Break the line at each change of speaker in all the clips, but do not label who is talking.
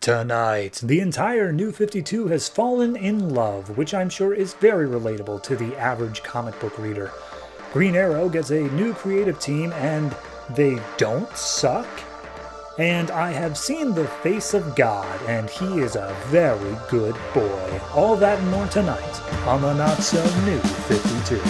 Tonight, the entire New 52 has fallen in love, which I'm sure is very relatable to the average comic book reader. Green Arrow gets a new creative team and they don't suck? And I have seen the face of God, and he is a very good boy. All that and more tonight on the Not So New 52.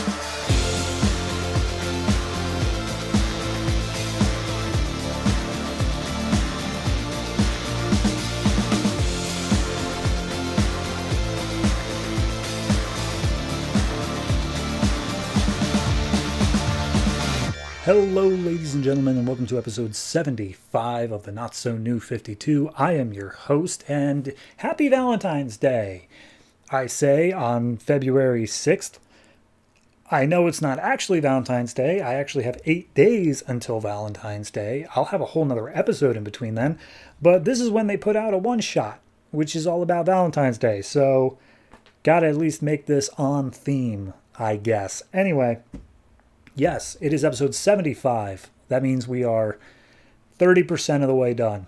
Hello, ladies and gentlemen, and welcome to episode 75 of the Not So New 52. I am your host, and happy Valentine's Day, I say on February 6th. I know it's not actually Valentine's Day. I actually have 8 days until Valentine's Day. I'll have a whole nother episode in between then, but this is when they put out a one-shot, which is all about Valentine's Day, so gotta at least make this on theme, I guess. Anyway, yes, it is episode 75. That means we are 30% of the way done.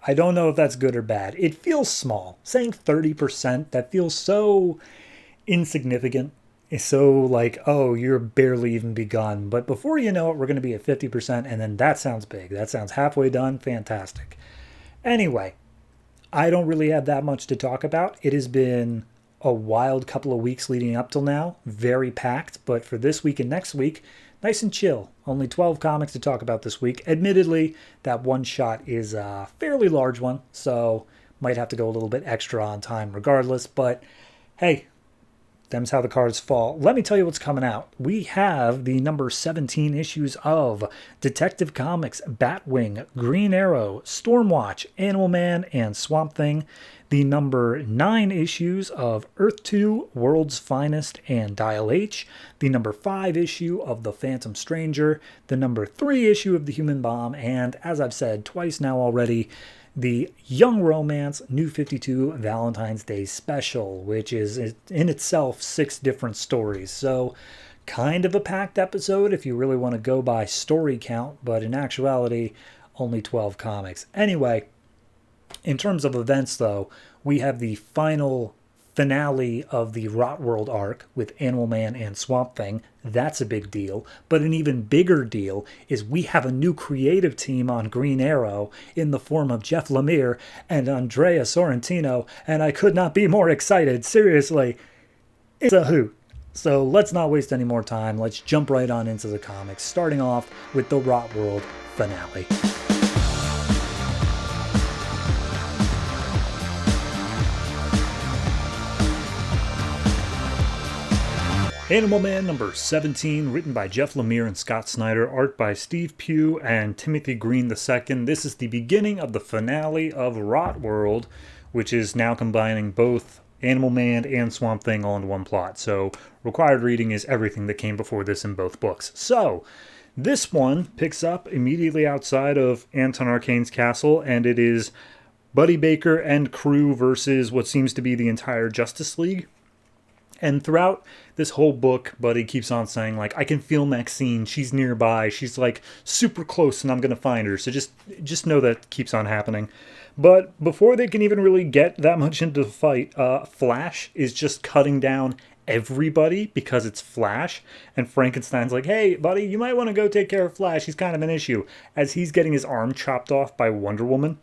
I don't know if that's good or bad. It feels small. Saying 30%, that feels so insignificant. It's so like, oh, you're barely even begun. But before you know it, we're going to be at 50%, and then that sounds big. That sounds halfway done. Fantastic. Anyway, I don't really have that much to talk about. It has been a wild couple of weeks leading up till now, very packed, but for this week and next week, nice and chill. Only 12 comics to talk about this week. Admittedly, that one shot is a fairly large one, so might have to go a little bit extra on time regardless, but hey, them's how the cards fall. Let me tell you what's coming out. We have the number 17 issues of Detective Comics, Batwing, Green Arrow, Stormwatch, Animal Man, and Swamp Thing. The number 9 issues of Earth 2, World's Finest, and Dial H. The number 5 issue of The Phantom Stranger. The number 3 issue of The Human Bomb. And as I've said twice now already, the Young Romance New 52 Valentine's Day Special, which is in itself 6 different stories. So kind of a packed episode if you really want to go by story count, but in actuality, only 12 comics. Anyway, in terms of events, though, we have the final finale of the Rot World arc with Animal Man and Swamp Thing. That's a big deal. But an even bigger deal is we have a new creative team on Green Arrow in the form of Jeff Lemire and Andrea Sorrentino, and I could not be more excited. Seriously, it's a hoot. So let's not waste any more time. Let's jump right on into the comics, starting off with the Rot World finale. Animal Man number 17, written by Jeff Lemire and Scott Snyder, art by Steve Pugh and Timothy Green II. This is the beginning of the finale of Rot World, which is now combining both Animal Man and Swamp Thing all into one plot. So required reading is everything that came before this in both books. So this one picks up immediately outside of Anton Arcane's castle, and it is Buddy Baker and crew versus what seems to be the entire Justice League. And throughout this whole book, Buddy keeps on saying, like, I can feel Maxine. She's nearby. She's, like, super close, and I'm going to find her. So just know that keeps on happening. But before they can even really get that much into the fight, Flash is just cutting down everybody because it's Flash. And Frankenstein's like, hey, Buddy, you might want to go take care of Flash. He's kind of an issue. As he's getting his arm chopped off by Wonder Woman.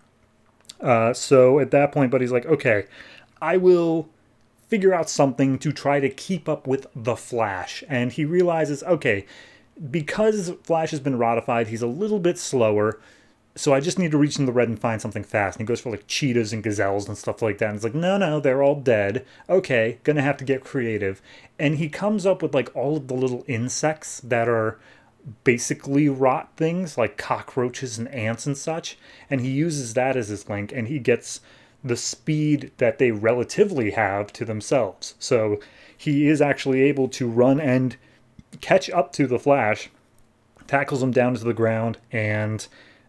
So at that point, Buddy's like, okay, I will figure out something to try to keep up with the Flash. And he realizes, okay, because Flash has been ratified, he's a little bit slower, so I just need to reach in the red and find something fast. And he goes for like cheetahs and gazelles and stuff like that. And it's like, no, they're all dead. Okay, gonna have to get creative. And he comes up with like all of the little insects that are basically rot things, like cockroaches and ants and such. And he uses that as his link, and he gets the speed that they relatively have to themselves. So he is actually able to run and catch up to the Flash, tackles him down to the ground, and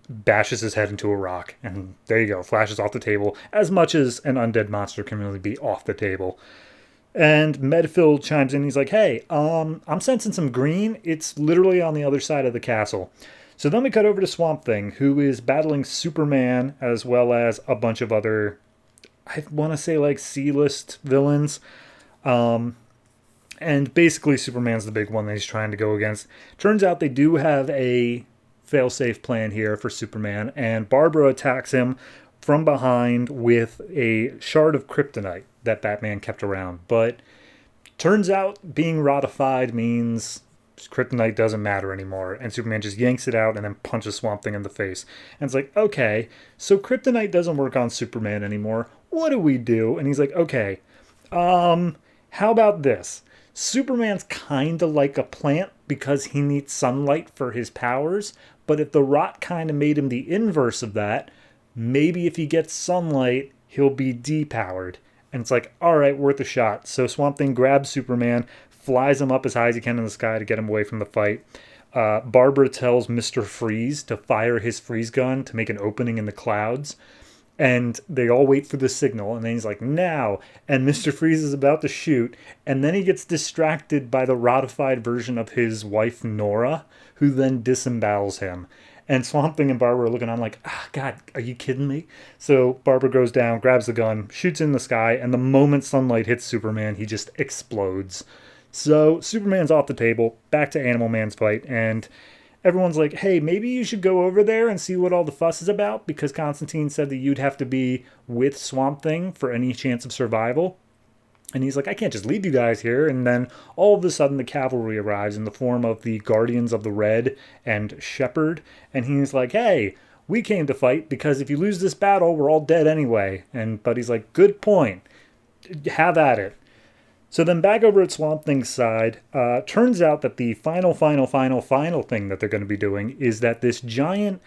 bashes his head into a rock. And there you go, Flash is off the table, as much as an undead monster can really be off the table. And Medfield chimes in, he's like, hey, I'm sensing some green. It's literally on the other side of the castle. So then we cut over to Swamp Thing, who is battling Superman as well as a bunch of other, I want to say like C-list villains. And basically Superman's the big one that he's trying to go against. Turns out they do have a fail-safe plan here for Superman, and Barbara attacks him from behind with a shard of kryptonite that Batman kept around. But turns out being ratified means kryptonite doesn't matter anymore, and Superman just yanks it out and then punches Swamp Thing in the face. And it's like, okay, so kryptonite doesn't work on Superman anymore. What do we do? And he's like, okay, how about this? Superman's kind of like a plant because he needs sunlight for his powers, but if the rot kind of made him the inverse of that, maybe if he gets sunlight, he'll be depowered. And it's like, all right, worth a shot. So Swamp Thing grabs Superman, flies him up as high as he can in the sky to get him away from the fight. Barbara tells Mr. Freeze to fire his freeze gun to make an opening in the clouds. And they all wait for the signal, and then he's like, now. And Mr. Freeze is about to shoot, and then he gets distracted by the ratified version of his wife, Nora, who then disembowels him. And Swamp Thing and Barbara are looking on like, God, are you kidding me? So Barbara goes down, grabs the gun, shoots in the sky, and the moment sunlight hits Superman, he just explodes. So Superman's off the table, back to Animal Man's fight, and everyone's like, hey, maybe you should go over there and see what all the fuss is about, because Constantine said that you'd have to be with Swamp Thing for any chance of survival. And he's like, I can't just leave you guys here. And then all of a sudden the cavalry arrives in the form of the Guardians of the Red and Shepherd. And he's like, hey, we came to fight because if you lose this battle, we're all dead anyway. But he's like, good point. Have at it. So then back over at Swamp Thing's side, turns out that the final thing that they're going to be doing is that this giant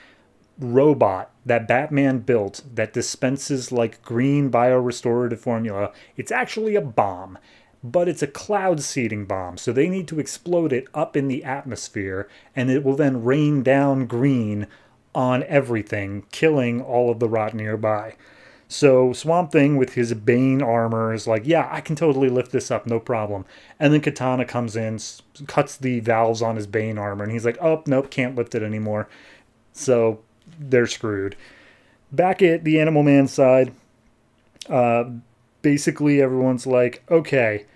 robot that Batman built that dispenses like green biorestorative formula, it's actually a bomb, but it's a cloud seeding bomb. So they need to explode it up in the atmosphere, and it will then rain down green on everything, killing all of the rot nearby. So Swamp Thing with his Bane armor is like, yeah, I can totally lift this up, no problem. And then Katana comes in, cuts the valves on his Bane armor, and he's like, oh, nope, can't lift it anymore. So they're screwed. Back at the Animal Man side, basically everyone's like, okay,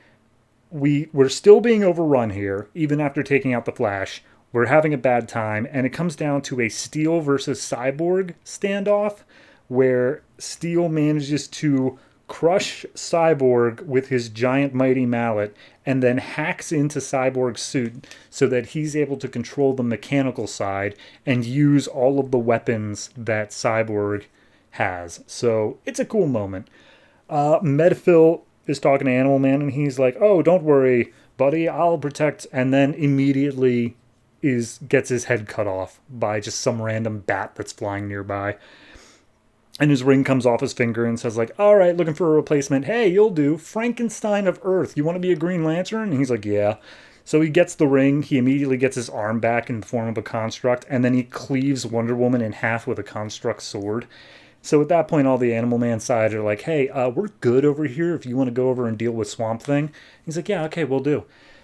we're still being overrun here, even after taking out the Flash. We're having a bad time, and it comes down to a Steel versus Cyborg standoff, where Steel manages to crush Cyborg with his giant mighty mallet and then hacks into Cyborg's suit so that he's able to control the mechanical side and use all of the weapons that Cyborg has. So it's a cool moment. Medphil is talking to Animal Man, and he's like, oh, don't worry, buddy, I'll protect, and then immediately gets his head cut off by just some random bat that's flying nearby. And his ring comes off his finger and says like, all right, looking for a replacement. Hey, you'll do. Frankenstein of Earth. You want to be a Green Lantern? And he's like, yeah. So he gets the ring. He immediately gets his arm back in the form of a construct. And then he cleaves Wonder Woman in half with a construct sword. So at that point, all the Animal Man side are like, hey, we're good over here if you want to go over and deal with Swamp Thing. He's like, yeah, okay, we'll do.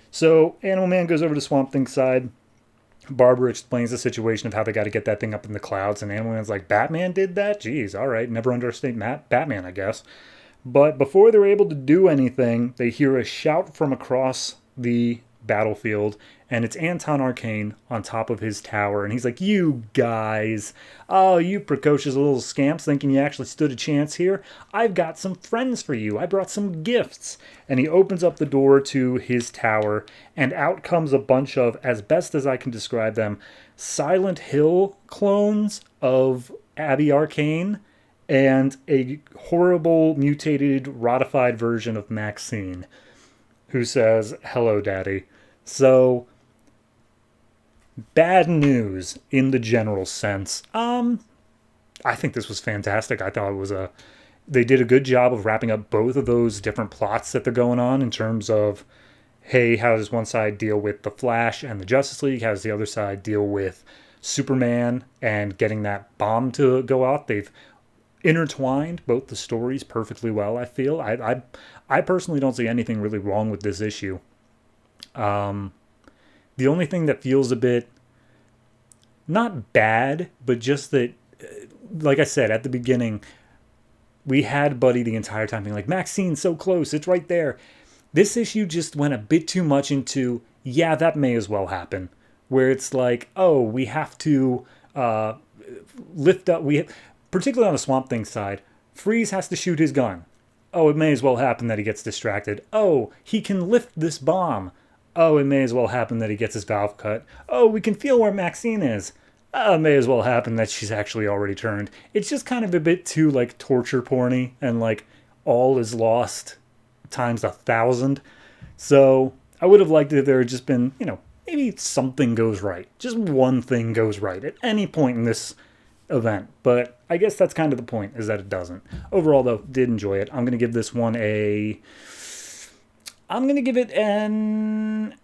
So Animal Man goes over to Swamp Thing's side. Barbara explains the situation of how they got to get that thing up in the clouds, and Animal Man's like, Batman did that? Jeez, all right, never underestimate Batman, I guess. But before they're able to do anything, they hear a shout from across the battlefield, and it's Anton Arcane on top of his tower, and he's like, you guys, oh, you precocious little scamps thinking you actually stood a chance here? I've got some friends for you. I brought some gifts. And he opens up the door to his tower, and out comes a bunch of, as best as I can describe them, Silent Hill clones of Abby Arcane and a horrible, mutated, ratified version of Maxine, who says, hello, Daddy. So, bad news in the general sense. I think this was fantastic. I thought it was they did a good job of wrapping up both of those different plots that they're going on in terms of, hey, how does one side deal with the Flash and the Justice League? How does the other side deal with Superman and getting that bomb to go off? They've intertwined both the stories perfectly well, I feel. I personally don't see anything really wrong with this issue. The only thing that feels a bit not bad, but just that, like I said at the beginning, we had Buddy the entire time being like, Maxine's so close, it's right there. This issue just went a bit too much into, yeah, that may as well happen. Where it's like, oh, we have to lift up. Particularly on the Swamp Thing side, Freeze has to shoot his gun. Oh, it may as well happen that he gets distracted. Oh, he can lift this bomb. Oh, it may as well happen that he gets his valve cut. Oh, we can feel where Maxine is. It may as well happen that she's actually already turned. It's just kind of a bit too, like, torture porny and, like, all is lost times 1,000. So I would have liked it if there had just been, maybe something goes right. Just one thing goes right at any point in this event. But I guess that's kind of the point, is that it doesn't. Overall, though, did enjoy it. I'm going to give this one I'm going to give it an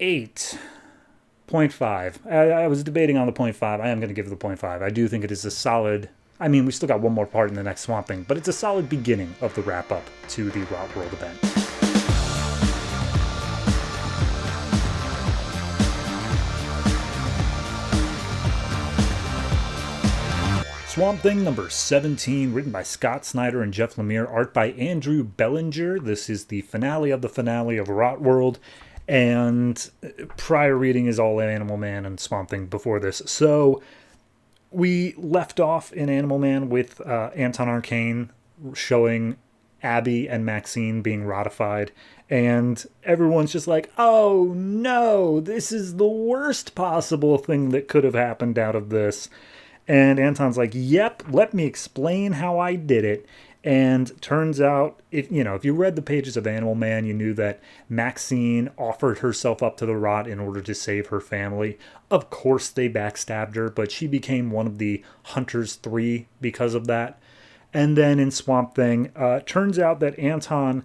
8.5. I was debating on the 0.5. I am going to give it the 0.5. I do think it is a solid... I mean, we still got one more part in the next Swamp Thing, but it's a solid beginning of the wrap-up to the Rot World event. Swamp Thing number 17, written by Scott Snyder and Jeff Lemire, art by Andrew Belanger. This is the finale of Rot World, and prior reading is all Animal Man and Swamp Thing before this. So we left off in Animal Man with Anton Arcane showing Abby and Maxine being ratified, and everyone's just like, oh no, this is the worst possible thing that could have happened out of this. And Anton's like, yep, let me explain how I did it. And turns out, if you read the pages of Animal Man, you knew that Maxine offered herself up to the Rot in order to save her family. Of course they backstabbed her, but she became one of the Hunters 3 because of that. And then in Swamp Thing, turns out that Anton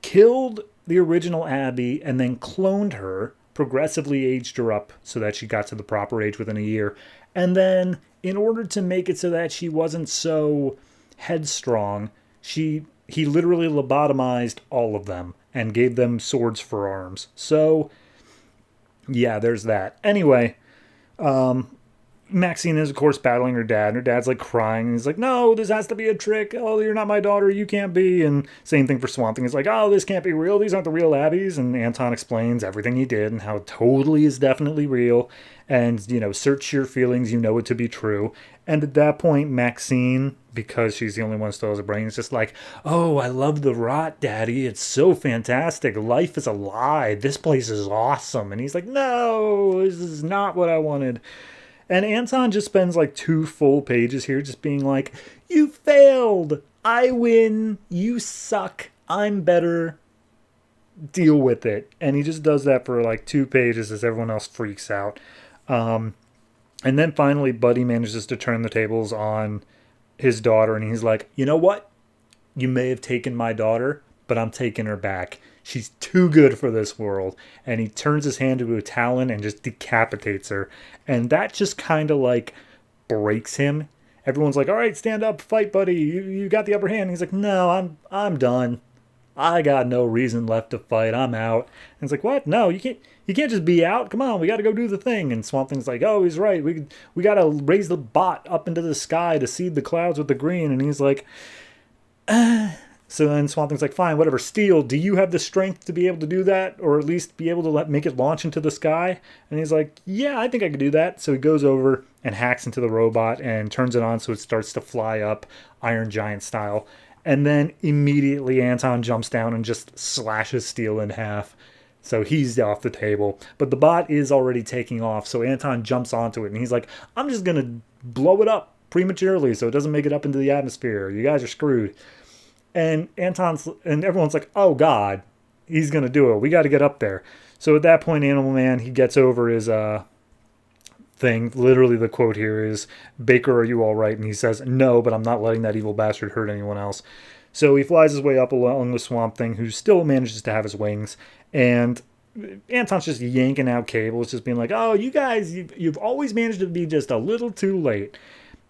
killed the original Abby and then cloned her, progressively aged her up so that she got to the proper age within a year. And then, in order to make it so that she wasn't so headstrong, he literally lobotomized all of them and gave them swords for arms. So, yeah, there's that. Anyway, Maxine is, of course, battling her dad, and her dad's, like, crying, and he's like, no, this has to be a trick, oh, you're not my daughter, you can't be, and same thing for Swamp Thing, he's like, oh, this can't be real, these aren't the real Abbies, and Anton explains everything he did, and how it totally is definitely real, and, search your feelings, you know it to be true, and at that point, Maxine, because she's the only one who still has a brain, is just like, oh, I love the Rot, Daddy, it's so fantastic, life is a lie, this place is awesome, and he's like, no, this is not what I wanted. And Anton just spends like 2 full pages here just being like, you failed, I win, you suck, I'm better, deal with it. And he just does that for like 2 pages as everyone else freaks out. And then finally Buddy manages to turn the tables on his daughter, and he's like, you know what? You may have taken my daughter, but I'm taking her back. She's too good for this world. And he turns his hand into a talon and just decapitates her. And that just kind of like breaks him. Everyone's like, all right, stand up, fight, buddy. You got the upper hand. And he's like, no, I'm done. I got no reason left to fight. I'm out. And it's like, what? No, you can't just be out. Come on, we got to go do the thing. And Swamp Thing's like, oh, he's right. We got to raise the bot up into the sky to seed the clouds with the green. And he's like, So then Swamp Thing's like, fine, whatever. Steel, do you have the strength to be able to do that? Or at least be able to make it launch into the sky? And he's like, yeah, I think I could do that. So he goes over and hacks into the robot and turns it on so it starts to fly up, Iron Giant style. And then immediately Anton jumps down and just slashes Steel in half. So he's off the table. But the bot is already taking off. So Anton jumps onto it and he's like, I'm just going to blow it up prematurely so it doesn't make it up into the atmosphere. You guys are screwed. And everyone's like, oh God, he's going to do it. We got to get up there. So at that point, Animal Man, he gets over his thing. Literally the quote here is, Baker, are you all right? And he says, no, but I'm not letting that evil bastard hurt anyone else. So he flies his way up along the Swamp Thing, who still manages to have his wings. And Anton's just yanking out cables, just being like, oh, you guys, you've always managed to be just a little too late.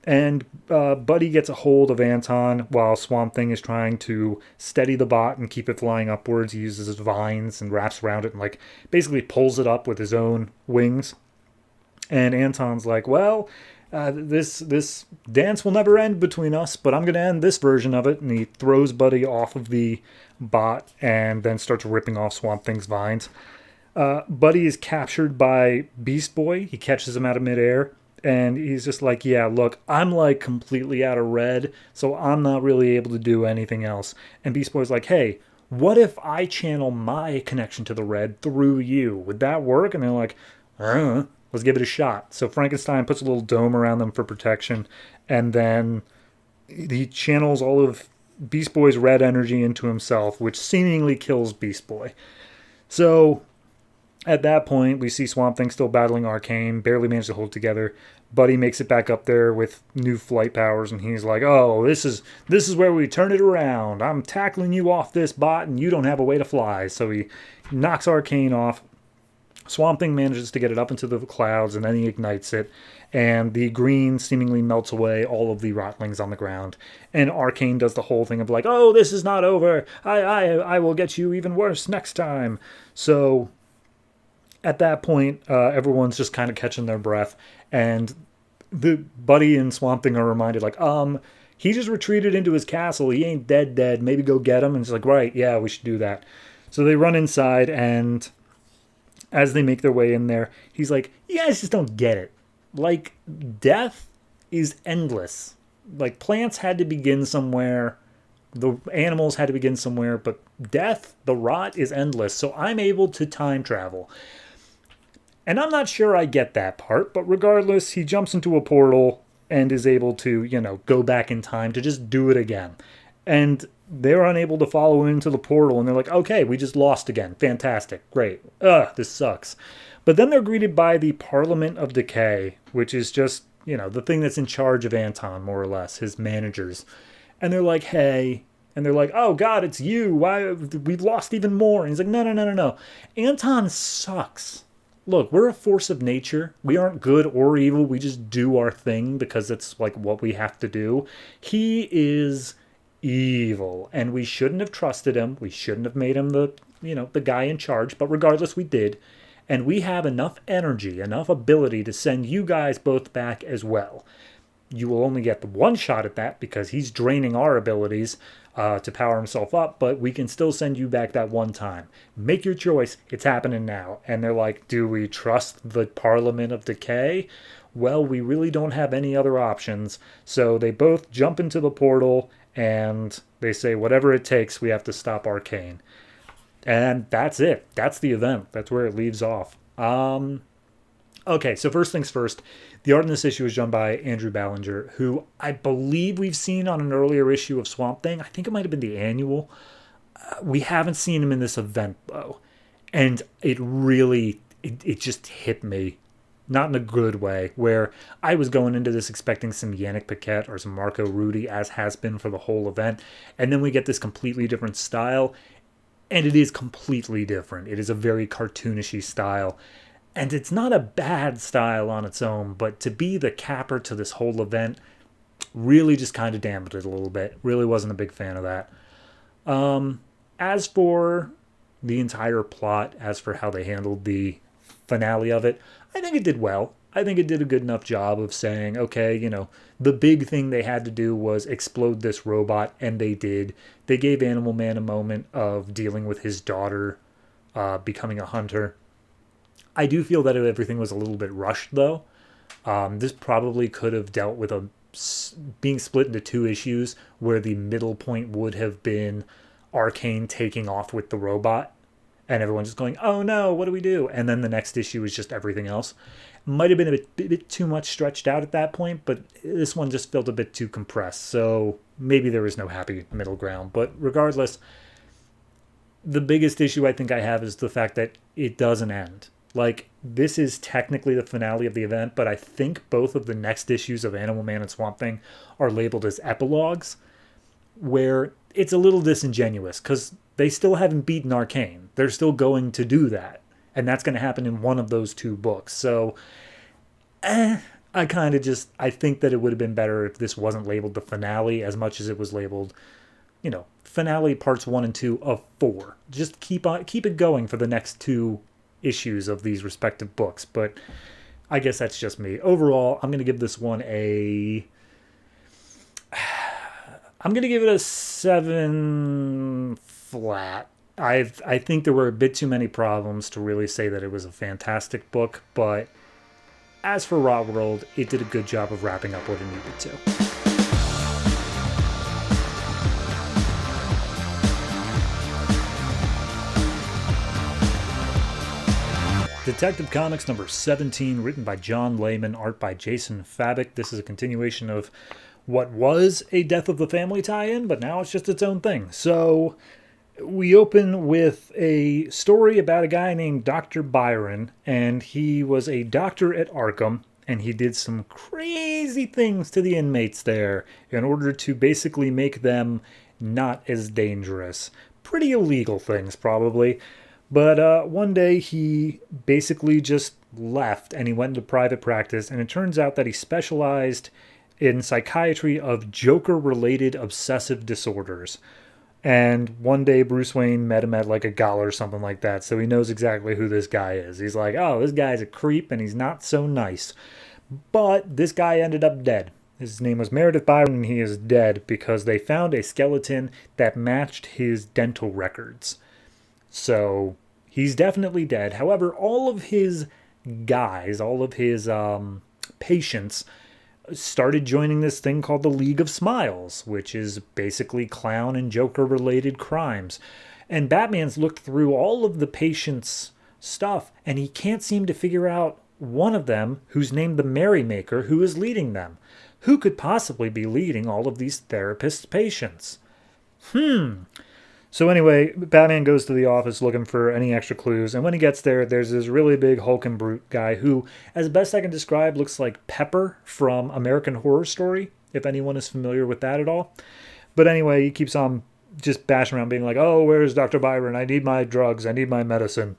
And Buddy gets a hold of Anton while Swamp Thing is trying to steady the bot and keep it flying upwards. He uses his vines and wraps around it and basically pulls it up with his own wings. And Anton's like, well, this dance will never end between us, but I'm going to end this version of it. And he throws Buddy off of the bot and then starts ripping off Swamp Thing's vines. Buddy is captured by Beast Boy. He catches him out of midair. And he's just like, yeah, look, I'm like completely out of red, so I'm not really able to do anything else. And Beast Boy's like, hey, what if I channel my connection to the red through you? Would that work? And they're like, let's give it a shot. So Frankenstein puts a little dome around them for protection, and then he channels all of Beast Boy's red energy into himself, which seemingly kills Beast Boy. So at that point, we see Swamp Thing still battling Arcane, barely managed to hold together. Buddy makes it back up there with new flight powers, and he's like, oh, this is where we turn it around. I'm tackling you off this bot, and you don't have a way to fly. So he knocks Arcane off. Swamp Thing manages to get it up into the clouds, and then he ignites it, and the green seemingly melts away all of the rotlings on the ground. And Arcane does the whole thing of like, oh, this is not over. I will get you even worse next time. So at that point, everyone's just kind of catching their breath, and the Buddy and Swamp Thing are reminded, like, he just retreated into his castle. He ain't dead. Maybe go get him. And it's like, right, yeah, we should do that. So they run inside, and as they make their way in there, he's like, you guys just don't get it. Like, death is endless. Like, plants had to begin somewhere. The animals had to begin somewhere, but death, the rot, is endless. So I'm able to time travel. And I'm not sure I get that part, but regardless, he jumps into a portal and is able to, go back in time to just do it again. And they're unable to follow him into the portal, and they're like, okay, we just lost again. Fantastic. Great. This sucks. But then they're greeted by the Parliament of Decay, which is just, the thing that's in charge of Anton, more or less, his managers. And they're like, hey. And they're like, oh, God, it's you. Why? We've lost even more. And he's like, no. Anton sucks. Look, we're a force of nature. We aren't good or evil. We just do our thing because it's like what we have to do. He is evil, and we shouldn't have trusted him. We shouldn't have made him the guy in charge, but regardless, we did. And we have enough energy, enough ability to send you guys both back as well. You will only get the one shot at that because he's draining our abilities to power himself up, but we can still send you back that one time. Make your choice. It's happening now. And they're like, do we trust the Parliament of Decay? Well, we really don't have any other options. So they both jump into the portal, and they say, whatever it takes, we have to stop Arcane. And that's it. That's the event. That's where it leaves off. Okay, so first things first, the art in this issue is done by Andrew Belanger, who I believe we've seen on an earlier issue of Swamp Thing. I think it might have been the annual. We haven't seen him in this event, though. And it really, it just hit me. Not in a good way, where I was going into this expecting some Yannick Paquette or some Marco Rudy, as has been for the whole event. And then we get this completely different style. And it is completely different. It is a very cartoonishy style. And it's not a bad style on its own, but to be the capper to this whole event really just kind of dampened it a little bit. Really wasn't a big fan of that. As for the entire plot, as for how they handled the finale of it, I think it did well. I think it did a good enough job of saying, okay, the big thing they had to do was explode this robot, and they did. They gave Animal Man a moment of dealing with his daughter becoming a hunter. I do feel that everything was a little bit rushed, though. This probably could have dealt with being split into two issues, where the middle point would have been Arcane taking off with the robot, and everyone just going, oh no, what do we do? And then the next issue is just everything else. Might have been a bit too much stretched out at that point, but this one just felt a bit too compressed, so maybe there was no happy middle ground. But regardless, the biggest issue I think I have is the fact that it doesn't end. Like, this is technically the finale of the event, but I think both of the next issues of Animal Man and Swamp Thing are labeled as epilogues, where it's a little disingenuous, because they still haven't beaten Arcane. They're still going to do that, and that's going to happen in one of those two books. So, I think that it would have been better if this wasn't labeled the finale as much as it was labeled, finale parts 1 and 2 of 4. Just keep it going for the next two issues of these respective books. But I guess that's just me. Overall, I'm going to give this one I'm going to give it a 7 flat. I think there were a bit too many problems to really say that it was a fantastic book, but as for Raw World, it did a good job of wrapping up what it needed to. Detective Comics number 17, written by John Layman, art by Jason Fabok. This is a continuation of what was a Death of the Family tie-in, but now it's just its own thing. So we open with a story about a guy named Dr. Byron, and he was a doctor at Arkham, and he did some crazy things to the inmates there in order to basically make them not as dangerous. Pretty illegal things, probably. But one day he basically just left and he went into private practice, and it turns out that he specialized in psychiatry of Joker-related obsessive disorders. And one day Bruce Wayne met him at like a gala or something like that, so he knows exactly who this guy is. He's like, oh, this guy's a creep and he's not so nice. But this guy ended up dead. His name was Meredith Byron, and he is dead because they found a skeleton that matched his dental records. So he's definitely dead. However, all of his guys, all of his patients started joining this thing called the League of Smiles, which is basically clown and Joker-related crimes. And Batman's looked through all of the patients' stuff, and he can't seem to figure out one of them, who's named the Merrymaker, who is leading them. Who could possibly be leading all of these therapists' patients? So anyway, Batman goes to the office looking for any extra clues, and when he gets there, there's this really big hulking brute guy who, as best I can describe, looks like Pepper from American Horror Story, if anyone is familiar with that at all. But anyway, he keeps on just bashing around being like, oh, where's Dr. Byron? I need my drugs. I need my medicine.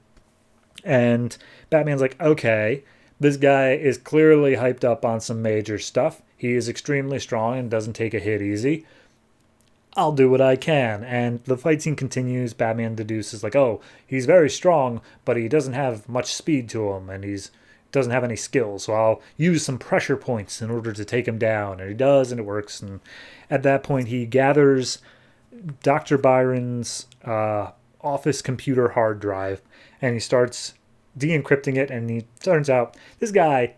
And Batman's like, okay, this guy is clearly hyped up on some major stuff. He is extremely strong and doesn't take a hit easy. I'll do what I can. And the fight scene continues. Batman deduces like, oh, he's very strong, but he doesn't have much speed to him, and he's doesn't have any skills, so I'll use some pressure points in order to take him down. And he does, and it works. And at that point, he gathers Dr. Byron's office computer hard drive, and he starts de-encrypting it, and he turns out this guy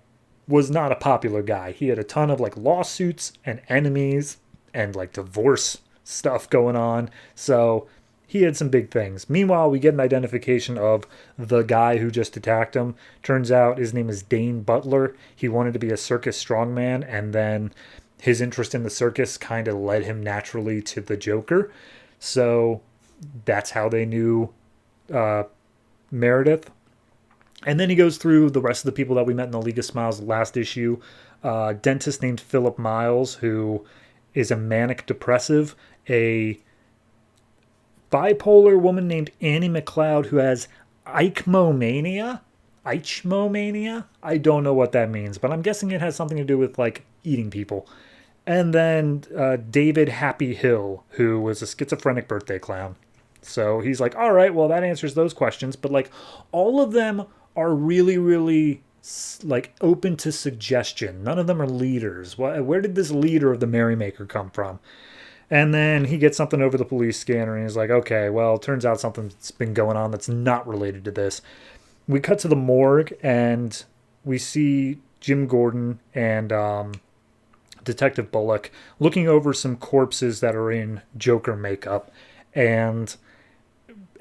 was not a popular guy. He had a ton of like lawsuits and enemies and like divorce stuff going on, so he had some big things. Meanwhile, we get an identification of the guy who just attacked him. Turns out his name is Dane Butler. He wanted to be a circus strongman, and then his interest in the circus kind of led him naturally to the Joker. So that's how they knew Meredith. And then he goes through the rest of the people that we met in the League of Smiles last issue. Dentist named Philip Miles, who is a manic depressive. A bipolar woman named Annie McLeod who has eichmomania. I don't know what that means, but I'm guessing it has something to do with like eating people. And then David Happy Hill, who was a schizophrenic birthday clown. So he's like, all right, well, that answers those questions. But like all of them are really, really like open to suggestion. None of them are leaders. Where did this leader of the Merrymaker come from? And then he gets something over the police scanner, and he's like, okay, well, it turns out something's been going on that's not related to this. We cut to the morgue, and we see Jim Gordon and Detective Bullock looking over some corpses that are in Joker makeup. And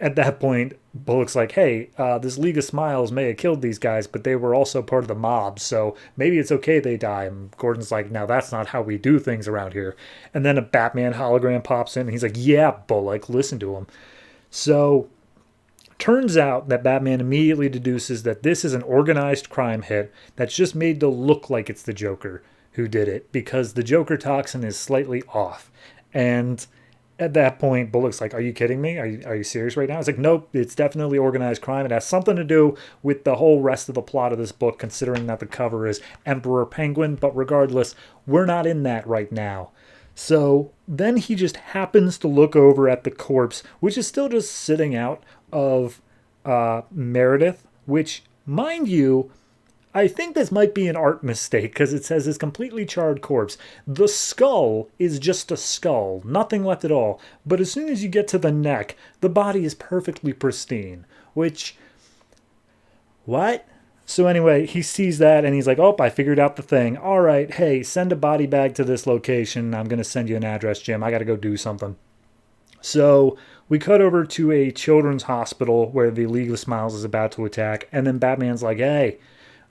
at that point, Bullock's like, hey, this League of Smiles may have killed these guys, but they were also part of the mob, so maybe it's okay they die. And Gordon's like, now that's not how we do things around here. And then a Batman hologram pops in, and he's like, yeah, Bullock, listen to him. So turns out that Batman immediately deduces that this is an organized crime hit that's just made to look like it's the Joker who did it, because the Joker toxin is slightly off. And at that point, Bullock's like, are you kidding me? Are you serious right now? It's like, nope, it's definitely organized crime. It has something to do with the whole rest of the plot of this book, considering that the cover is Emperor Penguin. But regardless, we're not in that right now. So then he just happens to look over at the corpse, which is still just sitting out of Meredith, which, mind you, I think this might be an art mistake because it says his completely charred corpse. The skull is just a skull, nothing left at all. But as soon as you get to the neck, the body is perfectly pristine. Which, what? So anyway, he sees that and he's like, oh, I figured out the thing. All right, hey, send a body bag to this location. I'm going to send you an address, Jim. I got to go do something. So we cut over to a children's hospital where the League of Smiles is about to attack. And then Batman's like, hey,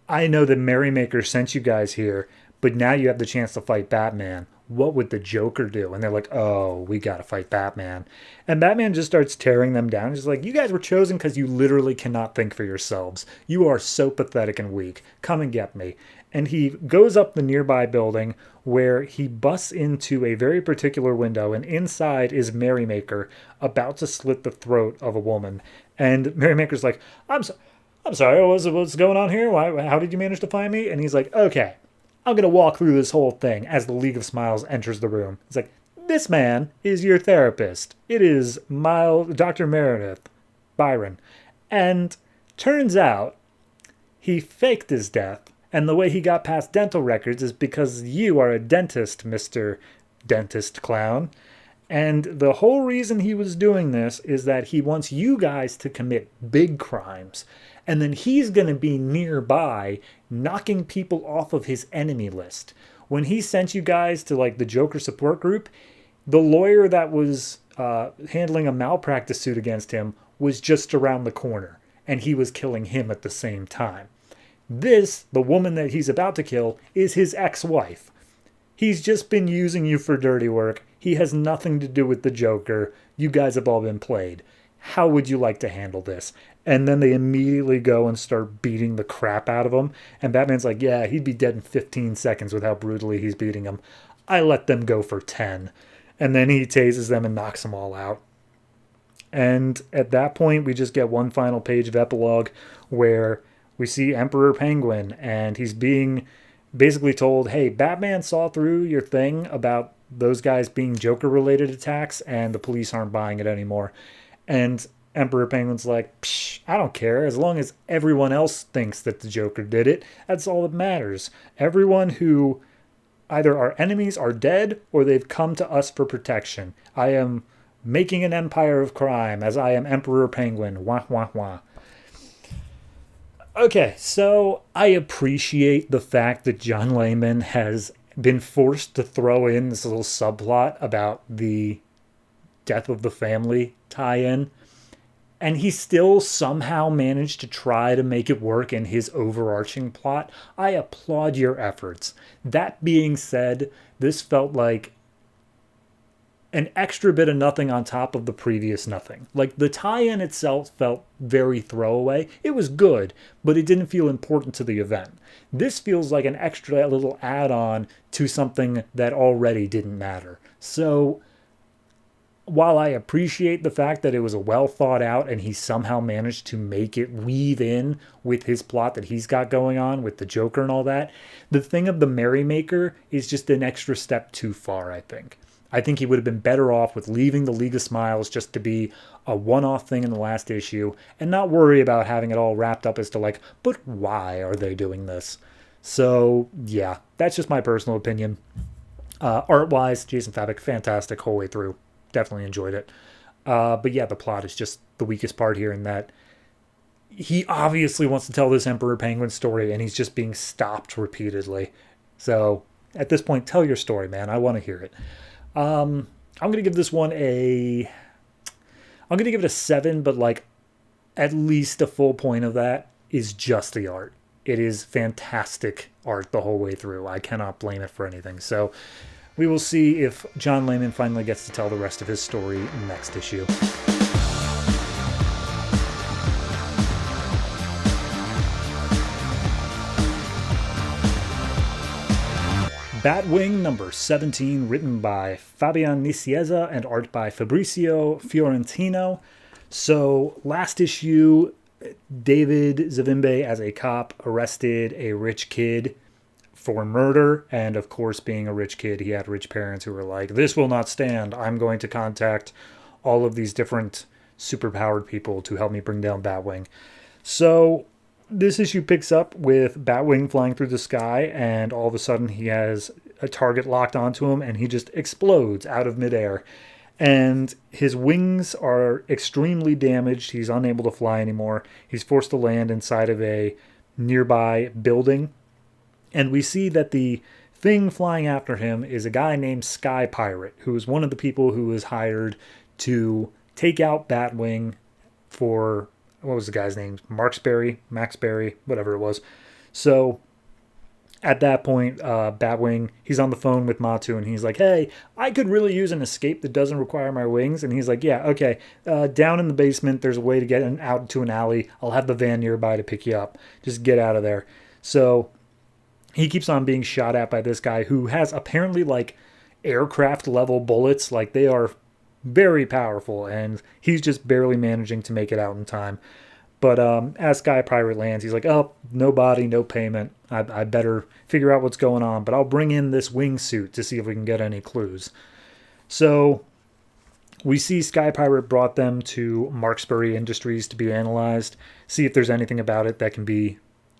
I know that Merrymaker sent you guys here, but now you have the chance to fight Batman. What would the Joker do? And they're like, oh, we got to fight Batman. And Batman just starts tearing them down. He's like, you guys were chosen because you literally cannot think for yourselves. You are so pathetic and weak. Come and get me. And he goes up the nearby building where he busts into a very particular window, and inside is Merrymaker about to slit the throat of a woman. And Merrymaker's like, I'm sorry, what's going on here? How did you manage to find me? And he's like, okay, I'm going to walk through this whole thing as the League of Smiles enters the room. It's like, this man is your therapist. It is Dr. Meredith Byron. And turns out he faked his death. And the way he got past dental records is because you are a dentist, Mr. Dentist Clown. And the whole reason he was doing this is that he wants you guys to commit big crimes. And then he's going to be nearby knocking people off of his enemy list. When he sent you guys to like the Joker support group, the lawyer that was handling a malpractice suit against him was just around the corner. And he was killing him at the same time. This, the woman that he's about to kill, is his ex-wife. He's just been using you for dirty work. He has nothing to do with the Joker. You guys have all been played. How would you like to handle this? And then they immediately go and start beating the crap out of him. And Batman's like, yeah, he'd be dead in 15 seconds with how brutally he's beating him. I let them go for 10. And then he tases them and knocks them all out. And at that point, we just get one final page of epilogue where we see Emperor Penguin, and he's being basically told, hey, Batman saw through your thing about those guys being Joker-related attacks, and the police aren't buying it anymore. And Emperor Penguin's like, psh, I don't care. As long as everyone else thinks that the Joker did it, that's all that matters. Everyone who either our enemies are dead or they've come to us for protection. I am making an empire of crime as I am Emperor Penguin. Wah, wah, wah. Okay, so I appreciate the fact that John Layman has been forced to throw in this little subplot about the death of the family tie-in, and he still somehow managed to try to make it work in his overarching plot. I applaud your efforts. That being said, this felt like an extra bit of nothing on top of the previous nothing. Like, the tie-in itself felt very throwaway. It was good, but it didn't feel important to the event. This feels like an extra little add-on to something that already didn't matter. So, while I appreciate the fact that it was a well thought out and he somehow managed to make it weave in with his plot that he's got going on with the Joker and all that, the thing of the Merrymaker is just an extra step too far, I think. I think he would have been better off with leaving the League of Smiles just to be a one-off thing in the last issue and not worry about having it all wrapped up as to like, but why are they doing this? So, yeah, that's just my personal opinion. Art-wise, Jason Fabok, fantastic whole way through. Definitely enjoyed it. But yeah, the plot is just the weakest part here in that he obviously wants to tell this Emperor Penguin story and he's just being stopped repeatedly. So, at this point, tell your story, man. I want to hear it. I'm going to give this one I'm going to give it a 7, but like at least a full point of that is just the art. It is fantastic art the whole way through. I cannot blame it for anything. So we will see if John Layman finally gets to tell the rest of his story next issue. Batwing number 17, written by Fabian Nicieza and art by Fabrizio Fiorentino. So last issue, David Zavimbe as a cop arrested a rich kid for murder. And of course, being a rich kid, he had rich parents who were like, this will not stand. I'm going to contact all of these different superpowered people to help me bring down Batwing. So this issue picks up with Batwing flying through the sky, and all of a sudden he has a target locked onto him, and he just explodes out of midair. And his wings are extremely damaged. He's unable to fly anymore. He's forced to land inside of a nearby building. And we see that the thing flying after him is a guy named Sky Pirate, who is one of the people who was hired to take out Batwing for, what was the guy's name? Maxberry, whatever it was. So at that point, Batwing, he's on the phone with Matu, and he's like, hey, I could really use an escape that doesn't require my wings. And he's like, yeah, okay, down in the basement, there's a way to get out to an alley. I'll have the van nearby to pick you up. Just get out of there. So he keeps on being shot at by this guy who has apparently like aircraft level bullets. Like, they are very powerful, and he's just barely managing to make it out in time. But as Sky Pirate lands, he's like, oh, no body, no payment. I better figure out what's going on, but I'll bring in this wingsuit to see if we can get any clues. So we see Sky Pirate brought them to Marksbury Industries to be analyzed, see if there's anything about it that can be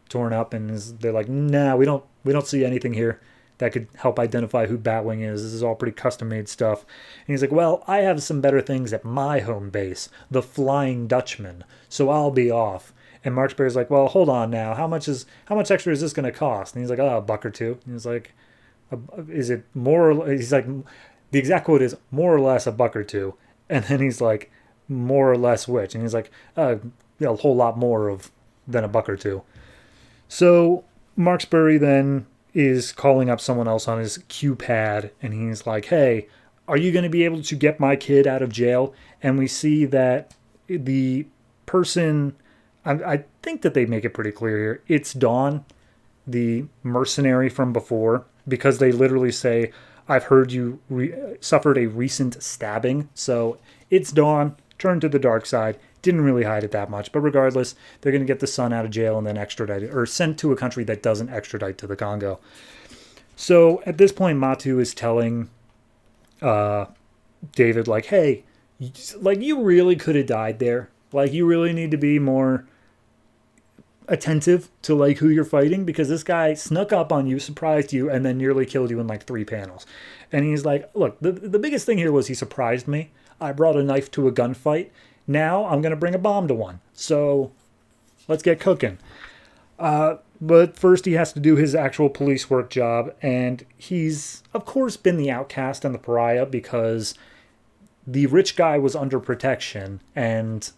torn up, and they're like, nah, we don't see anything here that could help identify who Batwing is. This is all pretty custom-made stuff. And he's like, well, I have some better things at my home base, the Flying Dutchman, so I'll be off. And Marksbury's like, well, hold on now. How much extra is this going to cost? And he's like, oh, $1 or $2. And he's like, is it more or he's like, the exact quote is more or less $1 or $2. And then he's like, more or less which? And he's like, a whole lot more than $1 or $2. So Marksbury then is calling up someone else on his Q pad, and he's like, hey, are you going to be able to get my kid out of jail? And we see that the person, I think that they make it pretty clear here, it's Dawn, the mercenary from before, because they literally say, I've heard you suffered a recent stabbing. So it's Dawn, turned to the dark side. Didn't really hide it that much, but regardless, they're going to get the son out of jail and then extradited, or sent to a country that doesn't extradite to the Congo. So at this point, Matu is telling David, like, hey, like, you really could have died there. Like, you really need to be more attentive to, like, who you're fighting, because this guy snuck up on you, surprised you, and then nearly killed you in, like, 3 panels. And he's like, look, the biggest thing here was he surprised me. I brought a knife to a gunfight. Now I'm going to bring a bomb to one. So let's get cooking. But first he has to do his actual police work job. And he's, of course, been the outcast and the pariah because the rich guy was under protection and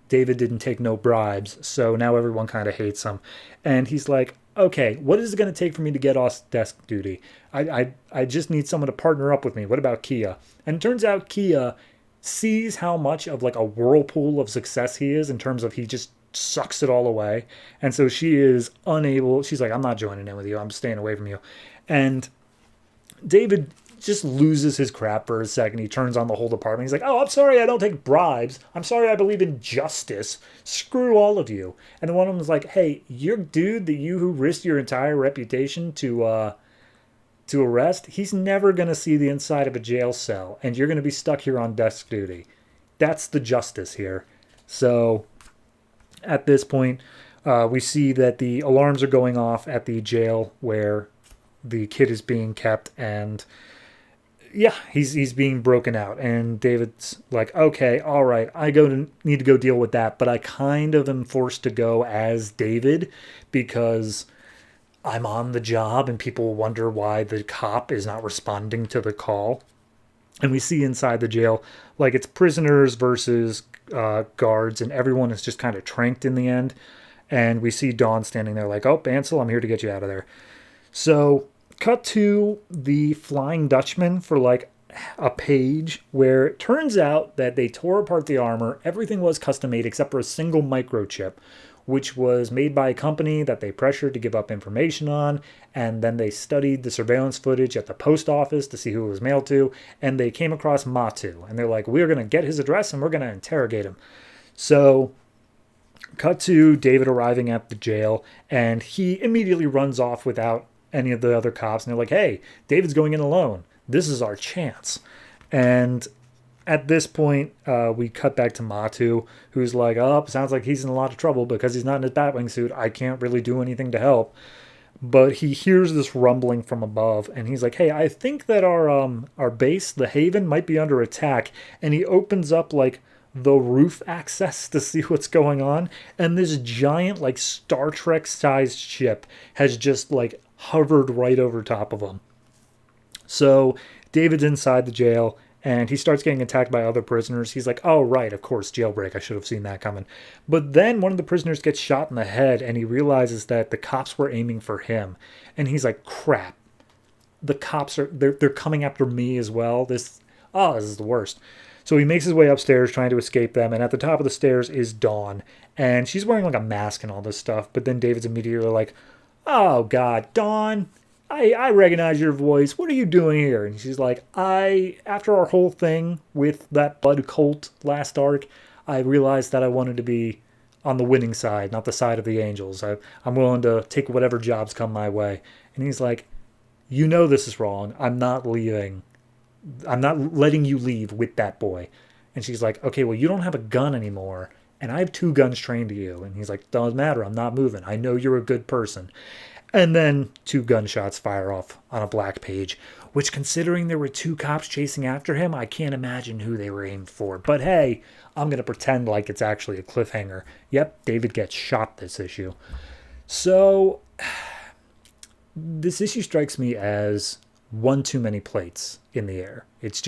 David didn't take no bribes. So now everyone kind of hates him. And he's like, okay, what is it going to take for me to get off desk duty? I just need someone to partner up with me. What about Kia? And it turns out Kia sees how much of like a whirlpool of success he is, in terms of he just sucks it all away. And so she is unable, she's like, I'm not joining in with you, I'm staying away from you. And David just loses his crap for a second. He turns on the whole department. He's like, oh, I'm sorry I don't take bribes. I'm sorry I believe in justice. Screw all of you. And then one of them was like, hey, your dude that you who risked your entire reputation to arrest, he's never going to see the inside of a jail cell, and you're going to be stuck here on desk duty. That's the justice here. So at this point, we see that the alarms are going off at the jail where the kid is being kept, and yeah, he's being broken out. And David's like, okay, all right, need to go deal with that, but I kind of am forced to go as David because I'm on the job and people wonder why the cop is not responding to the call. And we see inside the jail, like, it's prisoners versus guards, and everyone is just kind of tranked in the end. And we see Dawn standing there like, oh, Ansel, I'm here to get you out of there. So cut to the Flying Dutchman for like a page where it turns out that they tore apart the armor. Everything was custom made except for a single microchip, which was made by a company that they pressured to give up information on. And then they studied the surveillance footage at the post office to see who it was mailed to. And they came across Matu. And they're like, we're going to get his address and we're going to interrogate him. So cut to David arriving at the jail. And he immediately runs off without any of the other cops. And they're like, hey, David's going in alone. This is our chance. And At this point, we cut back to Matu, who's like, oh, sounds like he's in a lot of trouble because he's not in his Batwing suit. I can't really do anything to help. But he hears this rumbling from above, and he's like, hey, I think that our base, the Haven, might be under attack. And he opens up, like, the roof access to see what's going on. And this giant, like, Star Trek-sized ship has just, like, hovered right over top of him. So David's inside the jail, and he starts getting attacked by other prisoners. He's like, oh, right, of course, jailbreak. I should have seen that coming. But then one of the prisoners gets shot in the head, and he realizes that the cops were aiming for him. And he's like, crap. The cops they're coming after me as well. This is the worst. So he makes his way upstairs trying to escape them, and at the top of the stairs is Dawn. And she's wearing like a mask and all this stuff, but then David's immediately like, oh, God, Dawn, I recognize your voice. What are you doing here? And she's like, after our whole thing with that blood cult last arc, I realized that I wanted to be on the winning side, not the side of the angels. I'm willing to take whatever jobs come my way. And he's like, you know this is wrong. I'm not leaving. I'm not letting you leave with that boy. And she's like, okay, well, you don't have a gun anymore, and I have 2 guns trained to you. And he's like, doesn't matter. I'm not moving. I know you're a good person. And then 2 gunshots fire off on a black page, which, considering there were 2 cops chasing after him, I can't imagine who they were aimed for. But hey, I'm going to pretend like it's actually a cliffhanger. Yep, David gets shot this issue. So this issue strikes me as one too many plates in the air. It's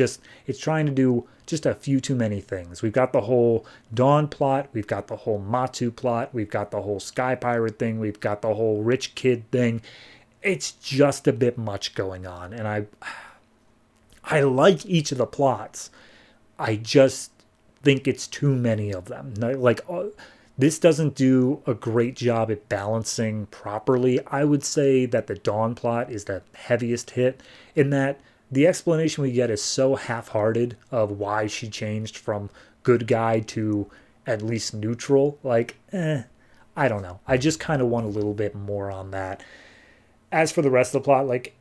trying to do just a few too many things. We've got the whole Dawn plot. We've got the whole Matu plot. We've got the whole Sky Pirate thing. We've got the whole rich kid thing. It's just a bit much going on. And I like each of the plots. I just think it's too many of them. Like, this doesn't do a great job at balancing properly. I would say that the Dawn plot is the heaviest hit, in that the explanation we get is so half-hearted of why she changed from good guy to at least neutral. Like, I don't know. I just kind of want a little bit more on that. As for the rest of the plot, like,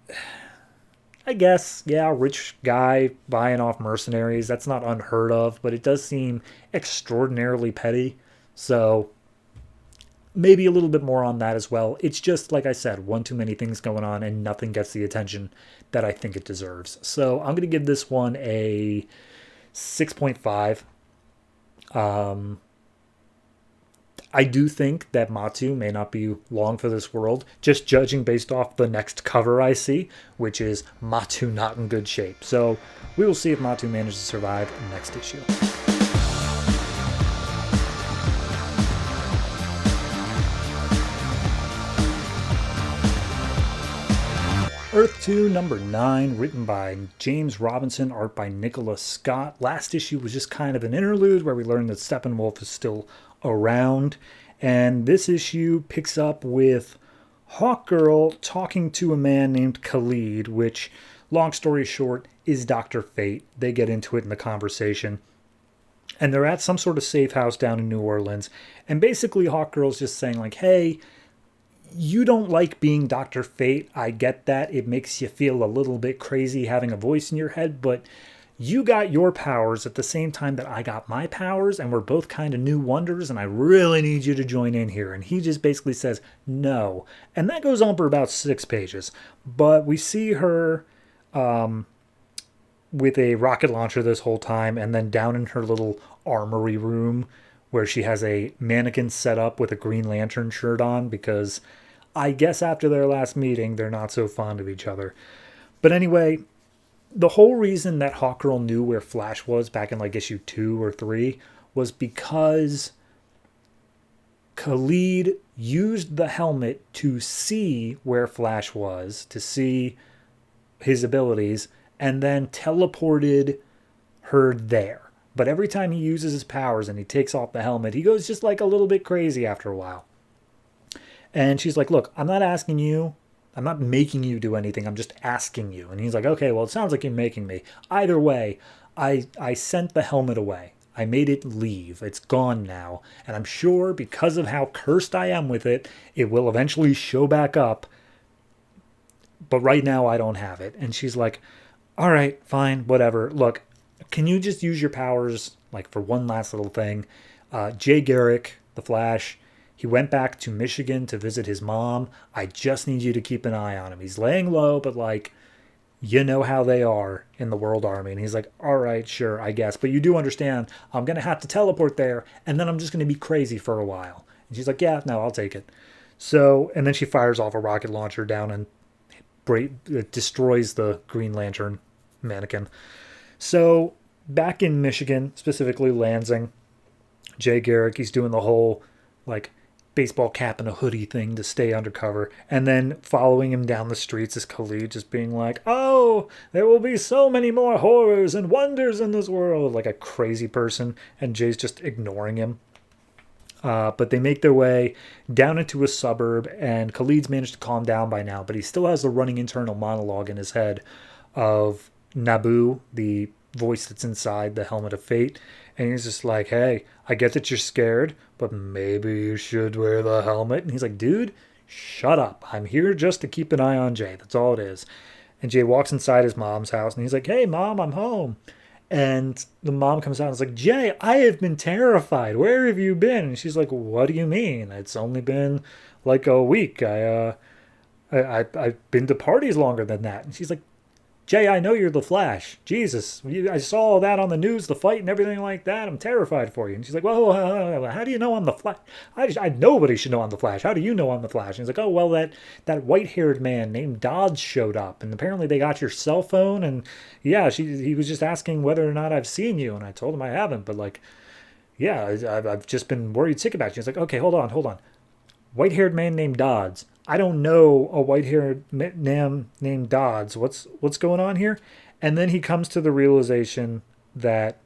I guess, yeah, rich guy buying off mercenaries, that's not unheard of, but it does seem extraordinarily petty. So maybe a little bit more on that as well. It's just, like I said, one too many things going on, and nothing gets the attention that I think it deserves. So I'm going to give this one a 6.5. I do think that Matu may not be long for this world, just judging based off the next cover I see, which is Matu not in good shape. So we will see if Matu manages to survive next issue. Earth 2, number 9, written by James Robinson, art by Nicola Scott. Last issue was just kind of an interlude where we learned that Steppenwolf is still around. And this issue picks up with Hawkgirl talking to a man named Khalid, which, long story short, is Dr. Fate. They get into it in the conversation. And they're at some sort of safe house down in New Orleans. And basically Hawkgirl's just saying, like, hey, you don't like being Dr. Fate. I get that. It makes you feel a little bit crazy having a voice in your head, but you got your powers at the same time that I got my powers, and we're both kind of new wonders, and I really need you to join in here. And he just basically says no. And that goes on for about 6 pages. But we see her with a rocket launcher this whole time, and then down in her little armory room where she has a mannequin set up with a Green Lantern shirt on, because I guess after their last meeting, they're not so fond of each other. But anyway, the whole reason that Hawkgirl knew where Flash was back in like issue 2 or 3 was because Khalid used the helmet to see where Flash was, to see his abilities, and then teleported her there. But every time he uses his powers and he takes off the helmet, he goes just like a little bit crazy after a while. And she's like, look, I'm not asking you. I'm not making you do anything. I'm just asking you. And he's like, okay, well, it sounds like you're making me. Either way, I sent the helmet away. I made it leave. It's gone now. And I'm sure because of how cursed I am with it, it will eventually show back up. But right now I don't have it. And she's like, all right, fine, whatever. Look, can you just use your powers, like, for one last little thing? Jay Garrick, the Flash, he went back to Michigan to visit his mom. I just need you to keep an eye on him. He's laying low, but, like, you know how they are in the World Army. And he's like, all right, sure, I guess. But you do understand I'm going to have to teleport there, and then I'm just going to be crazy for a while. And she's like, yeah, no, I'll take it. So, and then she fires off a rocket launcher down and it destroys the Green Lantern mannequin. So, back in Michigan, specifically Lansing, Jay Garrick, he's doing the whole, like, baseball cap and a hoodie thing to stay undercover. And then following him down the streets is Khalid just being like, oh, there will be so many more horrors and wonders in this world, like a crazy person. And Jay's just ignoring him. But they make their way down into a suburb, and Khalid's managed to calm down by now, but he still has the running internal monologue in his head of Naboo, the voice that's inside the Helmet of Fate. And he's just like, hey, I get that you're scared, but maybe you should wear the helmet. And he's like, dude, shut up. I'm here just to keep an eye on Jay. That's all it is. And Jay walks inside his mom's house, and he's like, hey, Mom, I'm home. And the mom comes out and is like, Jay, I have been terrified. Where have you been? And she's like, what do you mean? It's only been like a week. I've been to parties longer than that. And she's like, Jay, I know you're the Flash. Jesus, I saw all that on the news, the fight and everything like that. I'm terrified for you. And she's like, well, how do you know I'm the Flash? Nobody should know I'm the Flash. How do you know I'm the Flash? And he's like, oh, well, that white-haired man named Dodds showed up, and apparently they got your cell phone, and yeah, he was just asking whether or not I've seen you, and I told him I haven't, but like, yeah, I've just been worried sick about you. He's like, okay, hold on. White-haired man named Dodds. I don't know a white-haired man named Dodds. What's going on here? And then he comes to the realization that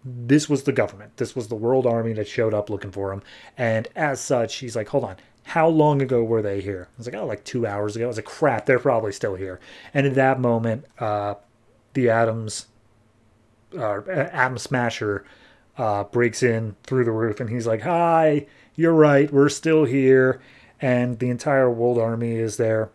this was the government. This was the World Army that showed up looking for him. And as such, he's like, hold on. How long ago were they here? I was like, oh, like 2 hours ago. I was like, crap, they're probably still here. And at that moment, the Atom Smasher breaks in through the roof. And he's like, hi, you're right, we're still here. And the entire World Army is there,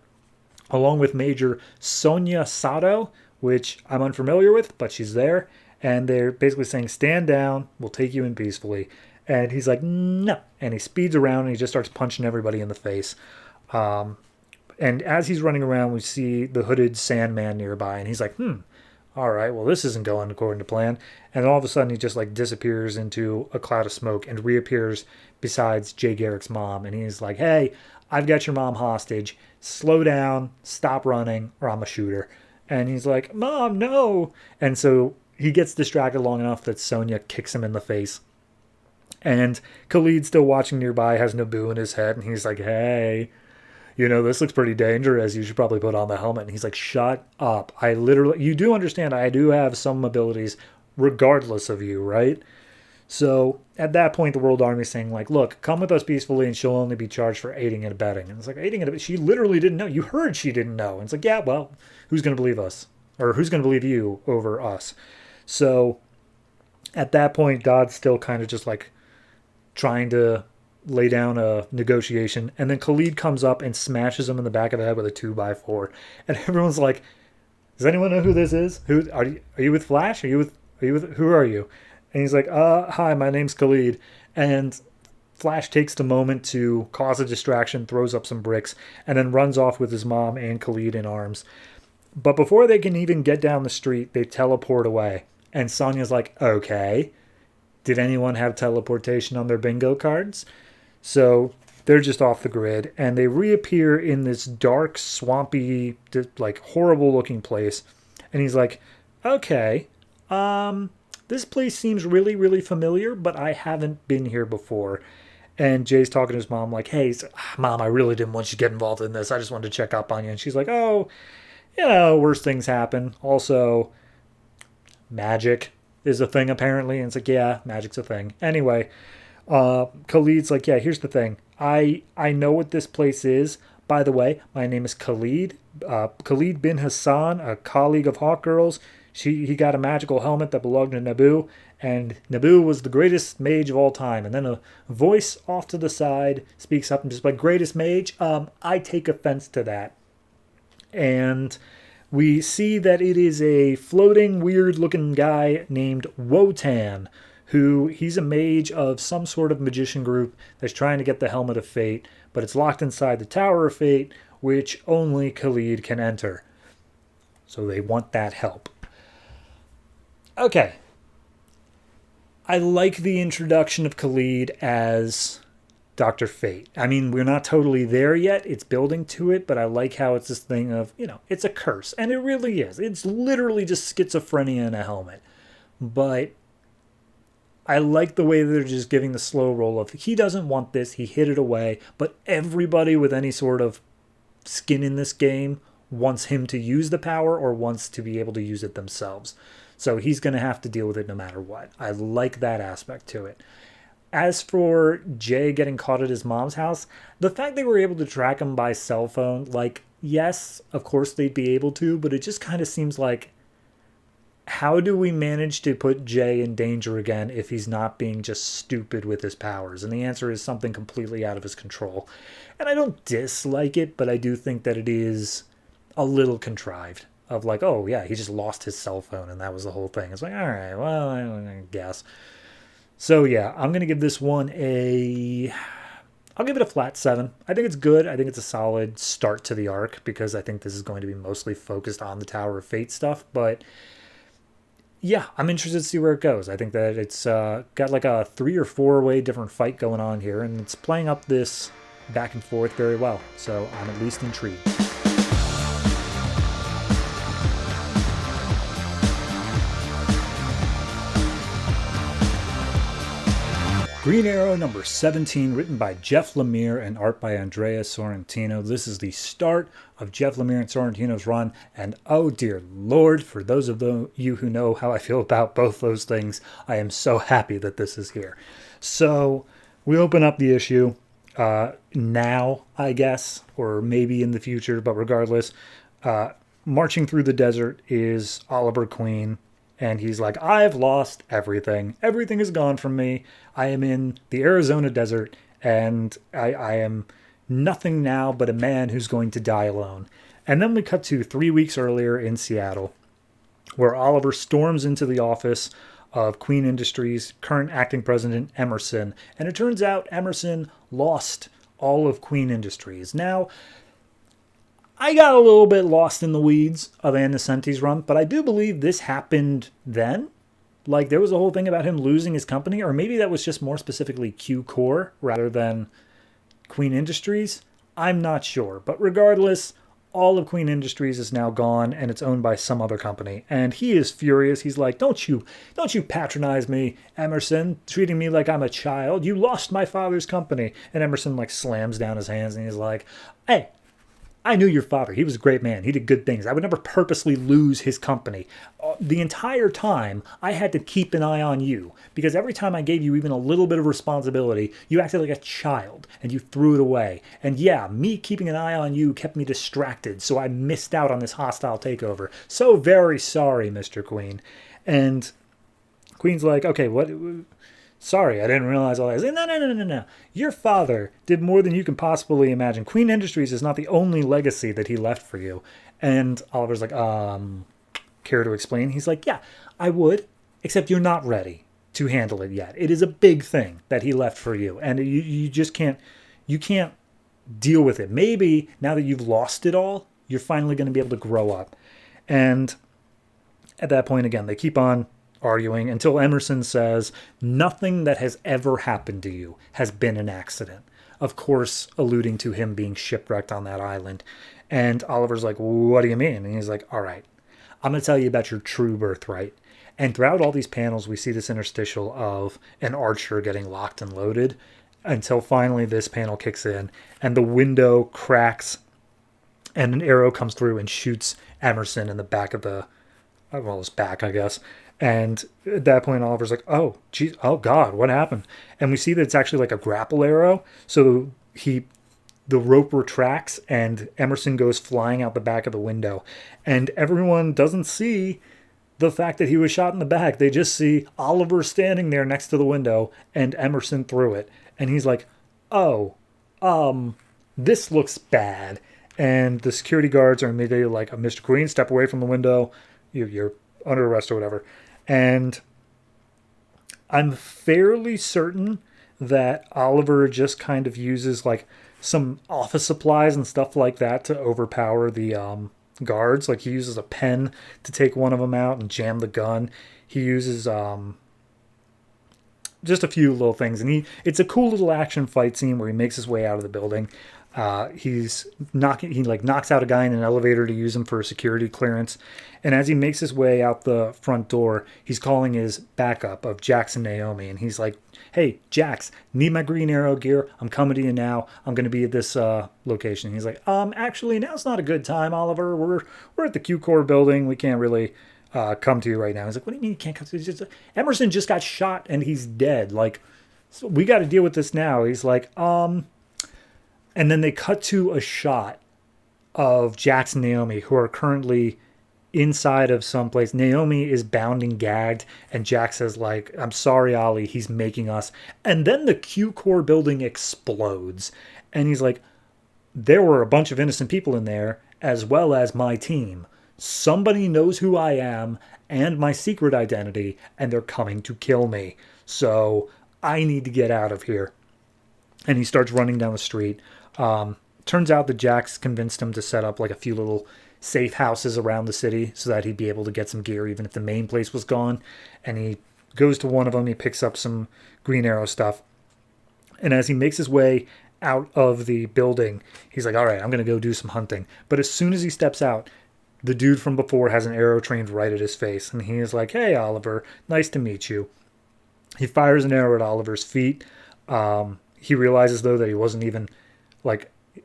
along with Major Sonia Sato, which I'm unfamiliar with, but she's there. And they're basically saying, stand down, we'll take you in peacefully. And he's like, no. And he speeds around and he just starts punching everybody in the face. And as he's running around, we see the hooded Sandman nearby. And he's like, all right, well, this isn't going according to plan. And all of a sudden, he just like disappears into a cloud of smoke and reappears besides Jay Garrick's mom. And he's like, hey, I've got your mom hostage. Slow down, stop running, or I'm a shooter. And he's like, Mom, no. And so he gets distracted long enough that Sonia kicks him in the face. And Khalid, still watching nearby, has Naboo in his head. And he's like, hey, you know, this looks pretty dangerous. You should probably put on the helmet. And he's like, shut up. You do understand I do have some abilities regardless of you, right? So at that point, the World Army is saying, like, look, come with us peacefully and she'll only be charged for aiding and abetting. And it's like, aiding and abetting? She literally didn't know. You heard she didn't know. And it's like, yeah, well, who's going to believe us? Or who's going to believe you over us? So at that point, Dodd's still kind of just like trying to lay down a negotiation. And then Khalid comes up and smashes him in the back of the head with a 2x4. And everyone's like, does anyone know who this is? Who are you with Flash? Are you with who are you? And he's like, hi, my name's Khalid. And Flash takes the moment to cause a distraction, throws up some bricks, and then runs off with his mom and Khalid in arms. But before they can even get down the street, they teleport away. And Sonia's like, okay, did anyone have teleportation on their bingo cards? So they're just off the grid, and they reappear in this dark, swampy, like horrible-looking place. And he's like, okay, this place seems really, really familiar, but I haven't been here before. And Jay's talking to his mom like, hey, Mom, I really didn't want you to get involved in this. I just wanted to check up on you. And she's like, oh, you know, worse things happen. Also, magic is a thing, apparently. And it's like, yeah, magic's a thing. Anyway, Khalid's like, yeah, here's the thing. I know what this place is. By the way, my name is Khalid. Khalid bin Hassan, a colleague of Hawkgirl's. He got a magical helmet that belonged to Naboo, and Naboo was the greatest mage of all time. And then a voice off to the side speaks up and just like, greatest mage? I take offense to that. And we see that it is a floating, weird-looking guy named Wotan, who he's a mage of some sort of magician group that's trying to get the Helmet of Fate, but it's locked inside the Tower of Fate, which only Khalid can enter. So they want that help. Okay. I like the introduction of Khalid as Dr. Fate. I mean, we're not totally there yet. It's building to it, but I like how it's this thing of, it's a curse. And it really is. It's literally just schizophrenia in a helmet. But I like the way they're just giving the slow roll of, he doesn't want this, he hid it away, but everybody with any sort of skin in this game wants him to use the power or wants to be able to use it themselves. So he's going to have to deal with it no matter what. I like that aspect to it. As for Jay getting caught at his mom's house, the fact they were able to track him by cell phone, yes, of course they'd be able to, but it just kind of seems like, how do we manage to put Jay in danger again if he's not being just stupid with his powers? And the answer is something completely out of his control. And I don't dislike it, but I do think that it is a little contrived. Of oh yeah, he just lost his cell phone and that was the whole thing. It's all right, well, I guess. So yeah, I'm going to give this one I'll give it a flat 7. I think it's good. I think it's a solid start to the arc because I think this is going to be mostly focused on the Tower of Fate stuff. But yeah, I'm interested to see where it goes. I think that it's got a 3 or 4 way different fight going on here, and it's playing up this back and forth very well. So I'm at least intrigued. Green Arrow number 17, written by Jeff Lemire and art by Andrea Sorrentino. This is the start of Jeff Lemire and Sorrentino's run, and oh dear Lord, for those of you who know how I feel about both those things, I am so happy that this is here. So we open up the issue now, I guess, or maybe in the future, but regardless, marching through the desert is Oliver Queen. And he's like, I've lost everything. Everything is gone from me. I am in the Arizona desert, and I am nothing now but a man who's going to die alone. And then we cut to 3 weeks earlier in Seattle, where Oliver storms into the office of Queen Industries' current acting president, Emerson. And it turns out Emerson lost all of Queen Industries. Now, I got a little bit lost in the weeds of Ann Nesenti's run, but I do believe this happened then. There was a whole thing about him losing his company, or maybe that was just more specifically Q Core rather than Queen Industries. I'm not sure, but regardless, all of Queen Industries is now gone, and it's owned by some other company. And he is furious. He's like, don't you patronize me, Emerson, treating me like I'm a child. You lost my father's company. And Emerson slams down his hands, and he's like, hey, I knew your father. He was a great man. He did good things. I would never purposely lose his company. The entire time, I had to keep an eye on you because every time I gave you even a little bit of responsibility, you acted like a child and you threw it away. And yeah, me keeping an eye on you kept me distracted, so I missed out on this hostile takeover. So very sorry, Mr. Queen. And Queen's like, okay, what? Sorry, I didn't realize all that. He's like, no. Your father did more than you can possibly imagine. Queen Industries is not the only legacy that he left for you. And Oliver's like, care to explain? He's like, yeah, I would, except you're not ready to handle it yet. It is a big thing that he left for you. And you just can't deal with it. Maybe now that you've lost it all, you're finally going to be able to grow up. And at that point, again, they keep on arguing until Emerson says, nothing that has ever happened to you has been an accident. Of course, alluding to him being shipwrecked on that island. And Oliver's like, what do you mean? And he's like, all right, I'm going to tell you about your true birthright. And throughout all these panels, we see this interstitial of an archer getting locked and loaded until finally this panel kicks in and the window cracks and an arrow comes through and shoots Emerson in the back of his back, I guess. And at that point, Oliver's like, oh, geez, oh, God, what happened? And we see that it's actually like a grapple arrow. So the rope retracts and Emerson goes flying out the back of the window. And everyone doesn't see the fact that he was shot in the back. They just see Oliver standing there next to the window and Emerson through it. And he's like, oh, this looks bad. And the security guards are immediately like, Mr. Green, step away from the window. You're under arrest or whatever. And I'm fairly certain that Oliver just kind of uses like some office supplies and stuff like that to overpower the guards. Like he uses a pen to take one of them out and jam the gun. He uses just a few little things, and it's a cool little action fight scene where he makes his way out of the building. He knocks out a guy in an elevator to use him for a security clearance. And as he makes his way out the front door, he's calling his backup of Jax and Naomi. And he's like, hey, Jax, need my Green Arrow gear? I'm coming to you now. I'm going to be at this location. And he's like, actually, now's not a good time, Oliver. We're at the Q-Core building. We can't really come to you right now. He's like, what do you mean you can't come to you? Emerson just got shot and he's dead. Like, so we got to deal with this now. He's like, and then they cut to a shot of Jax and Naomi, who are currently inside of someplace. Naomi is bound and gagged, and Jax says, like, I'm sorry, Ollie, he's making us. And then the Q-Core building explodes. And he's like, there were a bunch of innocent people in there, as well as my team. Somebody knows who I am and my secret identity, and they're coming to kill me. So I need to get out of here. And he starts running down the street. Turns out that Jax convinced him to set up like a few little safe houses around the city so that he'd be able to get some gear even if the main place was gone. And he goes to one of them. He picks up some Green Arrow stuff. And as he makes his way out of the building, he's like, all right, I'm going to go do some hunting. But as soon as he steps out, the dude from before has an arrow trained right at his face. And he is like, hey, Oliver, nice to meet you. He fires an arrow at Oliver's feet. He realizes, though, that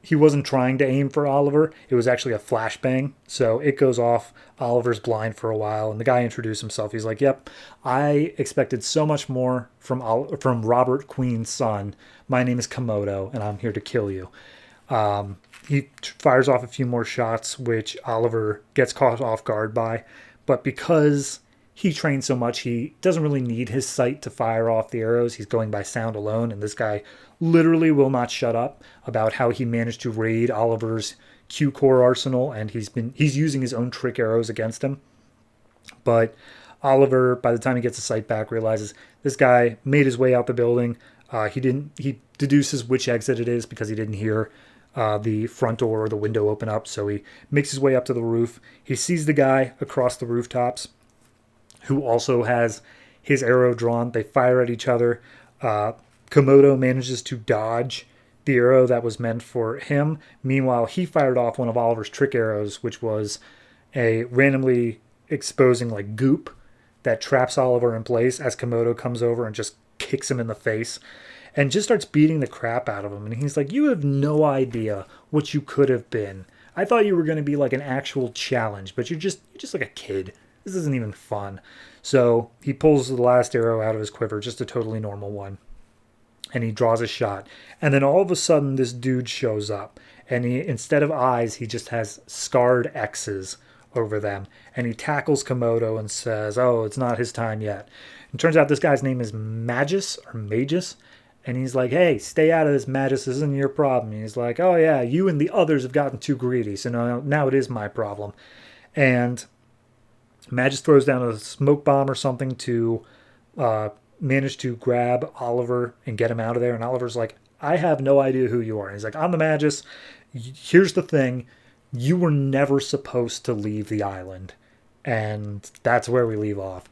he wasn't trying to aim for Oliver. It was actually a flashbang. So it goes off. Oliver's blind for a while. And the guy introduced himself. He's like, yep, I expected so much more from Robert Queen's son. My name is Komodo, and I'm here to kill you. He fires off a few more shots, which Oliver gets caught off guard by. But because he trained so much, he doesn't really need his sight to fire off the arrows. He's going by sound alone, and this guy literally will not shut up about how he managed to raid Oliver's Q-Core arsenal, and he's using his own trick arrows against him. But Oliver, by the time he gets his sight back, realizes this guy made his way out the building. He deduces which exit it is because he didn't hear the front door or the window open up, so he makes his way up to the roof. He sees the guy across the rooftops who also has his arrow drawn. They fire at each other. Komodo manages to dodge the arrow that was meant for him. Meanwhile, he fired off one of Oliver's trick arrows, which was a randomly exposing like goop that traps Oliver in place as Komodo comes over and just kicks him in the face and just starts beating the crap out of him. And he's like, you have no idea what you could have been. I thought you were going to be like an actual challenge, but you're just like a kid. This isn't even fun. So he pulls the last arrow out of his quiver, just a totally normal one. And he draws a shot. And then all of a sudden, this dude shows up. And instead of eyes, he just has scarred X's over them. And he tackles Komodo and says, oh, it's not his time yet. It turns out this guy's name is Magus. And he's like, hey, stay out of this, Magus. This isn't your problem. And he's like, oh, yeah, you and the others have gotten too greedy. So now it is my problem. And Magus throws down a smoke bomb or something to manage to grab Oliver and get him out of there. And Oliver's like, I have no idea who you are. And he's like, I'm the Magus. Here's the thing. You were never supposed to leave the island. And that's where we leave off.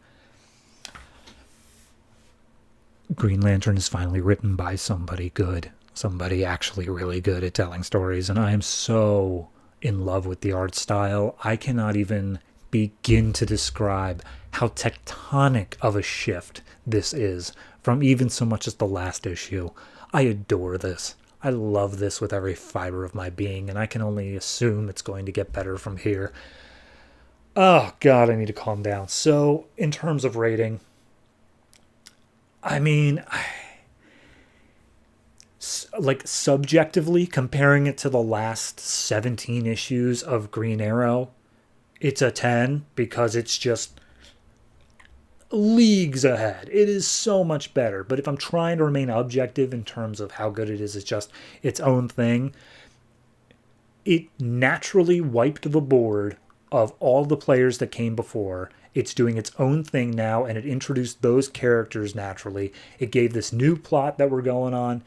Green Lantern is finally written by somebody good. Somebody actually really good at telling stories. And I am so in love with the art style. I cannot even begin to describe how tectonic of a shift this is from even so much as the last issue. I adore this. I love this with every fiber of my being, and I can only assume it's going to get better from here. Oh, God, I need to calm down. So, in terms of rating, I mean, like subjectively comparing it to the last 17 issues of Green Arrow, it's a 10 because it's just leagues ahead. It is so much better. But if I'm trying to remain objective in terms of how good it is, it's just its own thing, it naturally wiped the board of all the players that came before. It's doing its own thing now, and it introduced those characters naturally. It gave this new plot that we're going on.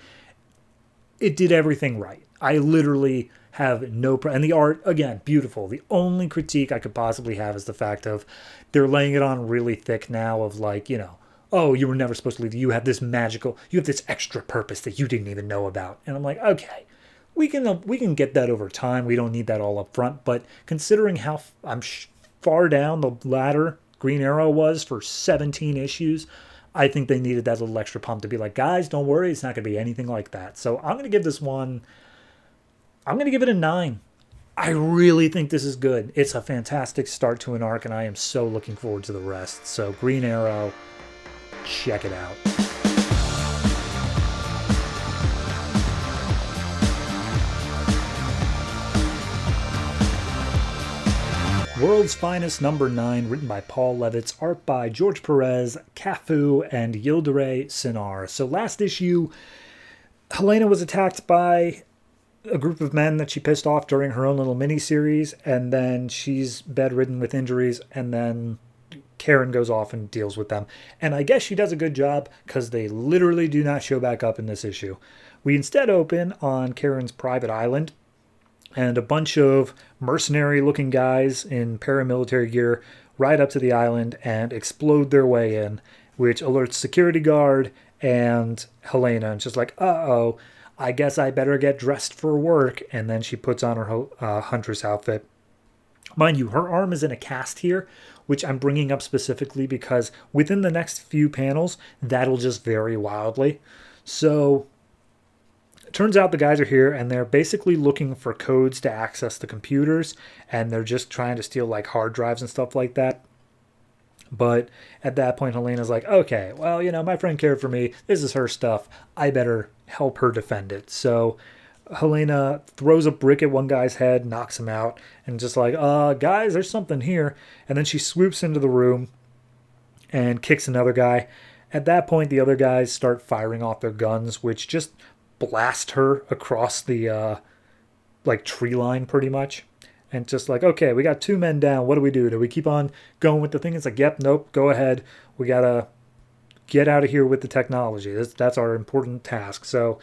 It did everything right. I literally have no... And the art, again, beautiful. The only critique I could possibly have is the fact of they're laying it on really thick now of like, oh, you were never supposed to leave. You have this extra purpose that you didn't even know about. And I'm like, okay, we can get that over time. We don't need that all up front. But considering how far down the ladder Green Arrow was for 17 issues, I think they needed that little extra pump to be like, guys, don't worry, it's not going to be anything like that. So I'm going to give this one, I'm going to give it a 9. I really think this is good. It's a fantastic start to an arc, and I am so looking forward to the rest. So Green Arrow, check it out. World's Finest number 9, written by Paul Levitz, art by George Pérez, Cafu, and Yildiray Cinar. So last issue, Helena was attacked by a group of men that she pissed off during her own little mini-series, and then she's bedridden with injuries, and then Karen goes off and deals with them. And I guess she does a good job, because they literally do not show back up in this issue. We instead open on Karen's private island, and a bunch of mercenary-looking guys in paramilitary gear ride up to the island and explode their way in, which alerts security guard and Helena, and just like, uh-oh, I guess I better get dressed for work. And then she puts on her huntress outfit. Mind you, her arm is in a cast here, which I'm bringing up specifically because within the next few panels, that'll just vary wildly. So it turns out the guys are here, and they're basically looking for codes to access the computers, and they're just trying to steal like hard drives and stuff like that. But at that point, Helena's like, okay, well, my friend cared for me. This is her stuff. I better help her defend it. So Helena throws a brick at one guy's head, knocks him out, and just like, guys, there's something here. And then she swoops into the room and kicks another guy. At that point, the other guys start firing off their guns, which just blast her across the tree line pretty much. And just like, okay, we got 2 men down. What do we do? Do we keep on going with the thing? It's like, yep, nope, go ahead. We got to get out of here with the technology. That's our important task. So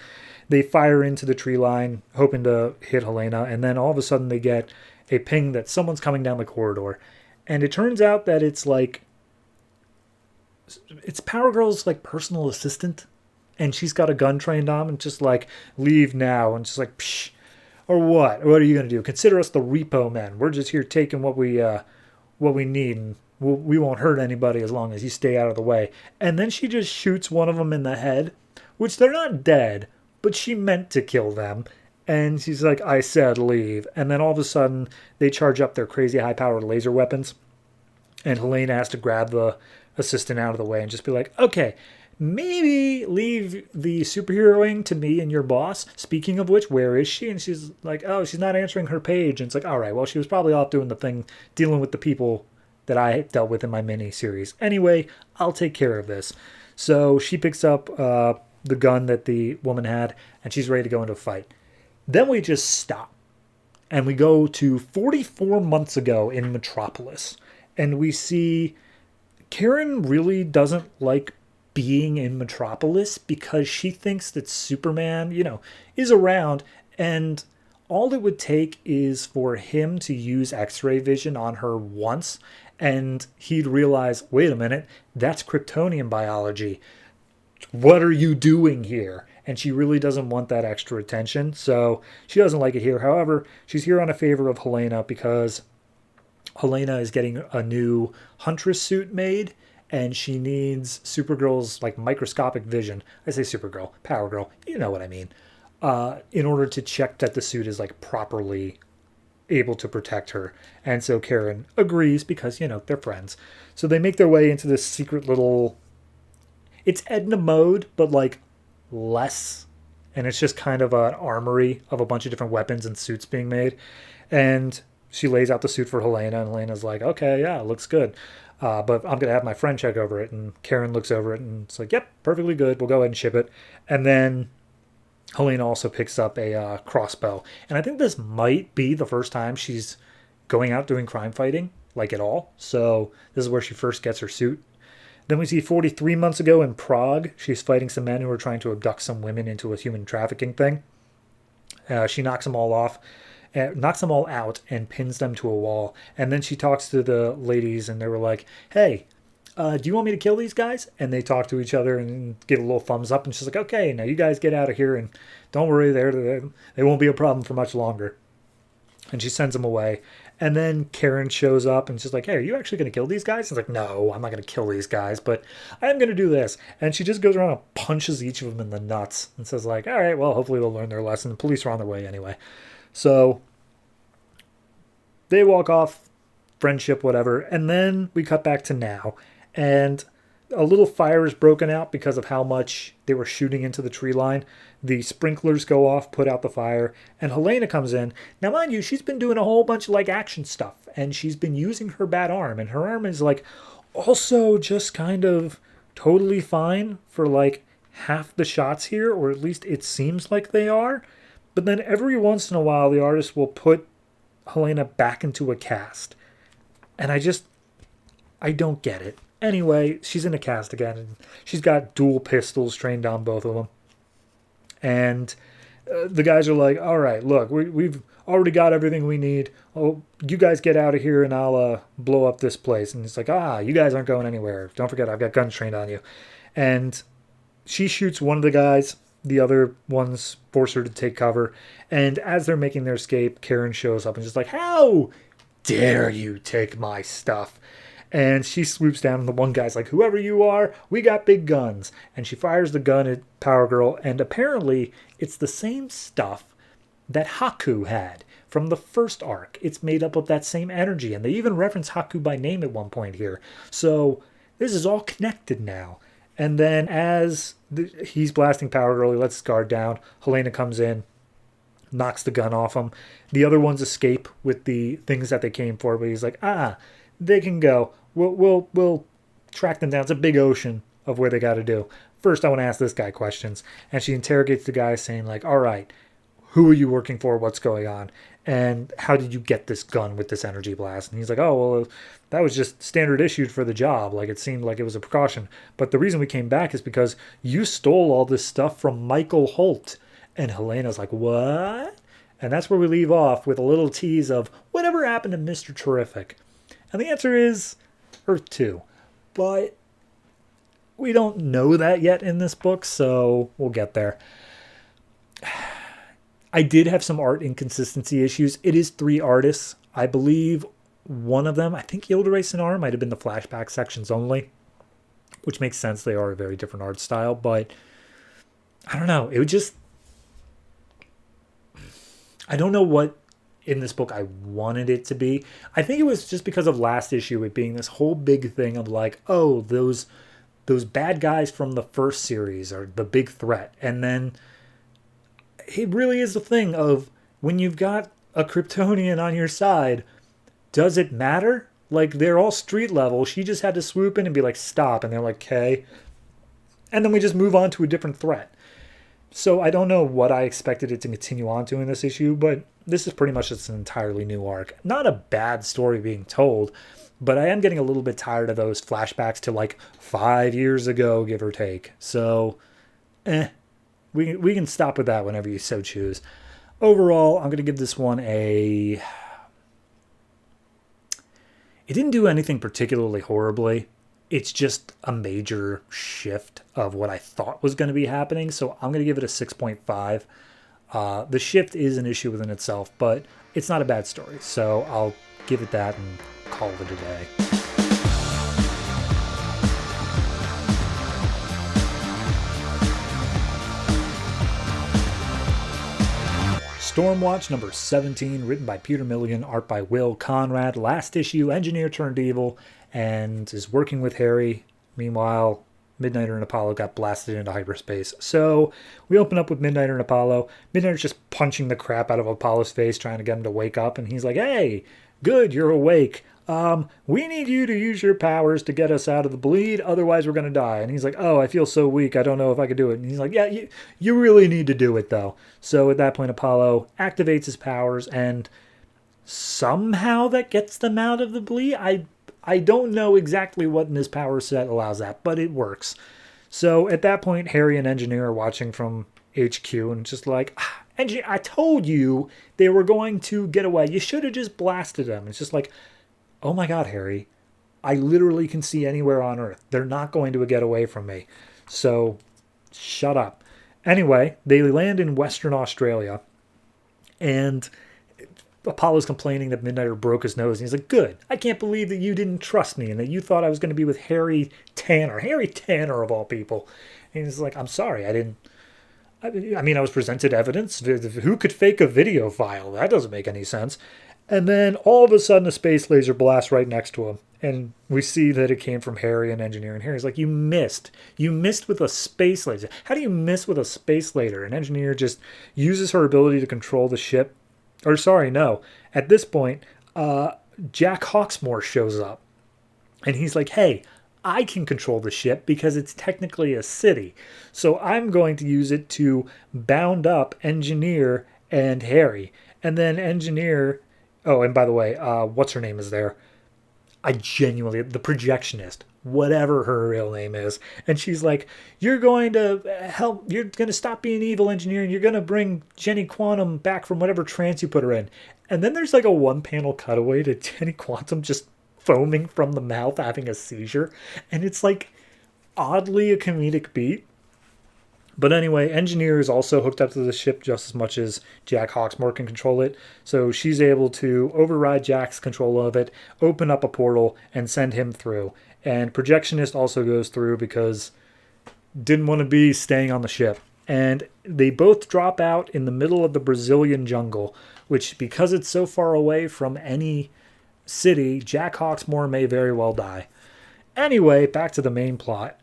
they fire into the tree line, hoping to hit Helena. And then all of a sudden they get a ping that someone's coming down the corridor. And it turns out that it's Power Girl's personal assistant. And she's got a gun trained on and just like, leave now. And just like, psh. Or what? What are you going to do? Consider us the repo men. We're just here taking what we need, and we won't hurt anybody as long as you stay out of the way. And then she just shoots one of them in the head, which they're not dead, but she meant to kill them. And she's like, I said leave. And then all of a sudden, they charge up their crazy high-powered laser weapons. And Helena has to grab the assistant out of the way and just be like, okay, maybe leave the superheroing to me and your boss. Speaking of which, where is she? And she's like, oh, she's not answering her page. And it's like, all right, well, she was probably off doing the thing, dealing with the people that I dealt with in my mini-series. Anyway, I'll take care of this. So she picks up the gun that the woman had, and she's ready to go into a fight. Then we just stop. And we go to 44 months ago in Metropolis. And we see Karen really doesn't like being in Metropolis because she thinks that Superman, is around, and all it would take is for him to use X-ray vision on her once, and he'd realize, wait a minute, that's Kryptonian biology. What are you doing here? And she really doesn't want that extra attention, so she doesn't like it here. However, she's here on a favor of Helena because Helena is getting a new Huntress suit made, and she needs Supergirl's microscopic vision. I say Supergirl, Power Girl, you know what I mean. In order to check that the suit is properly able to protect her. And so Karen agrees because, they're friends. So they make their way into this secret little, it's Edna mode, but less. And it's just kind of an armory of a bunch of different weapons and suits being made. And she lays out the suit for Helena, and Helena's like, okay, yeah, it looks good. But I'm going to have my friend check over it. And Karen looks over it and it's like, yep, perfectly good. We'll go ahead and ship it. And then Helena also picks up a crossbow. And I think this might be the first time she's going out doing crime fighting, like at all. So this is where she first gets her suit. Then we see 43 months ago in Prague, she's fighting some men who are trying to abduct some women into a human trafficking thing. She knocks them all off, knocks them all out, and pins them to a wall. And then she talks to the ladies, and they were like, hey, do you want me to kill these guys? And they talk to each other and give a little thumbs up. And she's like, okay, now you guys get out of here, and don't worry, they won't be a problem for much longer. And she sends them away. And then Karen shows up and she's like, hey, are you actually going to kill these guys? He's like, no, I'm not going to kill these guys, but I am going to do this. And she just goes around and punches each of them in the nuts and says like, all right, well, hopefully they'll learn their lesson. The police are on their way anyway. So they walk off, friendship, whatever. And then we cut back to now. And a little fire is broken out because of how much they were shooting into the tree line. The sprinklers go off, put out the fire, and Helena comes in. Now, mind you, she's been doing a whole bunch of like action stuff, and she's been using her bad arm, and her arm is like also just kind of totally fine for like half the shots here, or at least it seems like they are. But then every once in a while, the artist will put Helena back into a cast, and I don't get it. Anyway, she's in a cast again, and she's got dual pistols trained on both of them. And the guys are like, all right, look, we've already got everything we need. Oh, you guys get out of here, and I'll blow up this place. And it's like, you guys aren't going anywhere. Don't forget, I've got guns trained on you. And she shoots one of the guys. The other ones force her to take cover. And as they're making their escape, Karen shows up and just like, how dare you take my stuff? And she swoops down, and the one guy's like, whoever you are, we got big guns. And she fires the gun at Power Girl, and apparently it's the same stuff that Haku had from the first arc. It's made up of that same energy, and they even reference Haku by name at one point here. So this is all connected now. And then as he's blasting Power Girl, he lets his guard down. Helena comes in, knocks the gun off him. The other ones escape with the things that they came for, but he's like, they can go. We'll track them down. It's a big ocean of where they got to do. First, I want to ask this guy questions. And she interrogates the guy saying like, all right, who are you working for? What's going on? And how did you get this gun with this energy blast? And he's like, oh, well, that was just standard issued for the job. Like it seemed like it was a precaution. But the reason we came back is because you stole all this stuff from Michael Holt. And Helena's like, what? And that's where we leave off with a little tease of whatever happened to Mr. Terrific. And the answer is Earth 2. But we don't know that yet in this book, so we'll get there. I did have some art inconsistency issues. It is 3 artists. I believe one of them, I think Yildiray Cinar, might have been the flashback sections only, which makes sense. They are a very different art style, but I don't know. It would just... I don't know what in this book I wanted it to be. I think it was just because of last issue, it being this whole big thing of like, oh, those bad guys from the first series are the big threat. And then it really is the thing of when you've got a Kryptonian on your side, does it matter? Like, they're all street level. She just had to swoop in and be like, stop. And they're like, okay. And then we just move on to a different threat. So I don't know what I expected it to continue on to in this issue, but this is pretty much just an entirely new arc. Not a bad story being told, but I am getting a little bit tired of those flashbacks to like 5 years ago, give or take. So, we can stop with that whenever you so choose. Overall, I'm going to give this one a... It didn't do anything particularly horribly. It's just a major shift of what I thought was going to be happening. So I'm going to give it a 6.5. The shift is an issue within itself, but it's not a bad story. So I'll give it that and call it a day. Stormwatch number 17, written by Peter Milligan, art by Will Conrad. Last issue, engineer turned evil, and is working with Harry. Meanwhile, Midnighter and Apollo got blasted into hyperspace. So we open up with Midnighter and Apollo. Midnighter's just punching the crap out of Apollo's face, trying to get him to wake up. And he's like, hey, good, you're awake. we need you to use your powers to get us out of the bleed, otherwise we're going to die. And he's like, oh, I feel so weak, I don't know if I could do it. And he's like, yeah, you really need to do it, though. So at that point, Apollo activates his powers, and somehow that gets them out of the bleed. I don't know exactly what in his power set allows that, but it works. So at that point, Harry and Engineer are watching from HQ and just like, Engineer, I told you they were going to get away. You should have just blasted them. It's just like, oh my God, Harry, I literally can see anywhere on Earth. They're not going to get away from me. So shut up. Anyway, they land in Western Australia, and Apollo's complaining that Midnighter broke his nose. And he's like, good. I can't believe that you didn't trust me and that you thought I was going to be with Harry Tanner. Harry Tanner, of all people. And he's like, I'm sorry. I mean, I was presented evidence. Who could fake a video file? That doesn't make any sense. And then all of a sudden a space laser blasts right next to him. And we see that it came from Harry and Engineer. And Harry's like, you missed. You missed with a space laser. How do you miss with a space laser? And Engineer just uses her ability to control the ship. Or sorry, no. At this point, Jack Hawksmoor shows up. And he's like, hey, I can control the ship because it's technically a city. So I'm going to use it to bound up Engineer and Harry. And then Engineer... Oh, and by the way, what's her name is there? I genuinely... The projectionist. Whatever her real name is. And she's like, you're going to help... You're going to stop being evil, Engineer, and you're going to bring Jenny Quantum back from whatever trance you put her in. And then there's like a one-panel cutaway to Jenny Quantum just foaming from the mouth, having a seizure. And it's like oddly a comedic beat. But anyway, Engineer is also hooked up to the ship just as much as Jack Hawksmoor can control it. So she's able to override Jack's control of it, open up a portal, and send him through. And Projectionist also goes through because didn't want to be staying on the ship. And they both drop out in the middle of the Brazilian jungle, which, because it's so far away from any city, Jack Hawksmoor may very well die. Anyway, back to the main plot.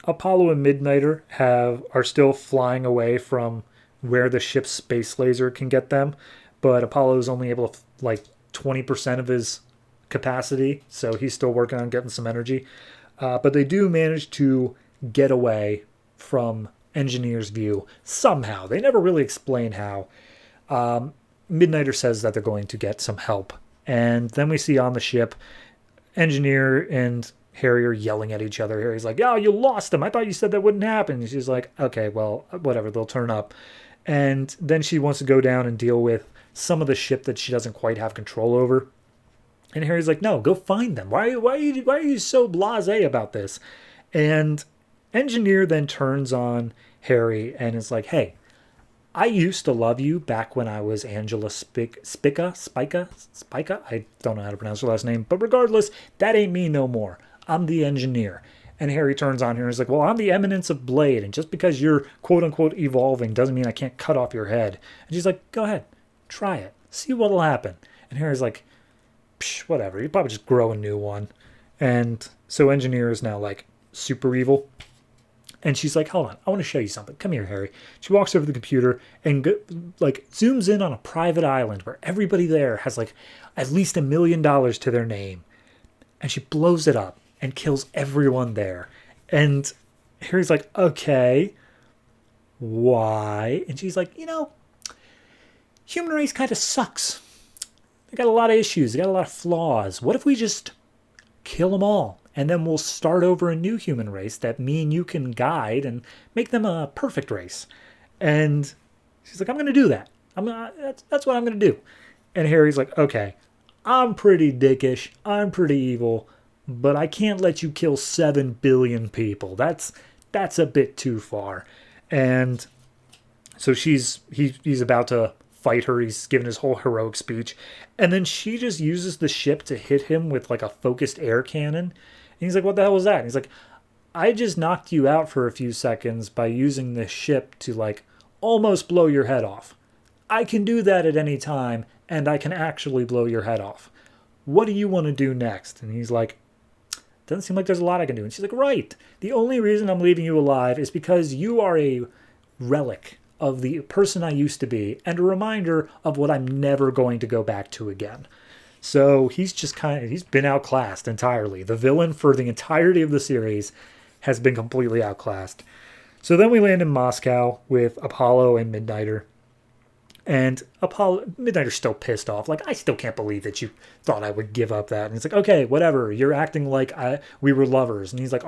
Apollo and Midnighter are still flying away from where the ship's space laser can get them, but Apollo is only able to, 20% of his capacity, so he's still working on getting some energy. But they do manage to get away from Engineer's view somehow. They never really explain how. Midnighter says that they're going to get some help. And then we see on the ship, Engineer and Harry are yelling at each other. Harry's like, oh, you lost them. I thought you said that wouldn't happen. And she's like, okay, well, whatever. They'll turn up. And then she wants to go down and deal with some of the ship that she doesn't quite have control over. And Harry's like, no, go find them. Why are you so blasé about this? And Engineer then turns on Harry and is like, hey, I used to love you back when I was Angela Spica? I don't know how to pronounce her last name. But regardless, that ain't me no more. I'm the Engineer. And Harry turns on her and is like, well, I'm the eminence of Blade. And just because you're quote-unquote evolving doesn't mean I can't cut off your head. And she's like, go ahead. Try it. See what'll happen. And Harry's like, psh, whatever. You probably just grow a new one. And so Engineer is now super evil. And she's like, hold on, I want to show you something. Come here, Harry. She walks over to the computer and zooms in on a private island where everybody there has at least $1 million to their name. And she blows it up and kills everyone there. And Harry's like, okay, why? And she's like, human race kind of sucks. They got a lot of issues. They got a lot of flaws. What if we just kill them all? And then we'll start over a new human race that me and you can guide and make them a perfect race. And she's like, I'm going to do that. That's what I'm going to do. And Harry's like, okay, I'm pretty dickish. I'm pretty evil. But I can't let you kill 7 billion people. That's a bit too far. And so he's about to fight her. He's given his whole heroic speech. And then she just uses the ship to hit him with a focused air cannon. And he's like, what the hell was that? And he's like, I just knocked you out for a few seconds by using this ship to almost blow your head off. I can do that at any time, and I can actually blow your head off. What do you want to do next? And he's like, doesn't seem like there's a lot I can do. And she's like, right. The only reason I'm leaving you alive is because you are a relic of the person I used to be and a reminder of what I'm never going to go back to again. So he's been outclassed entirely. The villain for the entirety of the series has been completely outclassed. So then we land in Moscow with Apollo and Midnighter. And Midnighter's still pissed off. Like, I still can't believe that you thought I would give up that. And he's like, okay, whatever. You're acting like we were lovers. And he's like,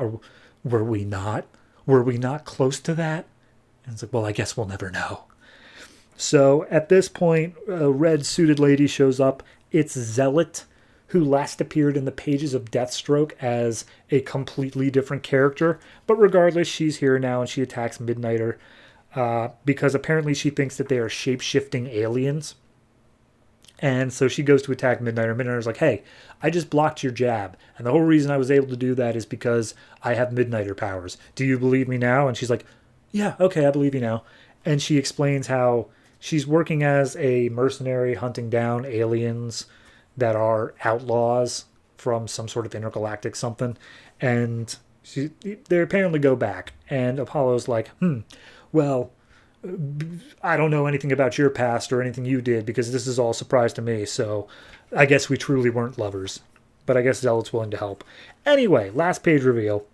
were we not? Were we not close to that? And it's like, well, I guess we'll never know. So at this point, a red suited lady shows up. It's Zealot, who last appeared in the pages of Deathstroke as a completely different character. But regardless, she's here now and she attacks Midnighter. Because apparently she thinks that they are shape-shifting aliens. And so she goes to attack Midnighter. Midnighter's like, hey, I just blocked your jab. And the whole reason I was able to do that is because I have Midnighter powers. Do you believe me now? And she's like, yeah, okay, I believe you now. And she explains how she's working as a mercenary hunting down aliens that are outlaws from some sort of intergalactic something. And they apparently go back. And Apollo's like, well, I don't know anything about your past or anything you did because this is all a surprise to me. So I guess we truly weren't lovers. But I guess Zealot's willing to help. Anyway, last page reveal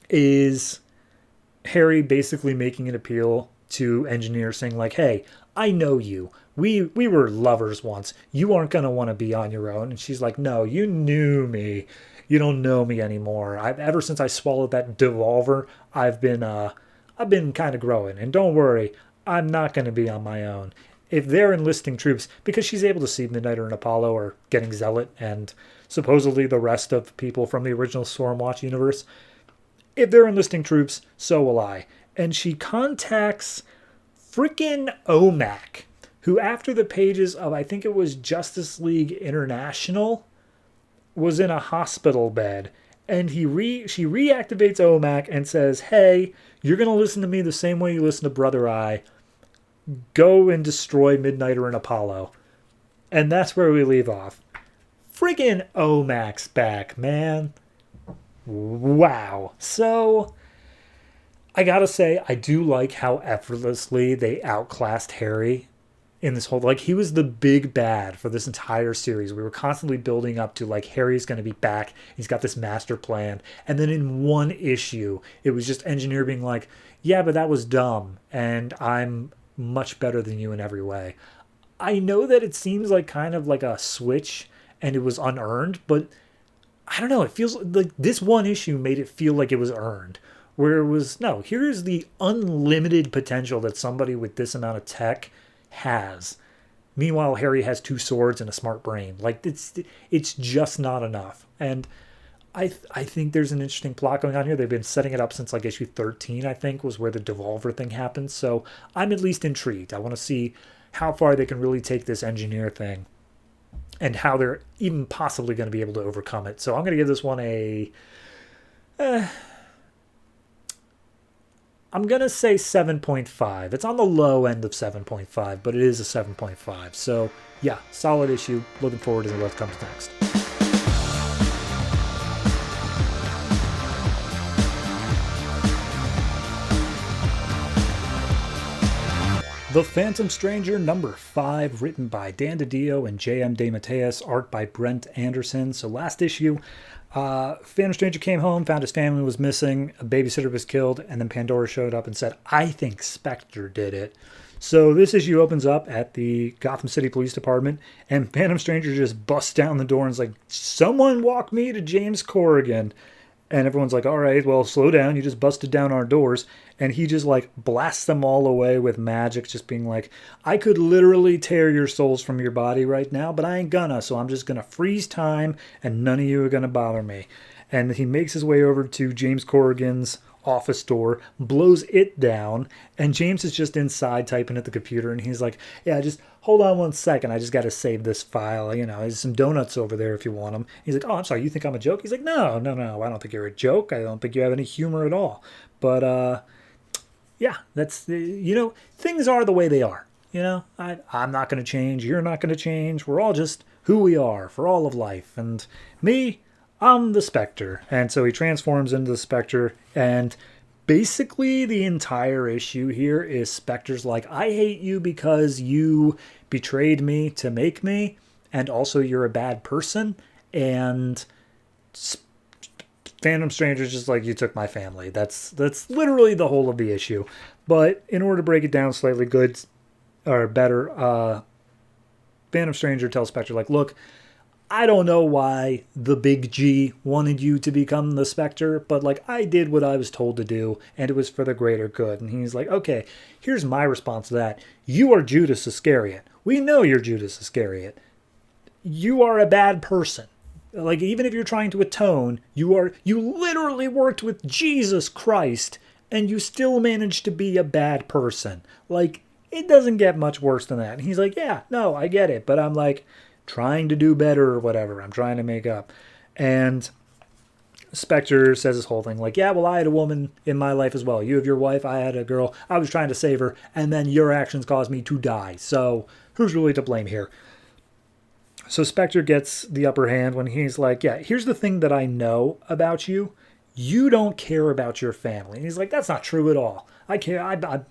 is Harry basically making an appeal to Engineer, saying like, hey, I know you. We were lovers once. You aren't going to want to be on your own. And she's like, no, you knew me. You don't know me anymore. Ever since I swallowed that devolver, I've been kind of growing. And don't worry, I'm not going to be on my own. If they're enlisting troops, because she's able to see Midnighter and Apollo are getting Zealot and supposedly the rest of people from the original Stormwatch universe, if they're enlisting troops, so will I. And she contacts freaking OMAC, who after the pages of, I think it was Justice League International, was in a hospital bed. And she reactivates OMAC and says, hey, you're going to listen to me the same way you listen to Brother Eye. Go and destroy Midnighter and Apollo. And that's where we leave off. Friggin' OMAC's back, man. Wow. So, I gotta say, I do like how effortlessly they outclassed Harry in this whole, like, he was the big bad for this entire series. We were constantly building up to, like, Harry's going to be back. He's got this master plan. And then in one issue, it was just Engineer being like, yeah, but that was dumb. And I'm much better than you in every way. I know that it seems like kind of like a switch and it was unearned, but I don't know. It feels like this one issue made it feel like it was earned. Where it was, no, here's the unlimited potential that somebody with this amount of tech has. Meanwhile, Harry has 2 swords and a smart brain. Like, it's just not enough. And I think there's an interesting plot going on here. They've been setting it up since like issue 13, I think, was where the Devolver thing happened. So I'm at least intrigued. I want to see how far they can really take this Engineer thing and how they're even possibly going to be able to overcome it. So I'm going to give this one a... I'm going to say 7.5. It's on the low end of 7.5, but it is a 7.5. So, yeah, solid issue. Looking forward to what comes next. The Phantom Stranger number 5, written by Dan DiDio and J.M. Matteis, art by Brent Anderson. So last issue, Phantom Stranger came home, found his family was missing, a babysitter was killed, and then Pandora showed up and said, I think Spectre did it. So this issue opens up at the Gotham City Police Department, and Phantom Stranger just busts down the door and is like, someone walk me to James Corrigan. And everyone's like, all right, well, slow down. You just busted down our doors. And he just, like, blasts them all away with magic, just being like, I could literally tear your souls from your body right now, but I ain't gonna. So I'm just going to freeze time, and none of you are going to bother me. And he makes his way over to James Corrigan's office door, blows it down, and James is just inside typing at the computer, and he's like, yeah, just hold on one second, I just got to save this file, you know, there's some donuts over there if you want them. He's like, oh, I'm sorry, you think I'm a joke? He's like, no, I don't think you're a joke, I don't think you have any humor at all, but yeah, that's, you know, things are the way they are, you know, I'm not going to change, you're not going to change, we're all just who we are for all of life, and me, I'm the Spectre. And so he transforms into the Spectre, and basically the entire issue here is Spectre's like, I hate you because you betrayed me to make me, and also you're a bad person, and Phantom Stranger's just like, you took my family. That's literally the whole of the issue. But in order to break it down slightly good, or better, Phantom Stranger tells Spectre, like, look, I don't know why the big G wanted you to become the Spectre, but, like, I did what I was told to do, and it was for the greater good. And he's like, okay, here's my response to that. You are Judas Iscariot. We know you're Judas Iscariot. You are a bad person. Like, even if you're trying to atone, you literally worked with Jesus Christ, and you still managed to be a bad person. Like, it doesn't get much worse than that. And he's like, yeah, no, I get it, but I'm, like, trying to do better or whatever. I'm trying to make up. And Spectre says this whole thing like, yeah, well, I had a woman in my life as well. You have your wife. I had a girl. I was trying to save her. And then your actions caused me to die. So who's really to blame here? So Spectre gets the upper hand when he's like, yeah, here's the thing that I know about you. You don't care about your family. And he's like, that's not true at all. I care.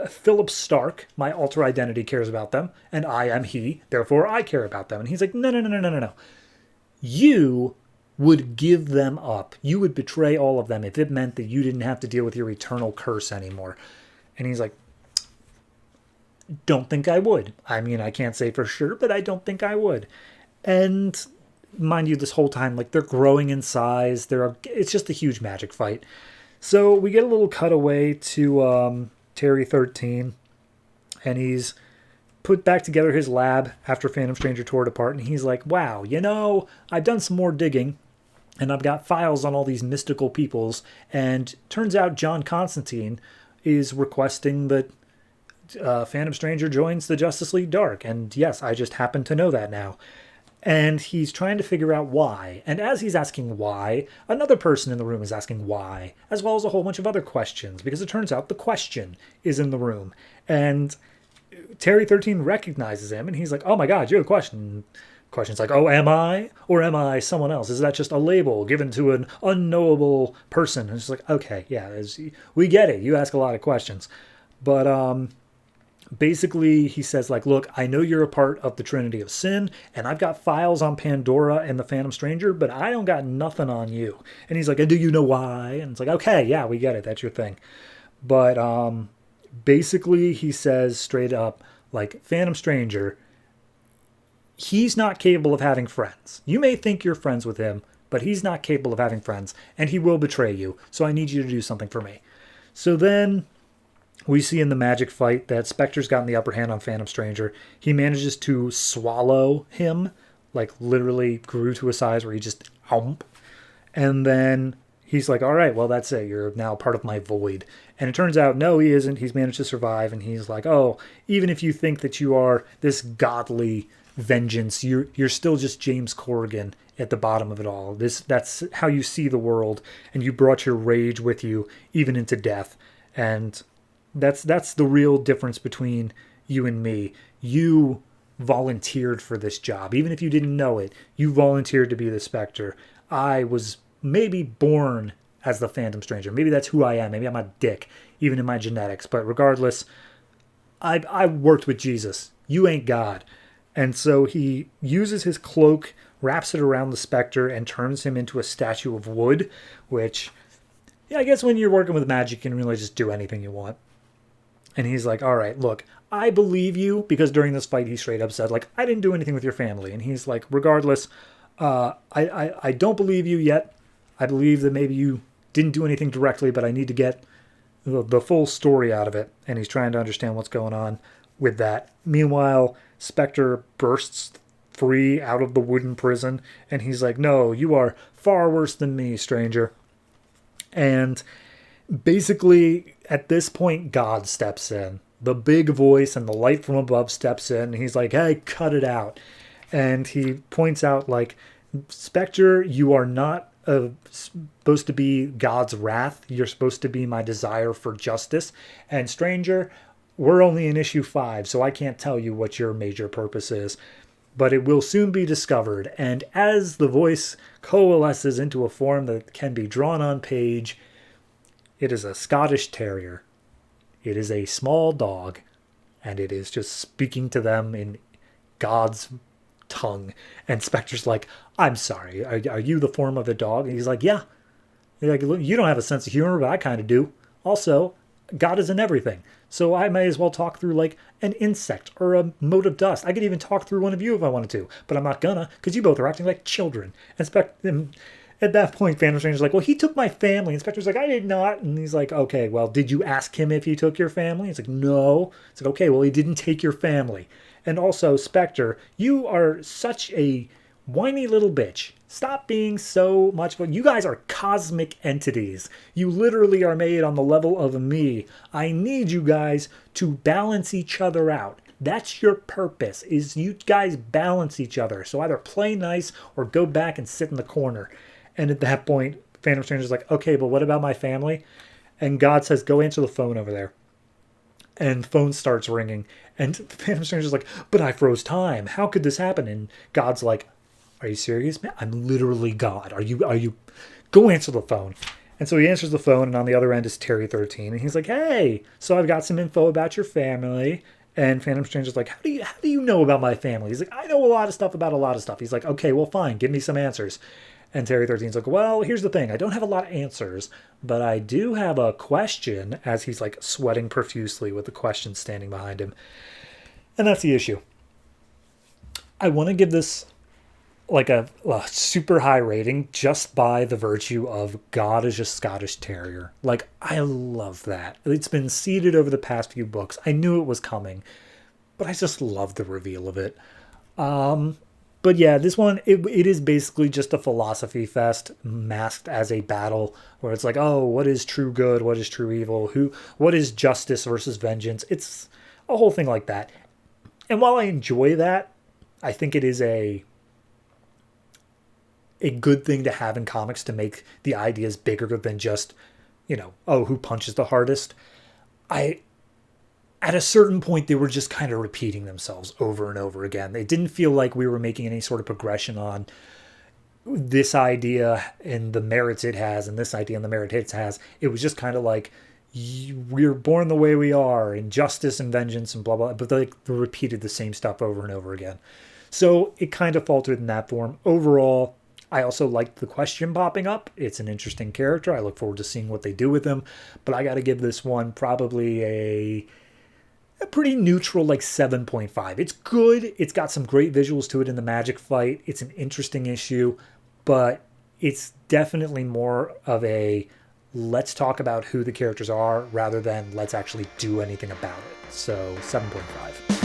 Philip Stark, my alter identity, cares about them, and I am he, therefore I care about them. And he's like, no. You would give them up. You would betray all of them if it meant that you didn't have to deal with your eternal curse anymore. And he's like, don't think I would. I mean, I can't say for sure, but I don't think I would. And mind you, this whole time, like, they're growing in size. It's just a huge magic fight. So we get a little cutaway to Terry 13, and he's put back together his lab after Phantom Stranger tore it apart, and he's like, wow, I've done some more digging, and I've got files on all these mystical peoples, and turns out John Constantine is requesting that Phantom Stranger joins the Justice League Dark, and yes, I just happen to know that now. And he's trying to figure out why. And as he's asking why, another person in the room is asking why, as well as a whole bunch of other questions, because it turns out the question is in the room. And Terry 13 recognizes him, and he's like, oh my God, you're the question. Question's like, oh, am I? Or am I someone else? Is that just a label given to an unknowable person? And it's like, okay, yeah, we get it. You ask a lot of questions. But basically, he says, like, look, I know you're a part of the Trinity of Sin, and I've got files on Pandora and the Phantom Stranger, but I don't got nothing on you. And he's like, and do you know why? And it's like, okay, yeah, we get it. That's your thing. But basically, he says straight up, like, Phantom Stranger, he's not capable of having friends. You may think you're friends with him, but he's not capable of having friends, and he will betray you. So I need you to do something for me. So then we see in the magic fight that Spectre's gotten the upper hand on Phantom Stranger. He manages to swallow him, like literally grew to a size where he just hump. And then he's like, all right, well, that's it. You're now part of my void. And it turns out, no, he isn't. He's managed to survive. And he's like, oh, even if you think that you are this godly vengeance, you're still just James Corrigan at the bottom of it all. That's how you see the world. And you brought your rage with you, even into death. And that's the real difference between you and me. You volunteered for this job. Even if you didn't know it, you volunteered to be the Spectre. I was maybe born as the Phantom Stranger. Maybe that's who I am. Maybe I'm a dick, even in my genetics. But regardless, I worked with Jesus. You ain't God. And so he uses his cloak, wraps it around the Spectre, and turns him into a statue of wood, which, yeah, I guess when you're working with magic, you can really just do anything you want. And he's like, all right, look, I believe you, because during this fight, he straight up said, like, I didn't do anything with your family. And he's like, regardless, I don't believe you yet. I believe that maybe you didn't do anything directly, but I need to get the full story out of it. And he's trying to understand what's going on with that. Meanwhile, Spectre bursts free out of the wooden prison. And he's like, no, you are far worse than me, stranger. And basically, at this point, God steps in. The big voice and the light from above steps in. And he's like, hey, cut it out. And he points out, like, Spectre, you are not supposed to be God's wrath. You're supposed to be my desire for justice. And stranger, we're only in issue 5, so I can't tell you what your major purpose is. But it will soon be discovered. And as the voice coalesces into a form that can be drawn on page, it is a Scottish Terrier. It is a small dog, and it is just speaking to them in God's tongue. And Spectre's like, I'm sorry, are you the form of a dog? And he's like, yeah. He's like, you don't have a sense of humor, but I kind of do. Also, God is in everything. So I may as well talk through like an insect or a mote of dust. I could even talk through one of you if I wanted to, but I'm not gonna, because you both are acting like children. And at that point, Phantom Stranger's like, well, he took my family. Inspector's like, I did not. And he's like, okay, well, did you ask him if he took your family? He's like, no. It's like, okay, well, he didn't take your family. And also, Spectre, you are such a whiny little bitch. Stop being so much fun. You guys are cosmic entities. You literally are made on the level of me. I need you guys to balance each other out. That's your purpose, is you guys balance each other. So either play nice or go back and sit in the corner. And at that point, Phantom Stranger's like, okay, but what about my family? And God says, go answer the phone over there. And the phone starts ringing. And Phantom Stranger's like, but I froze time. How could this happen? And God's like, are you serious, man? I'm literally God. Are you? Go answer the phone. And so he answers the phone, and on the other end is Terry 13. And he's like, hey, so I've got some info about your family. And Phantom Stranger's like, how do you know about my family? He's like, I know a lot of stuff about a lot of stuff. He's like, okay, well, fine. Give me some answers. And Terry 13's like, well, here's the thing. I don't have a lot of answers, but I do have a question, as he's like sweating profusely with the question standing behind him. And that's the issue. I want to give this like a super high rating just by the virtue of God is a Scottish Terrier. Like, I love that. It's been seeded over the past few books. I knew it was coming, but I just love the reveal of it. But yeah, this one, it is basically just a philosophy fest masked as a battle where it's like, oh, what is true good? What is true evil? What is justice versus vengeance? It's a whole thing like that. And while I enjoy that, I think it is a good thing to have in comics to make the ideas bigger than just, oh, who punches the hardest. At a certain point, they were just kind of repeating themselves over and over again. It didn't feel like we were making any sort of progression on this idea and the merits it has and this idea and the merit it has. It was just kind of like, we're born the way we are, and justice and vengeance and blah, blah, but they repeated the same stuff over and over again. So it kind of faltered in that form. Overall, I also liked the question popping up. It's an interesting character. I look forward to seeing what they do with him. But I got to give this one probably a pretty neutral, like 7.5. It's good. It's got some great visuals to it in the magic fight. It's an interesting issue, but it's definitely more of a let's talk about who the characters are rather than let's actually do anything about it. So 7.5.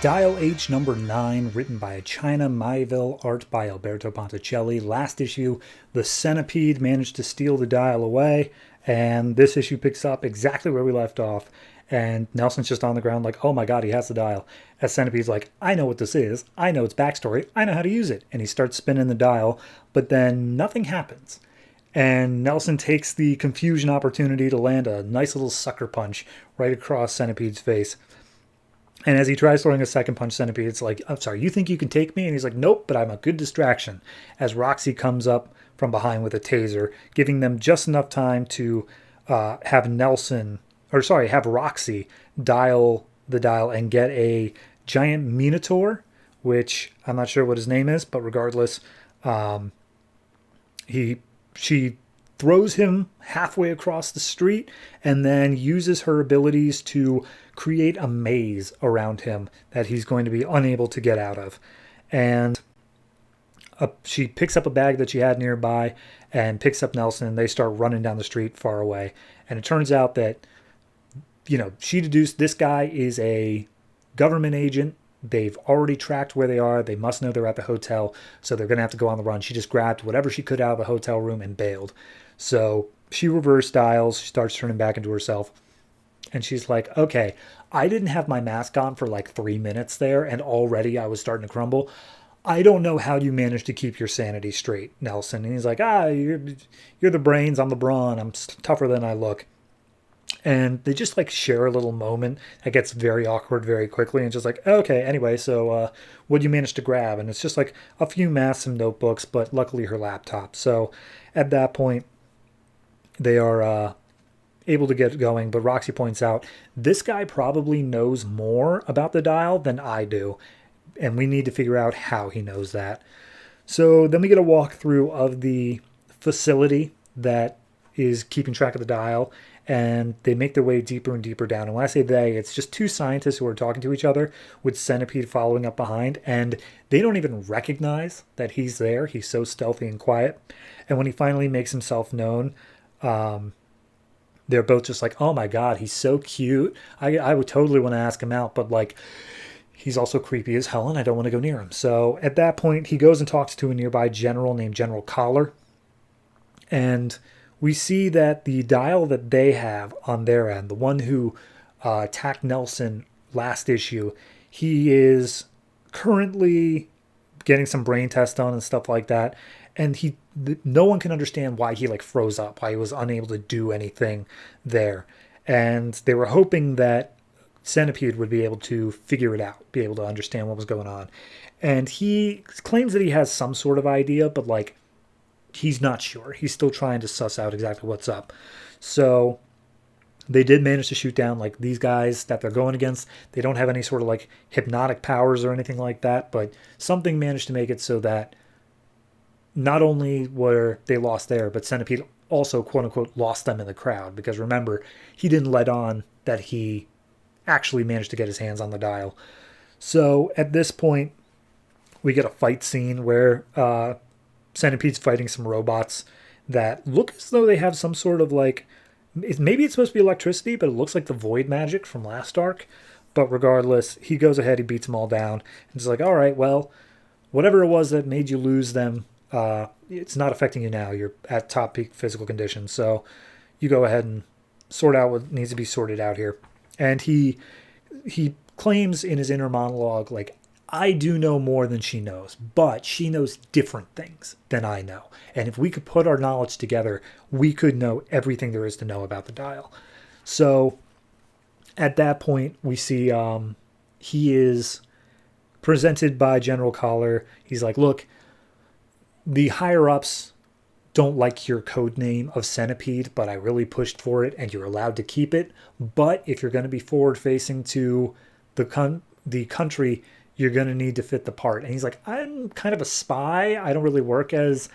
Dial H number 9, written by China Miéville, art by Alberto Ponticelli. Last issue, the Centipede managed to steal the dial away, and this issue picks up exactly where we left off, and Nelson's just on the ground like, oh my god, he has the dial. As Centipede's like, I know what this is, I know its backstory, I know how to use it, and he starts spinning the dial, but then nothing happens. And Nelson takes the confusion opportunity to land a nice little sucker punch right across Centipede's face. And as he tries throwing a second punch, Centipede's like, I'm sorry, you think you can take me? And he's like, nope, but I'm a good distraction. As Roxy comes up from behind with a taser, giving them just enough time to have Roxy dial the dial and get a giant Minotaur, which I'm not sure what his name is, but regardless, she throws him halfway across the street and then uses her abilities to create a maze around him that he's going to be unable to get out of. And she picks up a bag that she had nearby and picks up Nelson, and they start running down the street far away. And it turns out that, she deduced this guy is a government agent. They've already tracked where they are. They must know they're at the hotel, so they're going to have to go on the run. She just grabbed whatever she could out of the hotel room and bailed. So she reverse dials. She starts turning back into herself. And she's like, okay, I didn't have my mask on for like 3 minutes there, and already I was starting to crumble. I don't know how you managed to keep your sanity straight, Nelson. And he's like, you're the brains, I'm the brawn. I'm tougher than I look. And they just like share a little moment that gets very awkward very quickly, and just like, okay, anyway, so what'd you manage to grab? And it's just like a few masks and notebooks, but luckily her laptop. So at that point, They are able to get going, but Roxy points out this guy probably knows more about the dial than I do, and we need to figure out how he knows that. So then we get a walkthrough of the facility that is keeping track of the dial, and they make their way deeper and deeper down. And when I say they, it's just two scientists who are talking to each other with Centipede following up behind, and they don't even recognize that he's there. He's so stealthy and quiet. And when he finally makes himself known, they're both just like, oh my God, he's so cute. I would totally want to ask him out, but like, he's also creepy as hell and I don't want to go near him. So at that point, he goes and talks to a nearby general named General Collar. And we see that the dial that they have on their end, the one who attacked Nelson last issue, he is currently getting some brain tests done and stuff like that. And no one can understand why he like froze up, why he was unable to do anything there. And they were hoping that Centipede would be able to figure it out, be able to understand what was going on. And he claims that he has some sort of idea, but like he's not sure. He's still trying to suss out exactly what's up. So they did manage to shoot down like these guys that they're going against. They don't have any sort of like hypnotic powers or anything like that, but something managed to make it so that not only were they lost there, but Centipede also, quote unquote, lost them in the crowd. Because remember, he didn't let on that he actually managed to get his hands on the dial. So at this point, we get a fight scene where Centipede's fighting some robots that look as though they have some sort of like, maybe it's supposed to be electricity, but it looks like the void magic from last arc. But regardless, he goes ahead, he beats them all down. And it's like, all right, well, whatever it was that made you lose them, it's not affecting you now. You're at top peak physical condition. So you go ahead and sort out what needs to be sorted out here. And he claims in his inner monologue, like, I do know more than she knows, but she knows different things than I know. And if we could put our knowledge together, we could know everything there is to know about the dial. So at that point, we see he is presented by General Collar. He's like, look, the higher-ups don't like your code name of Centipede, but I really pushed for it, and you're allowed to keep it. But if you're going to be forward-facing to the country, you're going to need to fit the part. And he's like, I'm kind of a spy. I don't really work as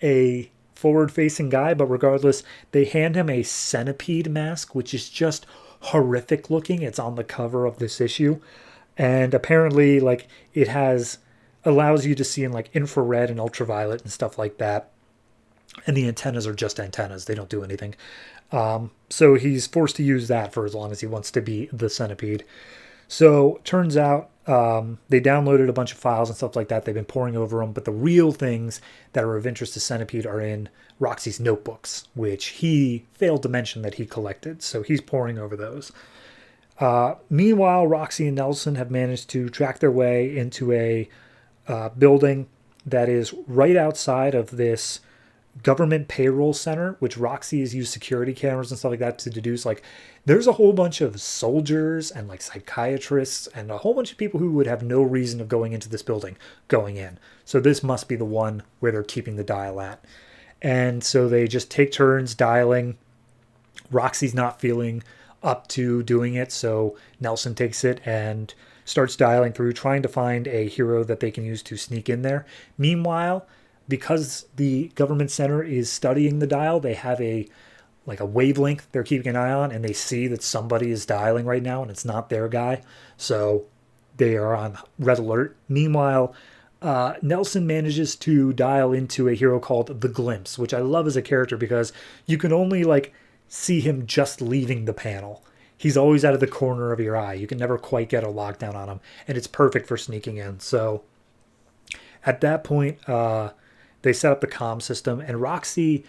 a forward-facing guy, but regardless, they hand him a centipede mask, which is just horrific looking. It's on the cover of this issue. And apparently, like, it allows you to see in like infrared and ultraviolet and stuff like that. And the antennas are just antennas. They don't do anything. So he's forced to use that for as long as he wants to be the Centipede. So turns out they downloaded a bunch of files and stuff like that. They've been poring over them. But the real things that are of interest to Centipede are in Roxy's notebooks, which he failed to mention that he collected. So he's poring over those. Meanwhile, Roxy and Nelson have managed to track their way into a building that is right outside of this government payroll center, which Roxy has used security cameras and stuff like that to deduce, like, there's a whole bunch of soldiers and like psychiatrists and a whole bunch of people who would have no reason of going into this building going in. So this must be the one where they're keeping the dial at. And so they just take turns dialing. Roxy's not feeling up to doing it, so Nelson takes it and starts dialing through, trying to find a hero that they can use to sneak in there. Meanwhile, because the government center is studying the dial, they have a wavelength they're keeping an eye on, and they see that somebody is dialing right now, and it's not their guy. So they are on red alert. Meanwhile, Nelson manages to dial into a hero called The Glimpse, which I love as a character because you can only like see him just leaving the panel. He's always out of the corner of your eye. You can never quite get a lockdown on him, and it's perfect for sneaking in. So at that point, they set up the comm system, and Roxy,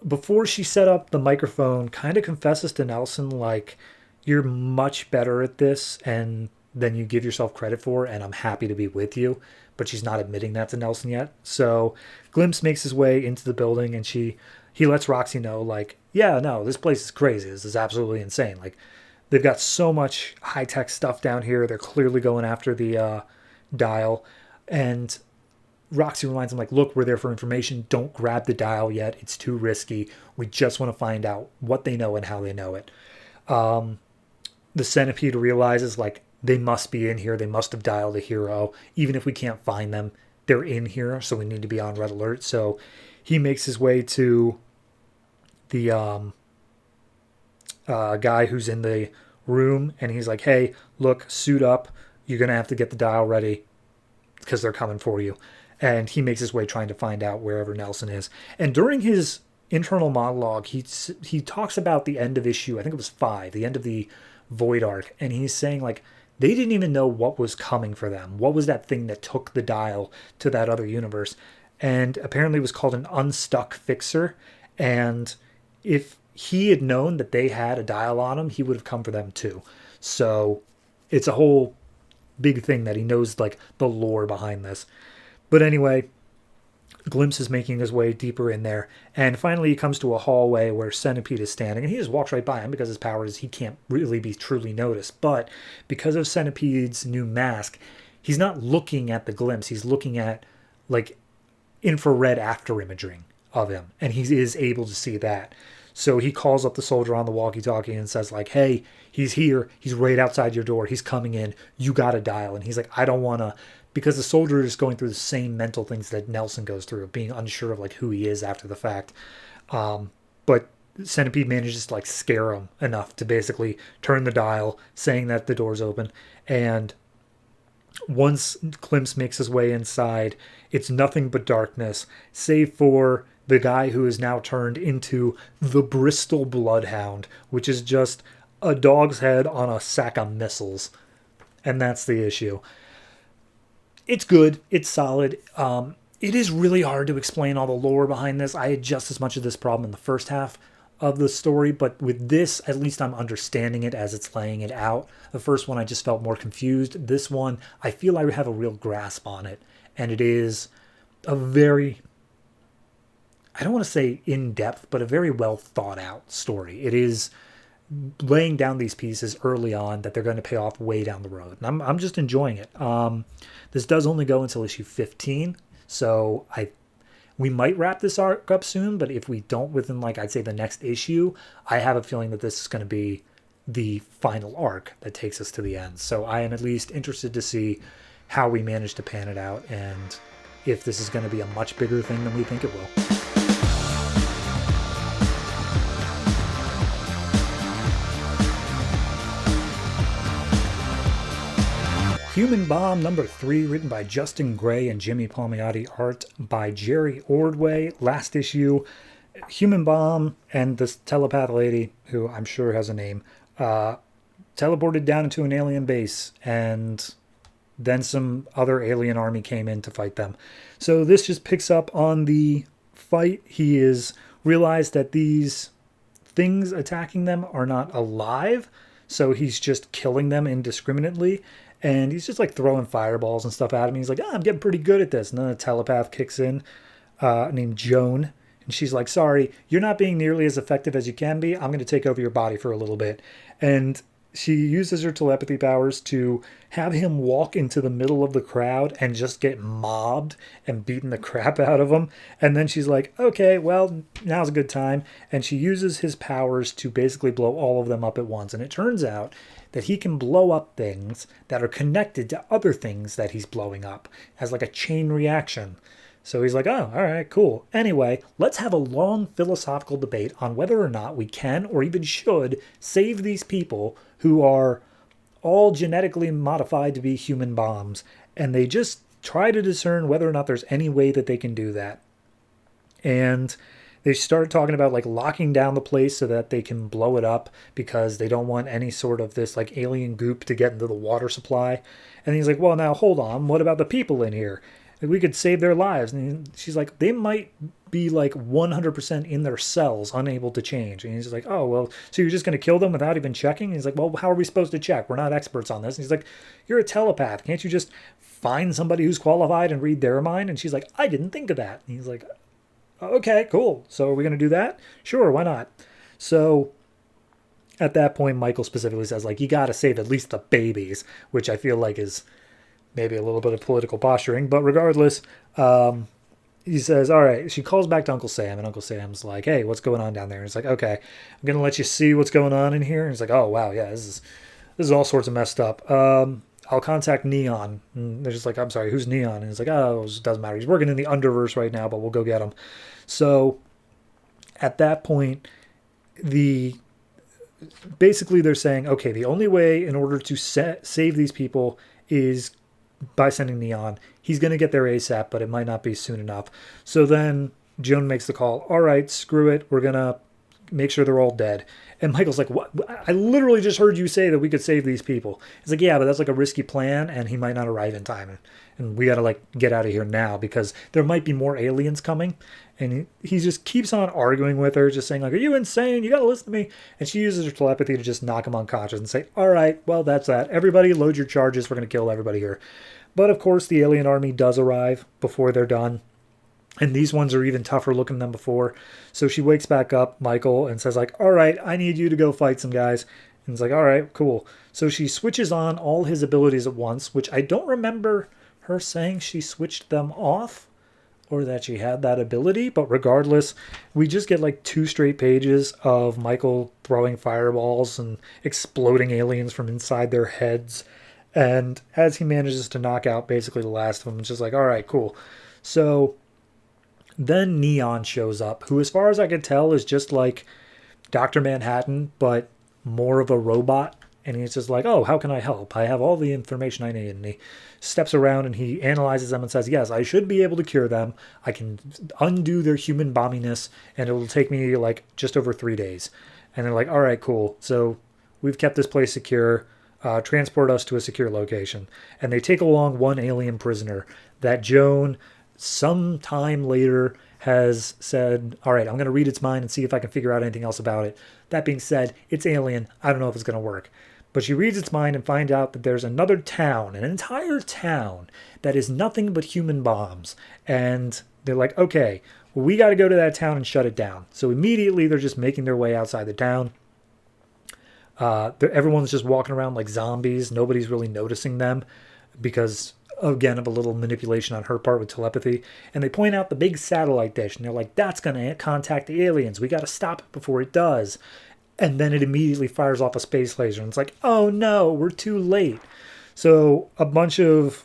before she set up the microphone, kind of confesses to Nelson, like, you're much better at this and than you give yourself credit for, and I'm happy to be with you. But she's not admitting that to Nelson yet. So Glimpse makes his way into the building, and he lets Roxy know, like, yeah, no, this place is crazy. This is absolutely insane. Like, they've got so much high-tech stuff down here. They're clearly going after the dial. And Roxy reminds him, like, look, we're there for information. Don't grab the dial yet. It's too risky. We just want to find out what they know and how they know it. The Centipede realizes, like, they must be in here. They must have dialed a hero. Even if we can't find them, they're in here, so we need to be on red alert. So he makes his way to the guy who's in the room, and he's like, hey, look, suit up. You're going to have to get the dial ready because they're coming for you. And he makes his way trying to find out wherever Nelson is. And during his internal monologue, he talks about the end of issue, I think it was 5, the end of the Void arc, and he's saying, like, they didn't even know what was coming for them. What was that thing that took the dial to that other universe? And apparently it was called an unstuck fixer. And if he had known that they had a dial on him, he would have come for them too. So it's a whole big thing that he knows, like, the lore behind this. But anyway, Glimpse is making his way deeper in there, and finally he comes to a hallway where Centipede is standing, and he just walks right by him because his powers, he can't really be truly noticed. But because of Centipede's new mask, he's not looking at the Glimpse, he's looking at, like, infrared after imaging of him, and he is able to see that. So he calls up the soldier on the walkie-talkie and says, like, hey, he's here, he's right outside your door, he's coming in, you gotta dial. And he's like, I don't want to, because the soldier is going through the same mental things that Nelson goes through, being unsure of, like, who he is after the fact. But Centipede manages to, like, scare him enough to basically turn the dial, saying that the door's open. And once Glimpse makes his way inside, it's nothing but darkness, save for the guy who is now turned into the Bristol Bloodhound, which is just a dog's head on a sack of missiles. And that's the issue. It's good. It's solid. It is really hard to explain all the lore behind this. I had just as much of this problem in the first half of the story, but with this, at least I'm understanding it as it's laying it out. The first one, I just felt more confused. This one, I feel I have a real grasp on it, and it is a very, I don't want to say in-depth, but a very well thought out story. It is laying down these pieces early on that they're going to pay off way down the road. And I'm just enjoying it. This does only go until issue 15, so we might wrap this arc up soon, but if we don't within, like, I'd say the next issue, I have a feeling that this is going to be the final arc that takes us to the end. So I am at least interested to see how we manage to pan it out and if this is going to be a much bigger thing than we think it will. Human Bomb number 3, written by Justin Gray and Jimmy Palmiotti, art by Jerry Ordway. Last issue, Human Bomb and this telepath lady, who I'm sure has a name, teleported down into an alien base, and then some other alien army came in to fight them. So this just picks up on the fight. He is realized that these things attacking them are not alive, so he's just killing them indiscriminately. And he's just, like, throwing fireballs and stuff at him. He's like, I'm getting pretty good at this. And then a telepath kicks in named Joan. And she's like, sorry, you're not being nearly as effective as you can be. I'm going to take over your body for a little bit. And she uses her telepathy powers to have him walk into the middle of the crowd and just get mobbed and beaten the crap out of him. And then she's like, okay, well, now's a good time. And she uses his powers to basically blow all of them up at once. And it turns out that he can blow up things that are connected to other things that he's blowing up as, like, a chain reaction. So he's like, oh, all right, cool. Anyway, let's have a long philosophical debate on whether or not we can or even should save these people who are all genetically modified to be human bombs. And they just try to discern whether or not there's any way that they can do that. And they started talking about, like, locking down the place so that they can blow it up because they don't want any sort of this, like, alien goop to get into the water supply. And he's like, well, now hold on. What about the people in here? We could save their lives. And she's like, they might be, like, 100% in their cells, unable to change. And he's like, oh, well, so you're just going to kill them without even checking? And he's like, well, how are we supposed to check? We're not experts on this. And he's like, you're a telepath. Can't you just find somebody who's qualified and read their mind? And she's like, I didn't think of that. And he's like, okay, cool. So are we going to do that? Sure, why not? So at that point, Michael specifically says, like, you got to save at least the babies, which I feel like is maybe a little bit of political posturing, but regardless, he says, all right, she calls back to Uncle Sam, and Uncle Sam's like, hey, what's going on down there? And he's like, okay, I'm going to let you see what's going on in here. And he's like, oh, wow, yeah, this is all sorts of messed up. I'll contact Neon. And they're just like, I'm sorry, who's Neon? And he's like, oh, it doesn't matter. He's working in the Underverse right now, but we'll go get him. So at that point, basically they're saying, okay, the only way in order to save these people is by sending Neon. He's going to get there ASAP, but it might not be soon enough. So then Joan makes the call. All right, screw it. We're going to make sure they're all dead. And Michael's like, what? I literally just heard you say that we could save these people. He's like, yeah, but that's like a risky plan, and he might not arrive in time. And we got to like get out of here now because there might be more aliens coming. And he just keeps on arguing with her, just saying like, are you insane? You got to listen to me. And she uses her telepathy to just knock him unconscious and say, all right, well, that's that. Everybody load your charges. We're going to kill everybody here. But of course, the alien army does arrive before they're done. And these ones are even tougher looking than before. So she wakes back up Michael and says like, all right, I need you to go fight some guys. And he's like, all right, cool. So she switches on all his abilities at once, which I don't remember her saying she switched them off or that she had that ability. But regardless, we just get like 2 straight pages of Michael throwing fireballs and exploding aliens from inside their heads. And as he manages to knock out basically the last of them, it's just like, all right, cool. So then Neon shows up, who as far as I can tell is just like Dr. Manhattan, but more of a robot. And he's just like, oh, how can I help? I have all the information I need. And he steps around and he analyzes them and says, yes, I should be able to cure them. I can undo their human bomminess, and it will take me like just over 3 days. And they're like, all right, cool. So we've kept this place secure. Transport us to a secure location. And they take along one alien prisoner that Joan sometime later has said, all right, I'm going to read its mind and see if I can figure out anything else about it. That being said, it's alien. I don't know if it's going to work. But she reads its mind and finds out that there's another town, an entire town, that is nothing but human bombs. And they're like, okay, well, we got to go to that town and shut it down. So immediately they're just making their way outside the town. Everyone's just walking around like zombies. Nobody's really noticing them because, again, of a little manipulation on her part with telepathy. And they point out the big satellite dish, and they're like, that's going to contact the aliens. We got to stop it before it does. And then it immediately fires off a space laser. And it's like, oh no, we're too late. So a bunch of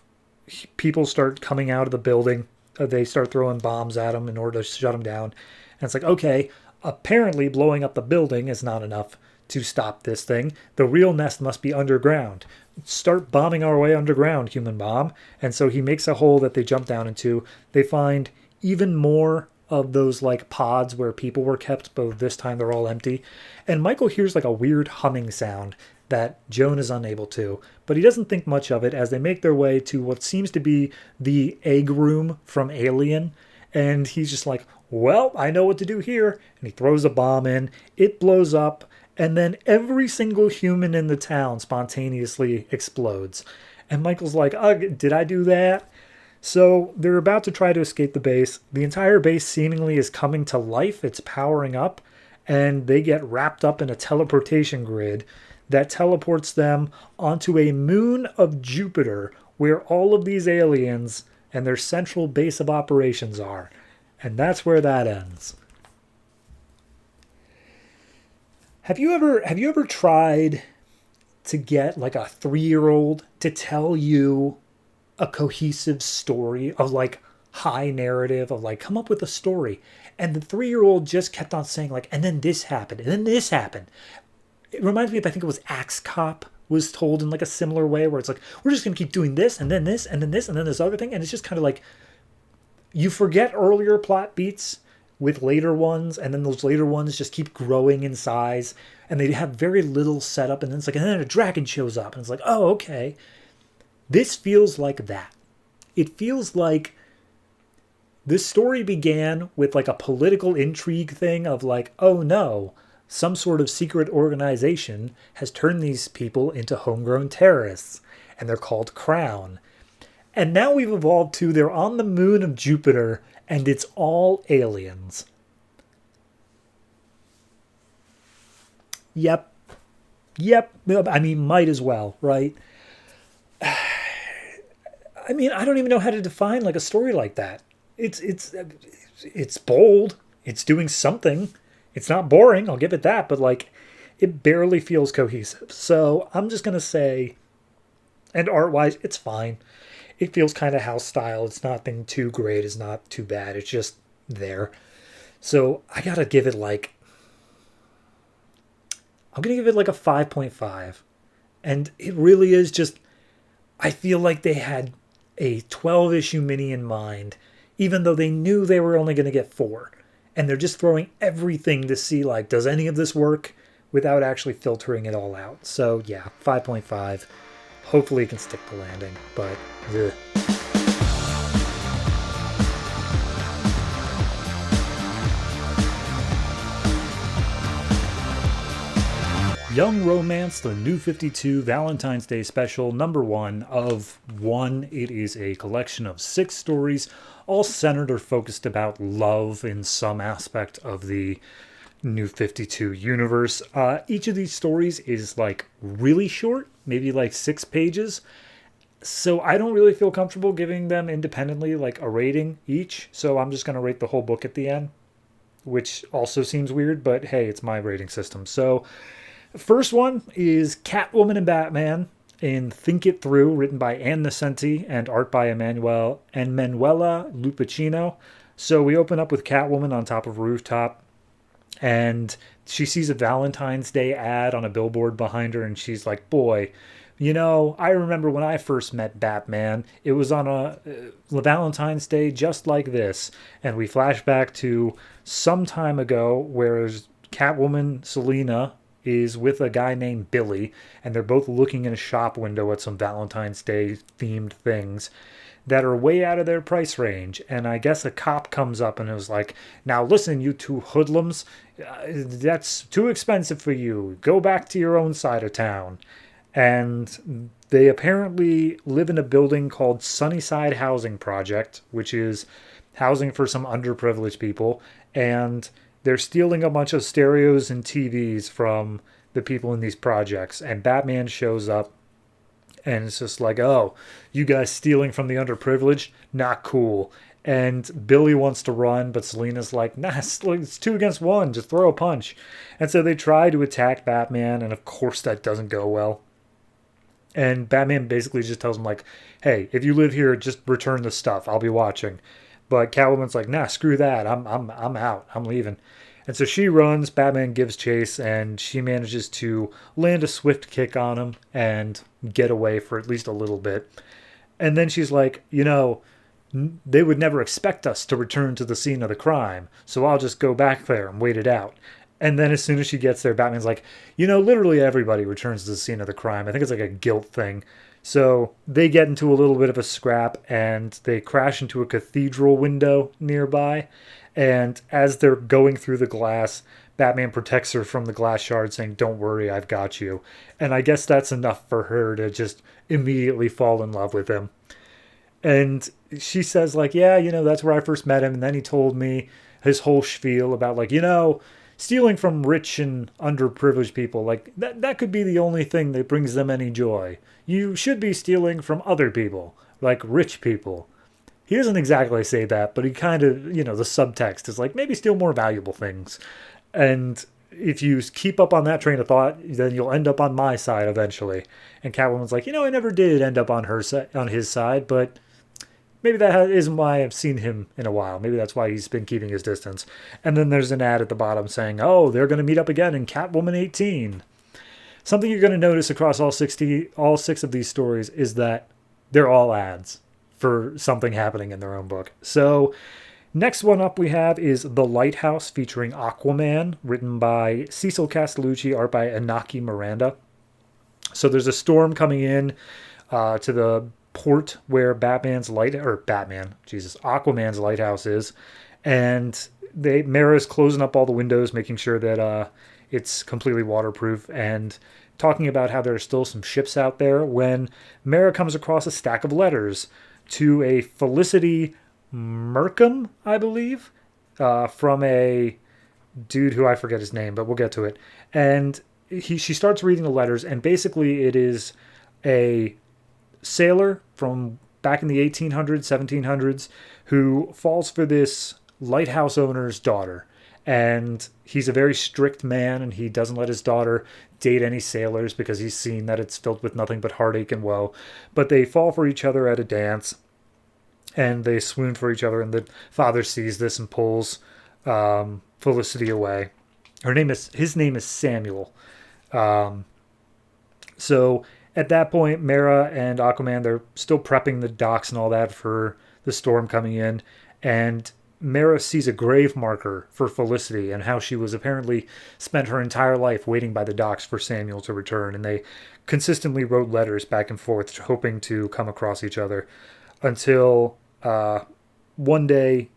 people start coming out of the building. They start throwing bombs at them in order to shut them down. And it's like, okay, apparently blowing up the building is not enough to stop this thing. The real nest must be underground. Start bombing our way underground, human bomb. And so he makes a hole that they jump down into. They find even more of those like pods where people were kept, but this time they're all empty. And Michael hears like a weird humming sound that Joan is unable to, but he doesn't think much of it as they make their way to what seems to be the egg room from Alien. And he's just like, well, I know what to do here. And he throws a bomb in, it blows up, and then every single human in the town spontaneously explodes. And Michael's like, ugh, did I do that? So they're about to try to escape the base. The entire base seemingly is coming to life. It's powering up, and they get wrapped up in a teleportation grid that teleports them onto a moon of Jupiter where all of these aliens and their central base of operations are. And that's where that ends. Have you ever tried to get like a 3-year-old to tell you a cohesive story of like high narrative of like come up with a story, and the 3-year-old just kept on saying like, and then this happened, and then this happened? It reminds me of, I think it was Axe Cop was told in like a similar way where it's like, we're just going to keep doing this and then this and then this and then this other thing. And it's just kind of like you forget earlier plot beats with later ones, and then those later ones just keep growing in size, and they have very little setup, and then it's like, and then a dragon shows up, and it's like, oh, okay. This feels like that. It feels like this story began with like a political intrigue thing of like, oh no, some sort of secret organization has turned these people into homegrown terrorists, and they're called Crown. And now we've evolved to they're on the moon of Jupiter, and it's all aliens. Yep. I mean, might as well, right? I mean, I don't even know how to define like a story like that. It's bold. It's doing something. It's not boring, I'll give it that, but like it barely feels cohesive. So I'm just gonna say, and art-wise, it's fine. It feels kind of house style. It's nothing too great. It's not too bad. It's just there. So I gotta give it like, I'm gonna give it like a 5.5. And it really is just, I feel like they had a 12 issue mini in mind, even though they knew they were only going to get 4. And they're just throwing everything to see, like, does any of this work without actually filtering it all out? So, yeah, 5.5. Hopefully it can stick the landing, but ugh. Young Romance, the New 52 Valentine's Day Special, number 1 of 1. It is a collection of 6 stories, all centered or focused about love in some aspect of the New 52 universe. Each of these stories is like really short, maybe like 6 pages. So I don't really feel comfortable giving them independently like a rating each. So I'm just going to rate the whole book at the end, which also seems weird, but hey, it's my rating system. So first one is Catwoman and Batman in Think It Through, written by Ann Nocenti and art by Manuela Lupacino. So we open up with Catwoman on top of a rooftop, and she sees a Valentine's Day ad on a billboard behind her, and she's like, boy, you know, I remember when I first met Batman, it was on a Valentine's Day just like this. And we flash back to some time ago, whereas Catwoman, Selina, is with a guy named Billy, and they're both looking in a shop window at some Valentine's Day themed things that are way out of their price range. And I guess a cop comes up and is like, now listen, you two hoodlums, that's too expensive for you. Go back to your own side of town. And they apparently live in a building called Sunnyside Housing Project, which is housing for some underprivileged people. And they're stealing a bunch of stereos and TVs from the people in these projects. And Batman shows up, and it's just like, oh, you guys stealing from the underprivileged? Not cool. And Billy wants to run, but Selina's like, nah, it's 2 against 1. Just throw a punch. And so they try to attack Batman, and of course that doesn't go well. And Batman basically just tells him, like, hey, if you live here, just return the stuff. I'll be watching. But Catwoman's like, nah, screw that. I'm out. I'm leaving. And so she runs, Batman gives chase, and she manages to land a swift kick on him and get away for at least a little bit. And then she's like, you know, they would never expect us to return to the scene of the crime, so I'll just go back there and wait it out. And then as soon as she gets there, Batman's like, you know, literally everybody returns to the scene of the crime. I think it's like a guilt thing. So they get into a little bit of a scrap, and they crash into a cathedral window nearby. And as they're going through the glass, Batman protects her from the glass shard, saying, don't worry, I've got you. And I guess that's enough for her to just immediately fall in love with him. And she says, like, yeah, you know, that's where I first met him. And then he told me his whole spiel about, like, you know, stealing from rich and underprivileged people, like, that could be the only thing that brings them any joy. You should be stealing from other people, like rich people. He doesn't exactly say that, but he kind of, you know, the subtext is like, maybe steal more valuable things. And if you keep up on that train of thought, then you'll end up on my side eventually. And Catwoman's like, you know, I never did end up on his side, but maybe that isn't why I've seen him in a while. Maybe that's why he's been keeping his distance. And then there's an ad at the bottom saying, oh, they're going to meet up again in Catwoman 18. Something you're going to notice across all 6 of these stories is that they're all ads for something happening in their own book. So next one up we have is The Lighthouse, featuring Aquaman, written by Cecil Castellucci, art by Inaki Miranda. So there's a storm coming in to the port where Aquaman's lighthouse is, and Mara's closing up all the windows, making sure that it's completely waterproof, and talking about how there are still some ships out there, when Mara comes across a stack of letters to a Felicity Merkham, I believe, from a dude who I forget his name, but we'll get to it. And she starts reading the letters, and basically it is a sailor from back in the 1800s, 1700s, who falls for this lighthouse owner's daughter. And he's a very strict man, and he doesn't let his daughter date any sailors because he's seen that it's filled with nothing but heartache and woe. But they fall for each other at a dance, and they swoon for each other, and the father sees this and pulls Felicity away. His name is Samuel. So at that point, Mera and Aquaman, they're still prepping the docks and all that for the storm coming in, and Mera sees a grave marker for Felicity and how she was apparently spent her entire life waiting by the docks for Samuel to return, and they consistently wrote letters back and forth hoping to come across each other until one day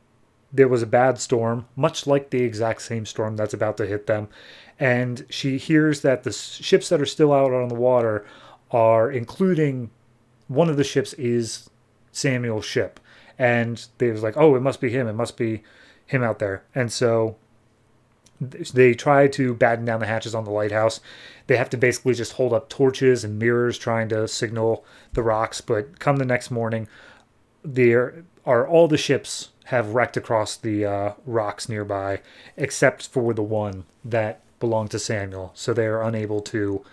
there was a bad storm, much like the exact same storm that's about to hit them, and she hears that the ships that are still out on the water are, including one of the ships is Samuel's ship. And they was like, oh, it must be him. It must be him out there. And so they try to batten down the hatches on the lighthouse. They have to basically just hold up torches and mirrors trying to signal the rocks. But come the next morning, all the ships have wrecked across the rocks nearby, except for the one that belonged to Samuel. So they are unable to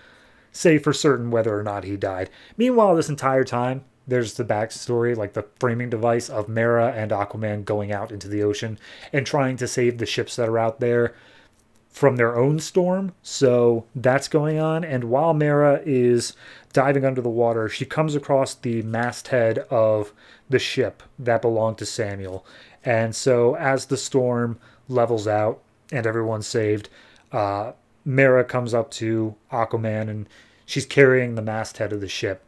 say for certain whether or not he died. Meanwhile, this entire time, there's the backstory, like the framing device of Mera and Aquaman going out into the ocean and trying to save the ships that are out there from their own storm. So that's going on. And while Mera is diving under the water, she comes across the masthead of the ship that belonged to Samuel. And so as the storm levels out and everyone's saved, Mera comes up to Aquaman and she's carrying the masthead of the ship.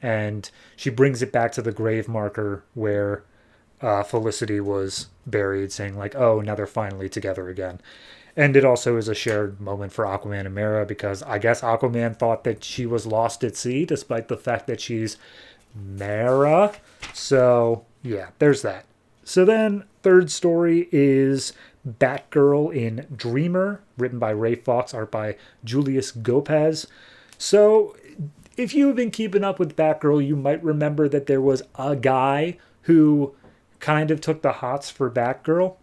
And she brings it back to the grave marker where Felicity was buried, saying like, oh, now they're finally together again. And it also is a shared moment for Aquaman and Mera, because I guess Aquaman thought that she was lost at sea, despite the fact that she's Mera. So, yeah, there's that. So then, third story is Batgirl in Dreamer, written by Ray Fawkes, art by Julius Gopez. So if you've been keeping up with Batgirl, you might remember that there was a guy who kind of took the hots for Batgirl.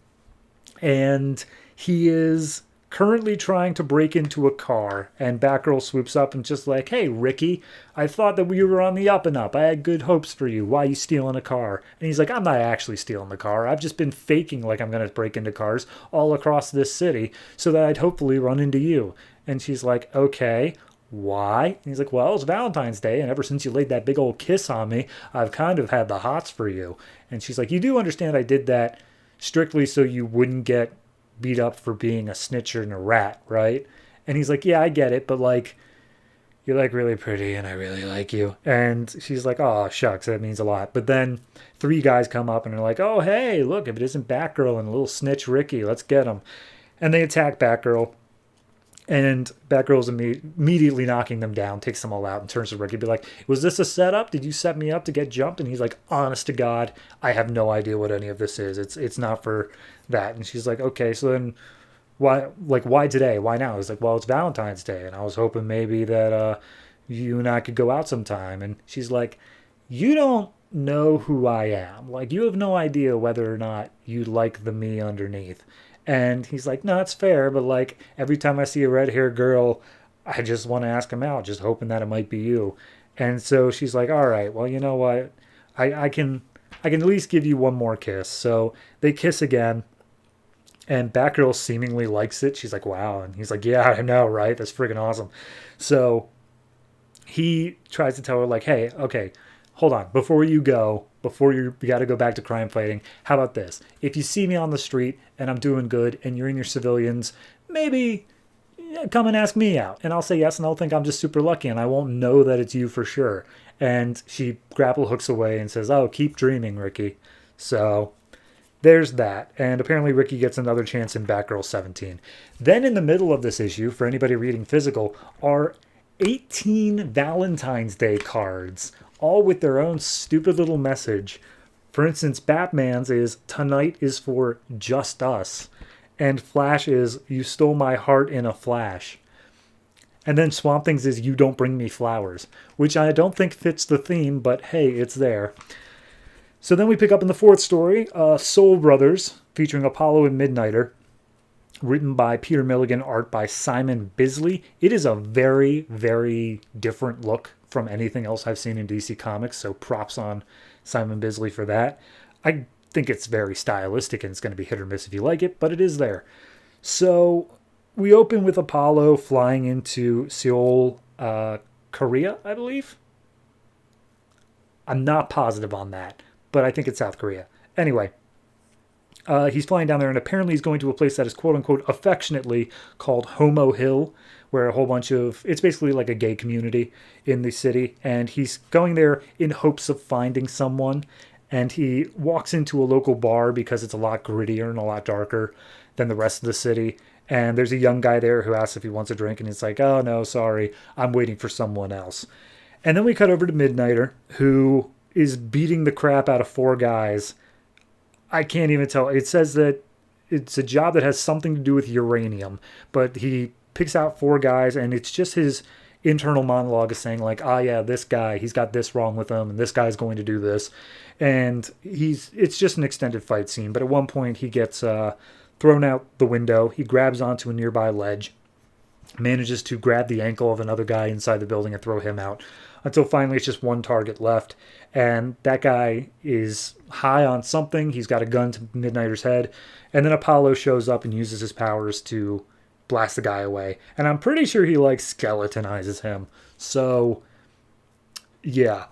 And he is currently trying to break into a car. And Batgirl swoops up and just like, hey, Ricky, I thought that we were on the up and up. I had good hopes for you. Why are you stealing a car? And he's like, I'm not actually stealing the car. I've just been faking like I'm going to break into cars all across this city so that I'd hopefully run into you. And she's like, okay. Why? And he's like, well, it's Valentine's Day, and ever since you laid that big old kiss on me, I've kind of had the hots for you. And she's like, you do understand I did that strictly so you wouldn't get beat up for being a snitcher and a rat, right? And he's like, yeah, I get it, but like, you're like really pretty and I really like you. And she's like, oh, shucks, that means a lot. But then 3 guys come up and are like, oh, hey, look, if it isn't Batgirl and a little snitch Ricky, let's get him. And they attack Batgirl. And Batgirl's immediately knocking them down, takes them all out, and turns to Ricky, be like, was this a setup? Did you set me up to get jumped? And he's like, honest to God, I have no idea what any of this is. It's not for that. And she's like, okay, so then why today? Why now? He's like, well, it's Valentine's Day, and I was hoping maybe that you and I could go out sometime. And she's like, you don't know who I am. Like, you have no idea whether or not you like the me underneath. And he's like, no, it's fair, but like every time I see a red-haired girl, I just want to ask him out, just hoping that it might be you. And so she's like, all right, well, you know what? I can at least give you one more kiss. So they kiss again, and Batgirl seemingly likes it. She's like, wow. And he's like, yeah, I know, right? That's freaking awesome. So he tries to tell her like, hey, okay, hold on. Before you got to go back to crime fighting, how about this? If you see me on the street and I'm doing good and you're in your civilians, maybe come and ask me out. And I'll say yes, and I'll think I'm just super lucky and I won't know that it's you for sure. And she grapple hooks away and says, oh, keep dreaming, Ricky. So there's that. And apparently Ricky gets another chance in Batgirl 17. Then in the middle of this issue, for anybody reading physical, are 18 Valentine's Day cards, all with their own stupid little message. For instance, Batman's is, tonight is for just us. And Flash is, you stole my heart in a flash. And then Swamp Thing's is, you don't bring me flowers. Which I don't think fits the theme, but hey, it's there. So then we pick up in the fourth story, Soul Brothers, featuring Apollo and Midnighter, written by Peter Milligan, art by Simon Bisley. It is a very, very different look from anything else I've seen in DC Comics, so props on Simon Bisley for that. I think it's very stylistic and it's going to be hit or miss if you like it, but it is there. So we open with Apollo flying into Seoul, Korea, I believe. I'm not positive on that, but I think it's South Korea. Anyway, he's flying down there, and apparently he's going to a place that is quote-unquote affectionately called Homo Hill, where a whole bunch of, it's basically like a gay community in the city, and he's going there in hopes of finding someone, and he walks into a local bar because it's a lot grittier and a lot darker than the rest of the city, and there's a young guy there who asks if he wants a drink, and he's like, oh no, sorry, I'm waiting for someone else. And then we cut over to Midnighter, who is beating the crap out of four guys. I can't even tell. It says that it's a job that has something to do with uranium, but he picks out four guys, and it's just his internal monologue is saying like, oh yeah, this guy, he's got this wrong with him, and this guy's going to do this. And it's just an extended fight scene, but at one point he gets thrown out the window. He grabs onto a nearby ledge, manages to grab the ankle of another guy inside the building and throw him out, until finally it's just one target left. And that guy is high on something. He's got a gun to Midnighter's head. And then Apollo shows up and uses his powers to blast the guy away. And I'm pretty sure he like skeletonizes him. So, yeah.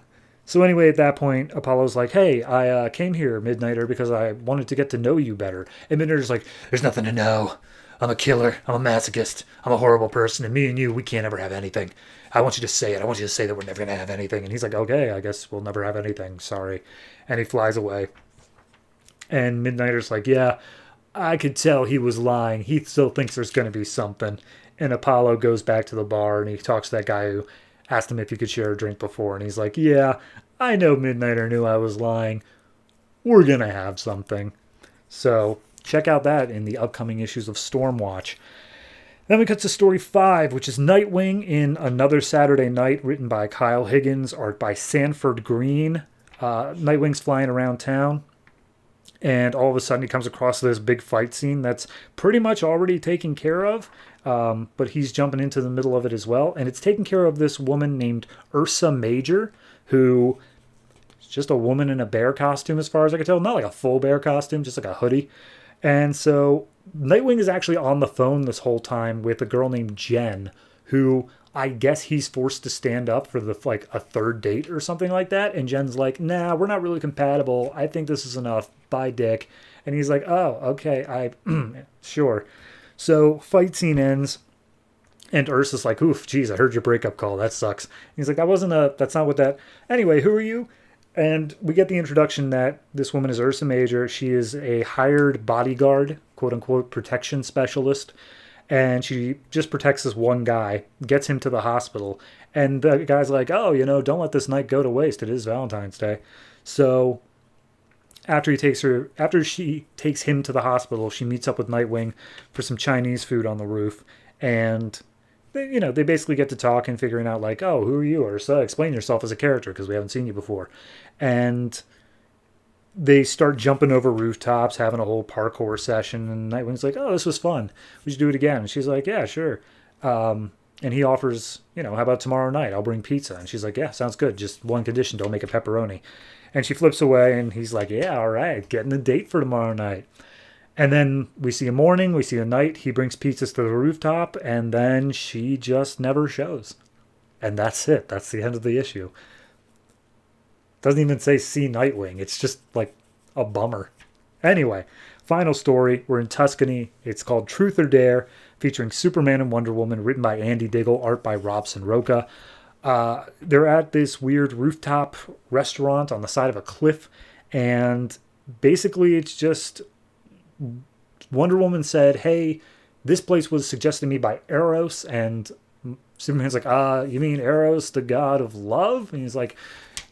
So anyway, at that point, Apollo's like, hey, I came here, Midnighter, because I wanted to get to know you better. And Midnighter's like, there's nothing to know. I'm a killer. I'm a masochist. I'm a horrible person. And me and you, we can't ever have anything. I want you to say it. I want you to say that we're never going to have anything. And he's like, okay, I guess we'll never have anything. Sorry. And he flies away. And Midnighter's like, yeah, I could tell he was lying. He still thinks there's going to be something. And Apollo goes back to the bar and he talks to that guy who asked him if he could share a drink before. And he's like, yeah, I know Midnighter knew I was lying. We're going to have something. So check out that in the upcoming issues of Stormwatch. Then we cut to story 5, which is Nightwing in Another Saturday Night, written by Kyle Higgins, art by Sanford Green. Nightwing's flying around town, and all of a sudden he comes across this big fight scene that's pretty much already taken care of, but he's jumping into the middle of it as well. And it's taken care of this woman named Ursa Major, who is just a woman in a bear costume as far as I can tell. Not like a full bear costume, just like a hoodie. And so Nightwing is actually on the phone this whole time with a girl named Jen, who I guess he's forced to stand up for the like a third date or something like that. And Jen's like, nah, we're not really compatible. I think this is enough. Bye, dick. And he's like, oh, okay, sure. So fight scene ends. And Ursa's like, oof, geez, I heard your breakup call. That sucks. And he's like, that's not what that. Anyway, who are you? And we get the introduction that this woman is Ursa Major. She is a hired bodyguard, quote-unquote protection specialist. And she just protects this one guy, gets him to the hospital. And the guy's like, oh, don't let this night go to waste. It is Valentine's Day. So after she takes him to the hospital, she meets up with Nightwing for some Chinese food on the roof. And they basically get to talk and figuring out like, oh, who are you, Ursa? Explain yourself as a character because we haven't seen you before. And they start jumping over rooftops, having a whole parkour session. And Nightwing's like, oh, this was fun. We should do it again. And she's like, yeah, sure. And he offers, how about tomorrow night? I'll bring pizza. And she's like, yeah, sounds good. Just one condition, don't make a pepperoni. And she flips away and he's like, yeah, all right, getting a date for tomorrow night. And then we see a morning, we see a night, he brings pizzas to the rooftop, and then she just never shows. And that's it. That's the end of the issue. Doesn't even say see Nightwing. It's just like a bummer. Anyway, final story. We're in Tuscany. It's called Truth or Dare, featuring Superman and Wonder Woman, written by Andy Diggle, art by Robson Roca. They're at this weird rooftop restaurant on the side of a cliff, and basically it's just Wonder Woman said, hey, this place was suggested to me by Eros, and Superman's like, you mean Eros, the god of love? And he's like,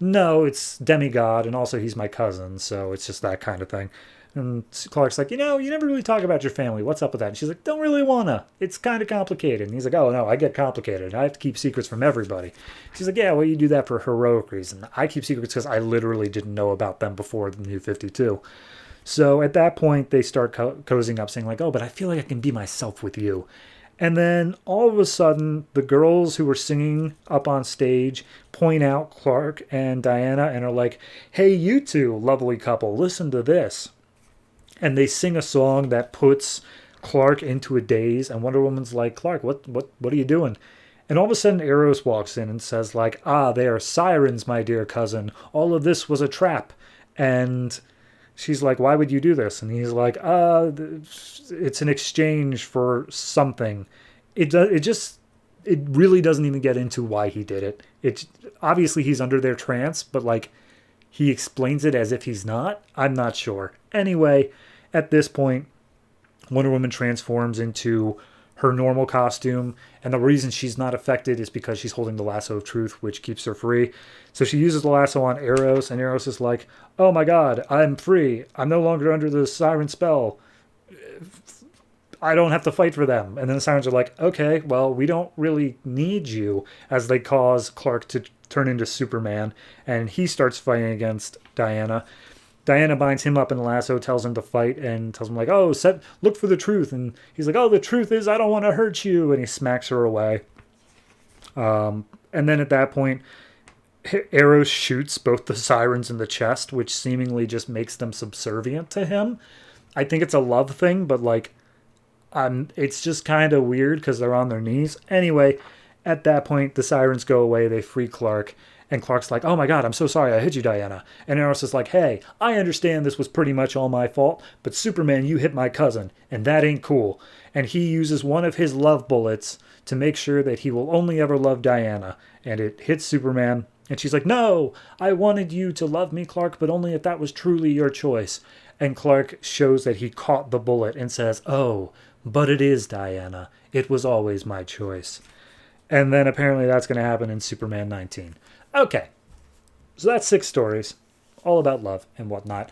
no, it's demigod, and also he's my cousin, so it's just that kind of thing. And Clark's like, you never really talk about your family. What's up with that? And she's like, don't really wanna. It's kind of complicated. And he's like, oh no, I get complicated. I have to keep secrets from everybody. She's like, yeah, well, you do that for heroic reason. I keep secrets because I literally didn't know about them before the New 52. So at that point, they start cozying up, saying like, oh, but I feel like I can be myself with you. And then all of a sudden, the girls who were singing up on stage point out Clark and Diana and are like, hey, you two, lovely couple, listen to this. And they sing a song that puts Clark into a daze. And Wonder Woman's like, Clark, what are you doing? And all of a sudden, Eros walks in and says like, they are sirens, my dear cousin. All of this was a trap. And she's like, why would you do this? And he's like, it's an exchange for something. It really doesn't even get into why he did it. It's obviously he's under their trance, but like he explains it as if he's not. I'm not sure. Anyway, at this point, Wonder Woman transforms into her normal costume, and the reason she's not affected is because she's holding the lasso of truth, which keeps her free. So she uses the lasso on Eros, and Eros is like, oh my god, I'm free. I'm no longer under the siren spell. I don't have to fight for them. And then the sirens are like, okay, well, we don't really need you, as they cause Clark to turn into Superman, and he starts fighting against Diana. Diana binds him up in the lasso, tells him to fight, and tells him like, oh, look for the truth. And he's like, oh, the truth is I don't want to hurt you. And he smacks her away. And then at that point, Eros shoots both the sirens in the chest, which seemingly just makes them subservient to him. I think it's a love thing, but like, it's just kind of weird because they're on their knees. Anyway, at that point, the sirens go away. They free Clark. And Clark's like, oh my god, I'm so sorry I hit you, Diana. And Eros is like, hey, I understand this was pretty much all my fault, but Superman, you hit my cousin, and that ain't cool. And he uses one of his love bullets to make sure that he will only ever love Diana. And it hits Superman. And she's like, no, I wanted you to love me, Clark, but only if that was truly your choice. And Clark shows that he caught the bullet and says, oh, but it is, Diana. It was always my choice. And then apparently that's going to happen in Superman 19. Okay, so that's 6 stories, all about love and whatnot.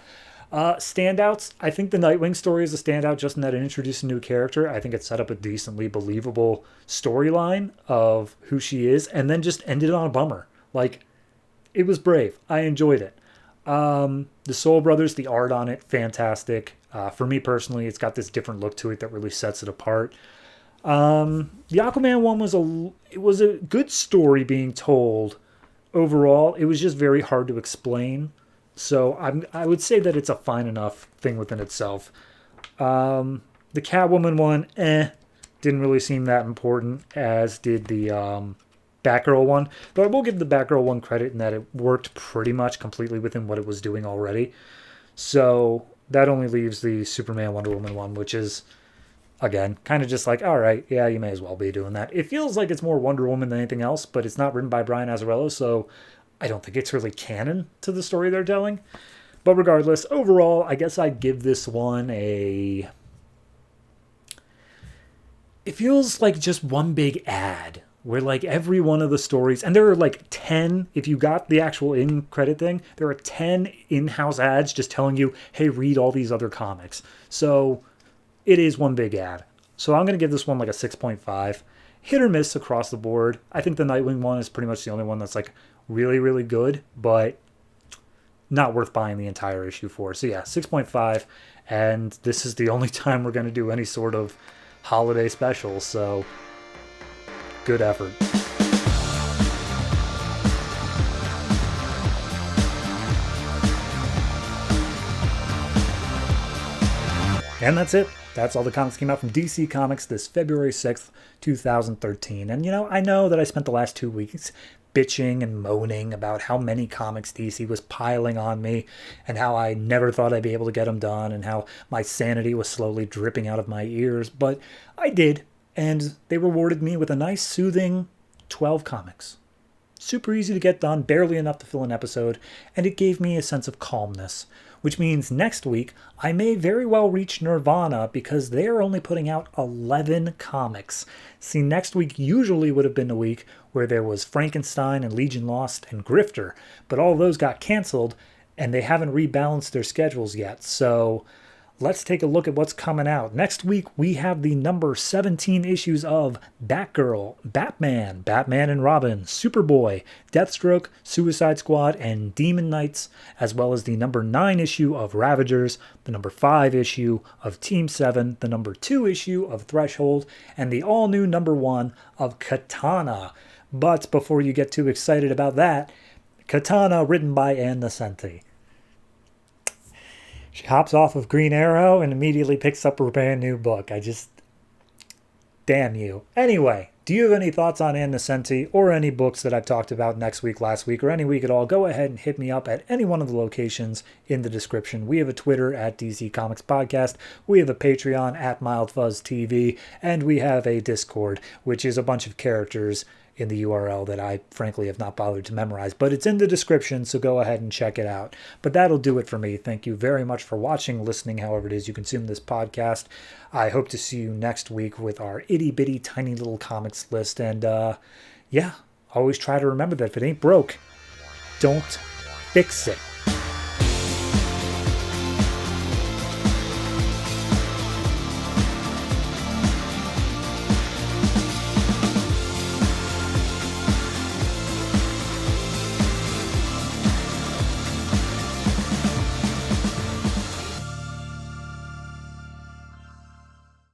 Standouts, I think the Nightwing story is a standout just in that it introduced a new character. I think it set up a decently believable storyline of who she is, and then just ended on a bummer. Like, it was brave. I enjoyed it. The Soul Brothers, the art on it, fantastic. For me personally, it's got this different look to it that really sets it apart. The Aquaman one was a good story being told. Overall, it was just very hard to explain. So I would say that it's a fine enough thing within itself. The Catwoman one, didn't really seem that important, as did the Batgirl one. But I will give the Batgirl one credit in that it worked pretty much completely within what it was doing already. So that only leaves the Superman Wonder Woman one, which is, again, kind of just like, all right, yeah, you may as well be doing that. It feels like it's more Wonder Woman than anything else, but it's not written by Brian Azzarello, so I don't think it's really canon to the story they're telling. But regardless, overall, I guess I'd give this one a... It feels like just one big ad, where like every one of the stories, and there are like 10, if you got the actual in-credit thing, there are 10 in-house ads just telling you, hey, read all these other comics. So it is one big ad. So I'm going to give this one like a 6.5. Hit or miss across the board. I think the Nightwing one is pretty much the only one that's like really, really good, but not worth buying the entire issue for. So yeah, 6.5. And this is the only time we're going to do any sort of holiday special. So good effort. And that's it. That's all the comics came out from DC Comics this February 6th, 2013. And, I know that I spent the last 2 weeks bitching and moaning about how many comics DC was piling on me and how I never thought I'd be able to get them done and how my sanity was slowly dripping out of my ears. But I did, and they rewarded me with a nice, soothing 12 comics. Super easy to get done, barely enough to fill an episode, and it gave me a sense of calmness. Which means next week, I may very well reach Nirvana because they are only putting out 11 comics. See, next week usually would have been a week where there was Frankenstein and Legion Lost and Grifter, but all those got canceled and they haven't rebalanced their schedules yet. So let's take a look at what's coming out. Next week, we have the number 17 issues of Batgirl, Batman, Batman and Robin, Superboy, Deathstroke, Suicide Squad, and Demon Knights, as well as the number 9 issue of Ravagers, the number 5 issue of Team 7, the number 2 issue of Threshold, and the all-new number 1 of Katana. But before you get too excited about that, Katana, written by Ann Nocenti. She hops off of Green Arrow and immediately picks up her brand new book. Damn you. Anyway, do you have any thoughts on Ann Nocenti or any books that I've talked about next week, last week, or any week at all? Go ahead and hit me up at any one of the locations in the description. We have a Twitter at DC Comics Podcast. We have a Patreon at MildFuzzTV. And we have a Discord, which is a bunch of characters in the URL that I frankly have not bothered to memorize, but it's in the description, so go ahead and check it out. But that'll do it for me. Thank you very much for watching, listening, however it is you consume this podcast. I hope to see you next week with our itty-bitty tiny little comics list. And yeah, always try to remember that if it ain't broke, don't fix it.